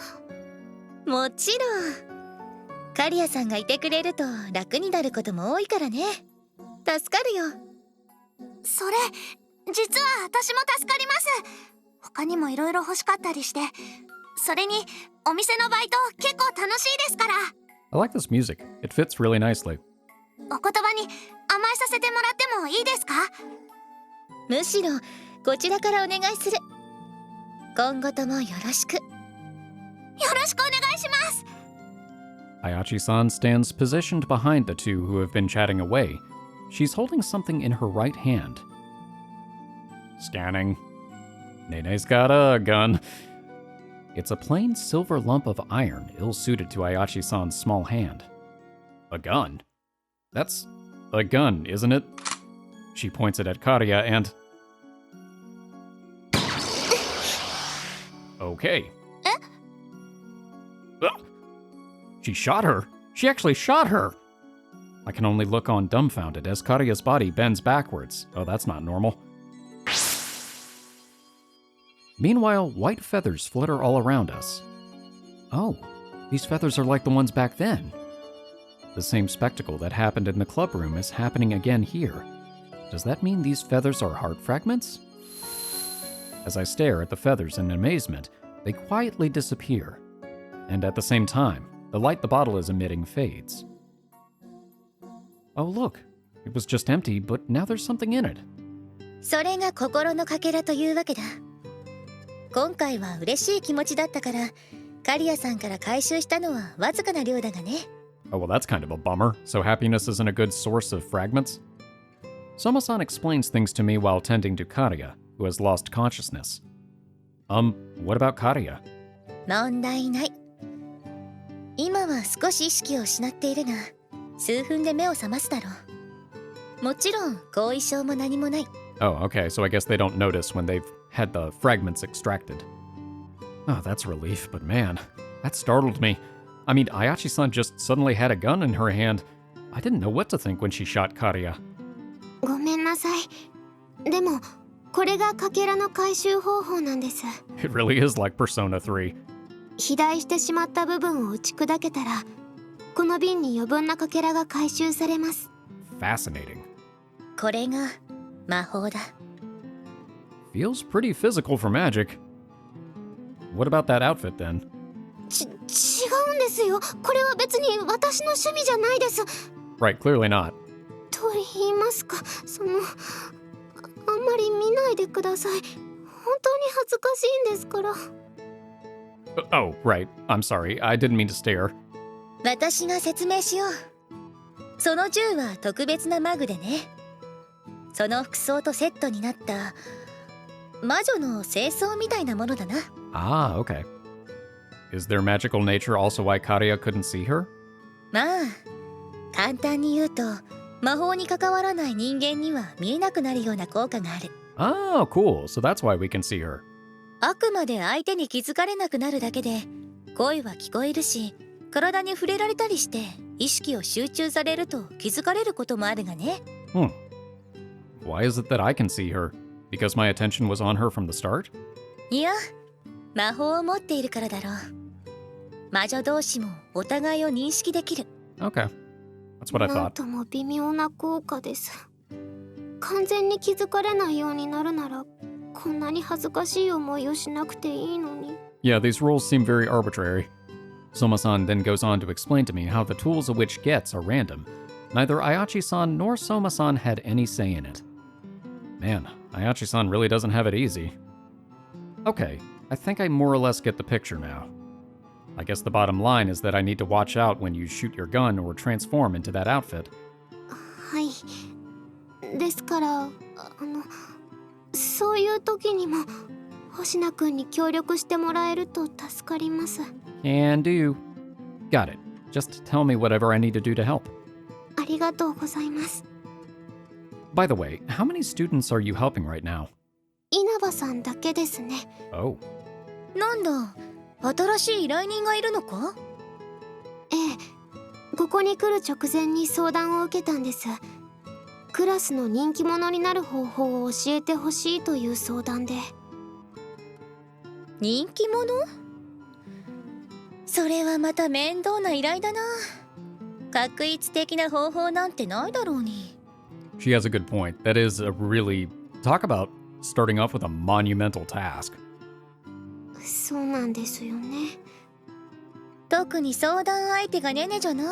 B: もちろん。カリアさんがいてくれると楽になることも多いからね。助かるよ。それ、実は私も助かります。他にもいろいろ欲しかったりして。それに、お店のバイト結構楽しいですから。
A: I like this music. It fits really nicely.
B: お言葉に甘えさせてもらってもいいですか？むしろ、こちらからお願いする。今後ともよろしく。よろしくお願いします。
A: Ayachi-san stands positioned behind the two who have been chatting away. She's holding something in her right hand. Scanning. Nene's got a gun. It's a plain silver lump of iron ill-suited to Ayachi-san's small hand. A gun? That's a gun, isn't it? She points it at Karia and... Okay. She shot her! She actually shot her! I can only look on dumbfounded as Karia's body bends backwards. Oh, that's not normal. Meanwhile, white feathers flutter all around us. Oh, these feathers are like the ones back then. The same spectacle that happened in the club room is happening again here. Does that mean these feathers are heart fragments? As I stare at the feathers in amazement, they quietly disappear. And at the same time, the light the bottle is emitting fades. Oh look, it was just empty, but now there's something in it.
B: それが心のかけらというわけだ。今回は嬉しい気持ちだったから、カリアさんから回収したのはわずかな量だがね。
A: Oh, well, that's kind of a bummer. So happiness isn't a good source of fragments? Soma-san explains things to me while tending to Karia, who has lost consciousness. What about Karia?
B: 問題ない。今は少し意識を失っているが、数分で目を覚ますだろう。もちろん後遺症も何もない。
A: Oh, okay, so I guess they don't notice when they've had the fragments extracted. Oh, that's a relief, but man, that startled me. I mean, Ayachi-san just suddenly had a gun in her hand. I didn't know what to think when she shot Karia.
D: ごめんなさい。でも、これがかけらの回収方法なんです。
A: It really is like Persona 3.
D: 肥大してしまった部分を打ち砕けたら、この瓶に余分なかけらが回収されます。
A: Fascinating.
B: これが魔法だ。
A: Feels pretty physical for magic. What about that outfit then?
D: 違うんですよ。これは別に私の趣味じゃないです。
A: Right, clearly not.
D: と言いますか、あんまり見ないでください。本当に恥ずかしいんですから。
A: Oh, right. I'm sorry. I didn't mean to stare.
B: 私が説明しよう。その銃は特別なマグでね。その服装とセットになった魔女の清掃みたいなものだな。
A: Ah, okay. Is their magical nature also why Karia couldn't see her?
B: まあ、簡単に言うと、魔法に関わらない人間には見えなくなるような効果がある。
A: Oh, cool. So that's why we can see her.
B: あくまで相手に気づかれなくなるだけで、声は聞こえるし、体に触れられたりして意識を集中されると気づかれることもあるがね。
A: Why is it that I can see her? Because my attention was on her from the start?
B: いや、魔法を持っているからだろう。魔女同士もお互いを認識できる。
A: Okay. That's what I
D: なん
A: thought.
D: とも微妙な効果です。完全に気づかれないようになるなら、こんなに恥ずかしい思いをしなくていいのに。
A: Yeah, these rules seem very arbitrary. Soma-san then goes on to explain to me how the tools a witch gets are random. Neither Ayachi-san nor Soma-san had any say in it. Man, Ayachi-san really doesn't have it easy. Okay, I think I more or less get the picture now. I guess the bottom line is that I need to watch out when you shoot your gun or transform into that outfit.
D: はい。ですから、そういう時にも星名くんに協力してもらえると助かります。
A: Can do. Got it. Just tell me whatever I need to do to help.
D: ありがとうございます。
A: By the way, how many students are you helping right now?
D: 稲葉さんだけですね。
A: Oh.
B: なんだ、新しい依頼人がいるのか？
D: ええ、ここに来る直前に相談を受けたんです。クラスの人気者になる方法を教えてほしいという相談で。
B: 人気者？それはまた面倒な依頼だな。確一的な方法なんてないだろうに。
A: She has a good point. That is a really... Talk about starting off with a monumental task.
D: そうなんですよね。
B: 特に相談相手がネネじゃな。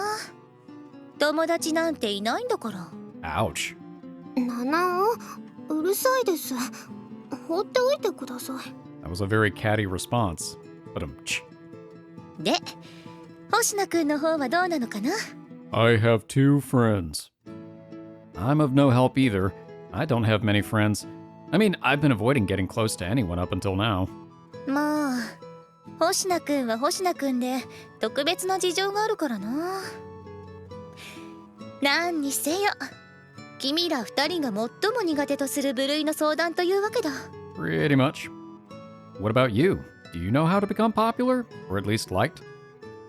B: 友達なんていないんだから。
A: Ouch.
D: 七尾、うるさいです。放っておいてください。
A: That was a very catty response. But
B: で、星名くんの方はどうなのかな？
A: I have two friends. I'm of no help either. I don't have many friends. I mean, I've been avoiding getting close to anyone up until now.
B: まあ、星名くんは星名くんで特別な事情があるからな。なんにせよ、君ら二人が最も苦手とする部類の相談というわけだ。
A: Pretty much. What about you? Do you know how to become popular? Or at least liked?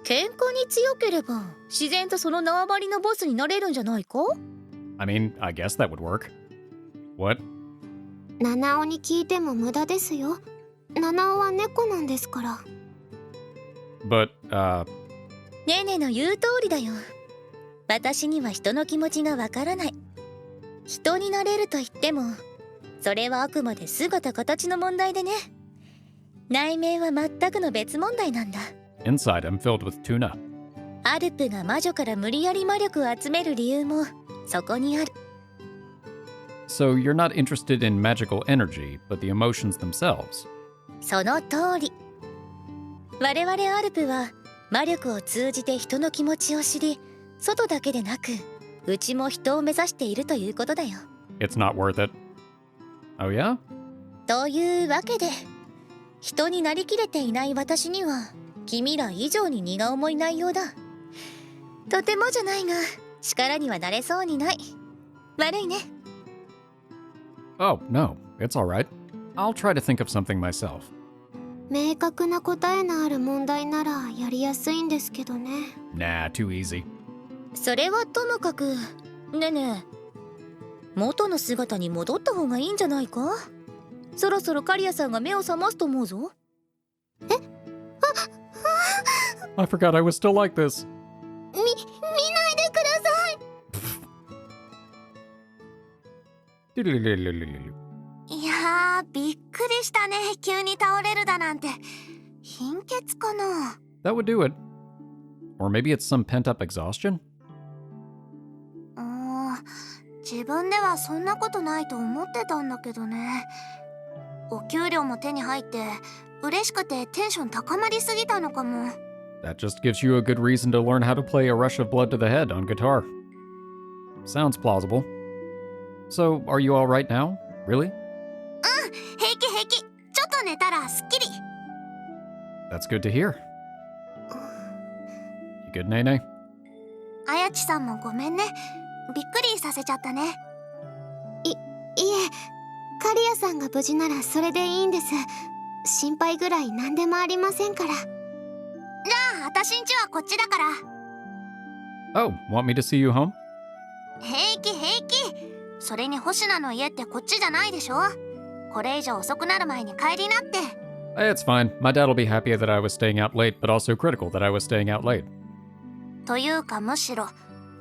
B: 喧嘩に強ければ自然とその縄張りのボスになれるんじゃないか？
A: I mean, I guess that would work. What?
D: 七尾に聞いても無駄ですよ。七尾は猫なんですから。
A: But,
B: ネネの言う通りだよ。私には人の気持ちがわからない。人になれると言っても、それはあくまで姿形の問題でね。内面は全くの別問題なんだ。
A: inside I'm filled with tuna.
B: アルプが魔女から無理やり魔力を集める理由もそこにある。
A: So you're not interested in magical energy, but the emotions themselves.
B: その通り。我々アルプは魔力を通じて人の気持ちを知り、外だけでなく内も人を目指しているということだよ。
A: It's not worth it. Oh yeah?
B: というわけで、人になりきれていない私には君ら以上に荷が重い内容だ。とてもじゃないが力にはなれそうにない。悪いね。
A: Oh, no. It's alright. I'll try to think of something myself.
D: 明確な答えのある問題ならやりやすいんですけどね。
A: Nah, too easy.
B: それはともかく、ねね、元の姿に戻った方がいいんじゃないか？そろそろカリアさんが目を覚ますと思うぞ。
A: I forgot I was still like this.
D: 見ないでください。いやー、びっくりしたね。急に倒れるだなんて。貧血かな？
A: That would do it. Or maybe it's some pent-up exhaustion?
D: 自分ではそんなことないと思ってたんだけどね。お給料も手に入って嬉しくてテンション高まりすぎたのかも。
A: That just gives you a good reason to learn how to play A Rush of Blood to the Head on guitar. Sounds plausible. So, are you alright now? Really?
D: 平気平気。ちょっと寝たらすっきり。
A: That's good to hear. You good, Nene?
D: あやちさんもごめんね。びっくりさせちゃったね。いえ、カリアさんが無事ならそれでいいんです。心配ぐらい何でもありませんから。じゃあ私んちはこっちだから。
A: Oh, want me to see you home?
D: 平気平気。それに星名の家ってこっちじゃないでしょ。これ以上遅くなる前に帰りなって。
A: It's fine. My dad will be happy that I was staying out late, but also critical that I was staying out late.
D: というかむしろ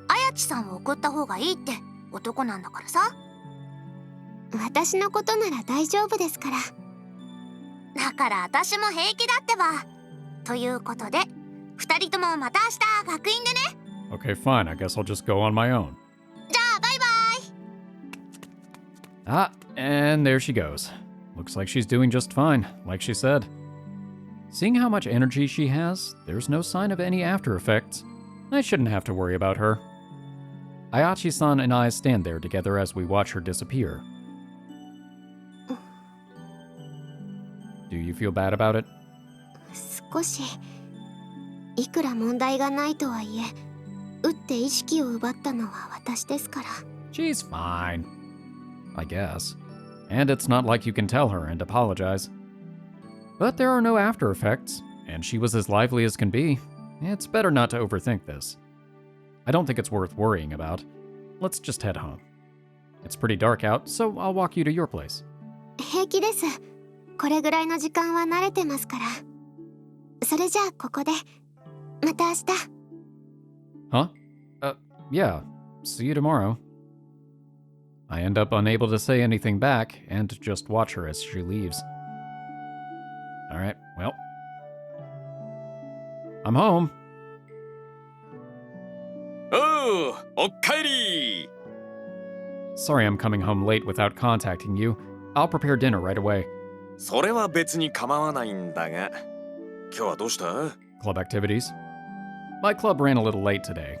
D: 綾地さんを送った方がいいって男なんだからさ。私のことなら大丈夫ですから。だから私も平気だってば。ということで二人ともまた明日学院でね。
A: Okay, fine. I guess I'll just go on my own.
D: じゃあバイバイ。
A: Ah, and there she goes. Looks like she's doing just fine, like she said. Seeing how much energy she has, there's no sign of any after effects. I shouldn't have to worry about her. Ayachi-san and I stand there together as we watch her disappear. Do you feel bad about it?
D: 少し。いくら問題がないとはいえ、打って意識を奪ったのは私ですから。
A: She's fine. I guess. And it's not like you can tell her and apologize. But there are no after effects, and she was as lively as can be. It's better not to overthink this. I don't think it's worth worrying about. Let's just head home. It's pretty dark out, so I'll walk you to your place.
D: 平気です。これぐらいの時間は慣れてますから。それじゃあここで。また明日。
A: Huh? Yeah. See you tomorrow. I end up unable to say anything back and just watch her as she leaves. Alright, well. I'm home.
C: おう、おっかえり。
A: Sorry I'm coming home late without contacting you. I'll prepare dinner right away.
C: それは別に構わないんだが、今日はどうした？
A: Club activities. My club ran a little late today.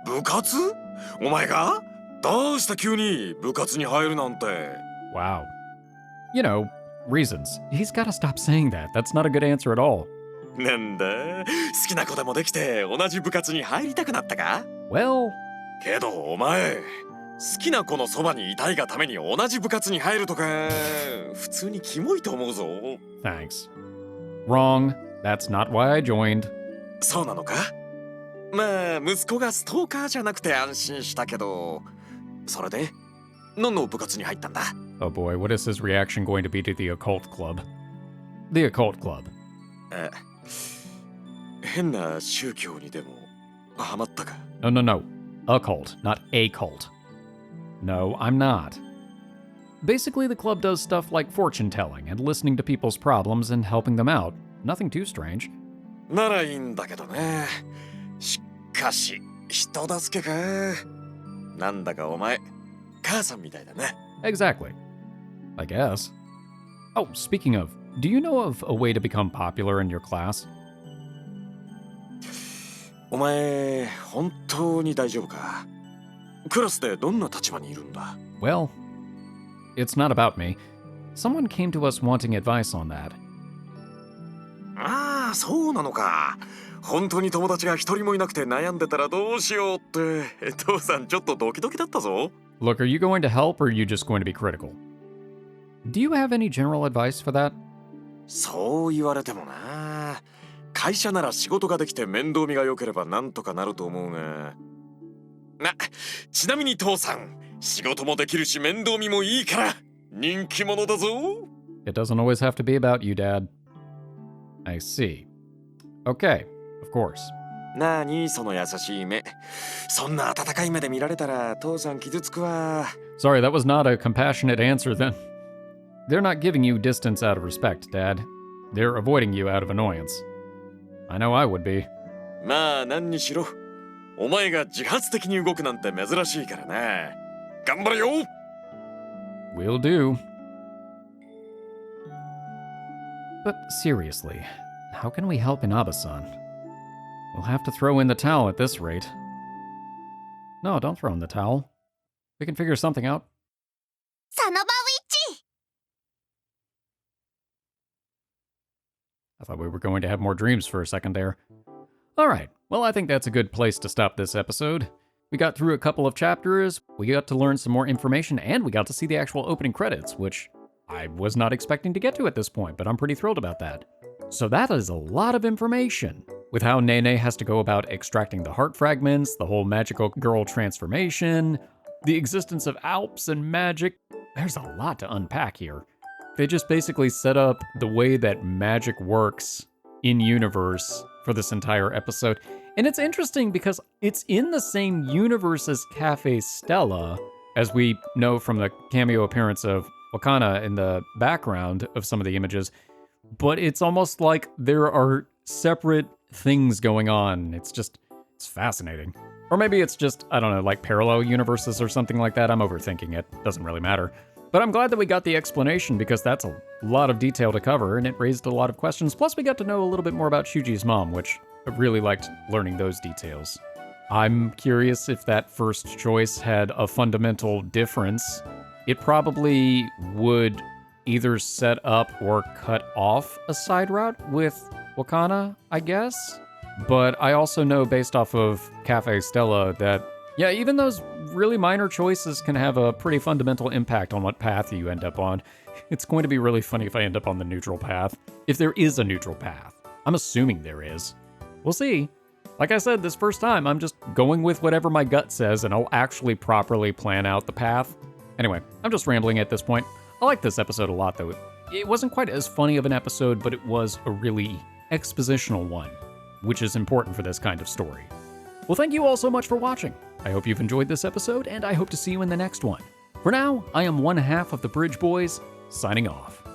C: 部活？お前が？どうした急に部活に入るなんて。
A: Wow. You know, reasons. He's gotta stop saying that. That's not a good answer at all.
C: なんだ？好きな子でもできて同じ部活に入りたくなったか？
A: Well,
C: けどお前、好きな子のそばにいたいがために同じ部活に入るとか、普通にキモいと思うぞ。
A: thanks. Wrong. That's not why I joined.
C: そうなのか？まあ、息子がストーカーじゃなくて安心したけど、それで何の部活に入ったんだ？
A: Oh boy, what is his reaction going to be to the occult club? The occult club.
C: 変な宗教にでもハマったか？
A: No, no, no. Occult, not a cult. No, I'm not. Basically, the club does stuff like fortune telling and listening to people's problems and helping them out. Nothing too strange.
C: ならいいんだけどね。しかし、人助けか。なんだかお前、母さんみたいだね。
A: Exactly. I guess. Oh, speaking of, do you know of a way to become popular in your class?
C: お前、本当に大丈夫か？クラスでどんな立場にいるんだ？
A: Well, it's not about me. Someone came to us wanting advice on that.
C: ああ、そうなのか。本当に友達が一人もいなくて悩んでたらどうしようって、父さんちょっとドキドキだったぞ。
A: Look, are you going to help or are you just going to be critical? Do you have any general advice for that?
C: そう言われてもな。会社なら仕事ができて面倒見が良ければなんとかなると思うが。ちなみに父さん、仕事もできるし面倒見もいいから人気者だぞ。
A: It doesn't always have to be about you, Dad. I see. Okay, of course.
C: なにその優しい目。そんな温かい目で見られたら父さん傷つくわ。
A: Sorry, that was not a compassionate answer then. They're not giving you distance out of respect, Dad. They're avoiding you out of annoyance. I know I would be.
C: まあ何にしろ、お前が自発的に動くなんて珍しいからな。頑張れよ。
A: Will do. But seriously, how can we help Inaba-san? We'll have to throw in the towel at this rate. No, don't throw in the towel. We can figure something out.
B: サノバウィッチ。
A: I thought we were going to have more dreams for a second there. Alright, well I think that's a good place to stop this episode. We got through a couple of chapters, we got to learn some more information, and we got to see the actual opening credits, which I was not expecting to get to at this point, but I'm pretty thrilled about that. So that is a lot of information. with how Nene has to go about extracting the heart fragments, the whole magical girl transformation, the existence of alps and magic. There's a lot to unpack here. They just basically set up the way that magic works in universe for this entire episode. And it's interesting because it's in the same universe as Café Stella, as we know from the cameo appearance of Wakana in the background of some of the images. But it's almost like there are separate things going on. It's fascinating. Or maybe it's just, I don't know, like parallel universes or something like that. I'm overthinking it. Doesn't really matter. But I'm glad that we got the explanation because that's a lot of detail to cover and it raised a lot of questions. Plus we got to know a little bit more about Shuuji's mom, which I really liked learning those details. I'm curious if that first choice had a fundamental difference. It probably would either set up or cut off a side route with Wakana, I guess. But I also know based off of Café Stella that, yeah, even those really minor choices can have a pretty fundamental impact on what path you end up on. It's going to be really funny if I end up on the neutral path. If there is a neutral path. I'm assuming there is. We'll see. Like I said, this first time, I'm just going with whatever my gut says, and I'll actually properly plan out the path. Anyway, I'm just rambling at this point. I like this episode a lot, though. It wasn't quite as funny of an episode, but it was a really expositional one, which is important for this kind of story. Well, thank you all so much for watching. I hope you've enjoyed this episode, and I hope to see you in the next one. For now, I am one half of the Bridge Boys, signing off.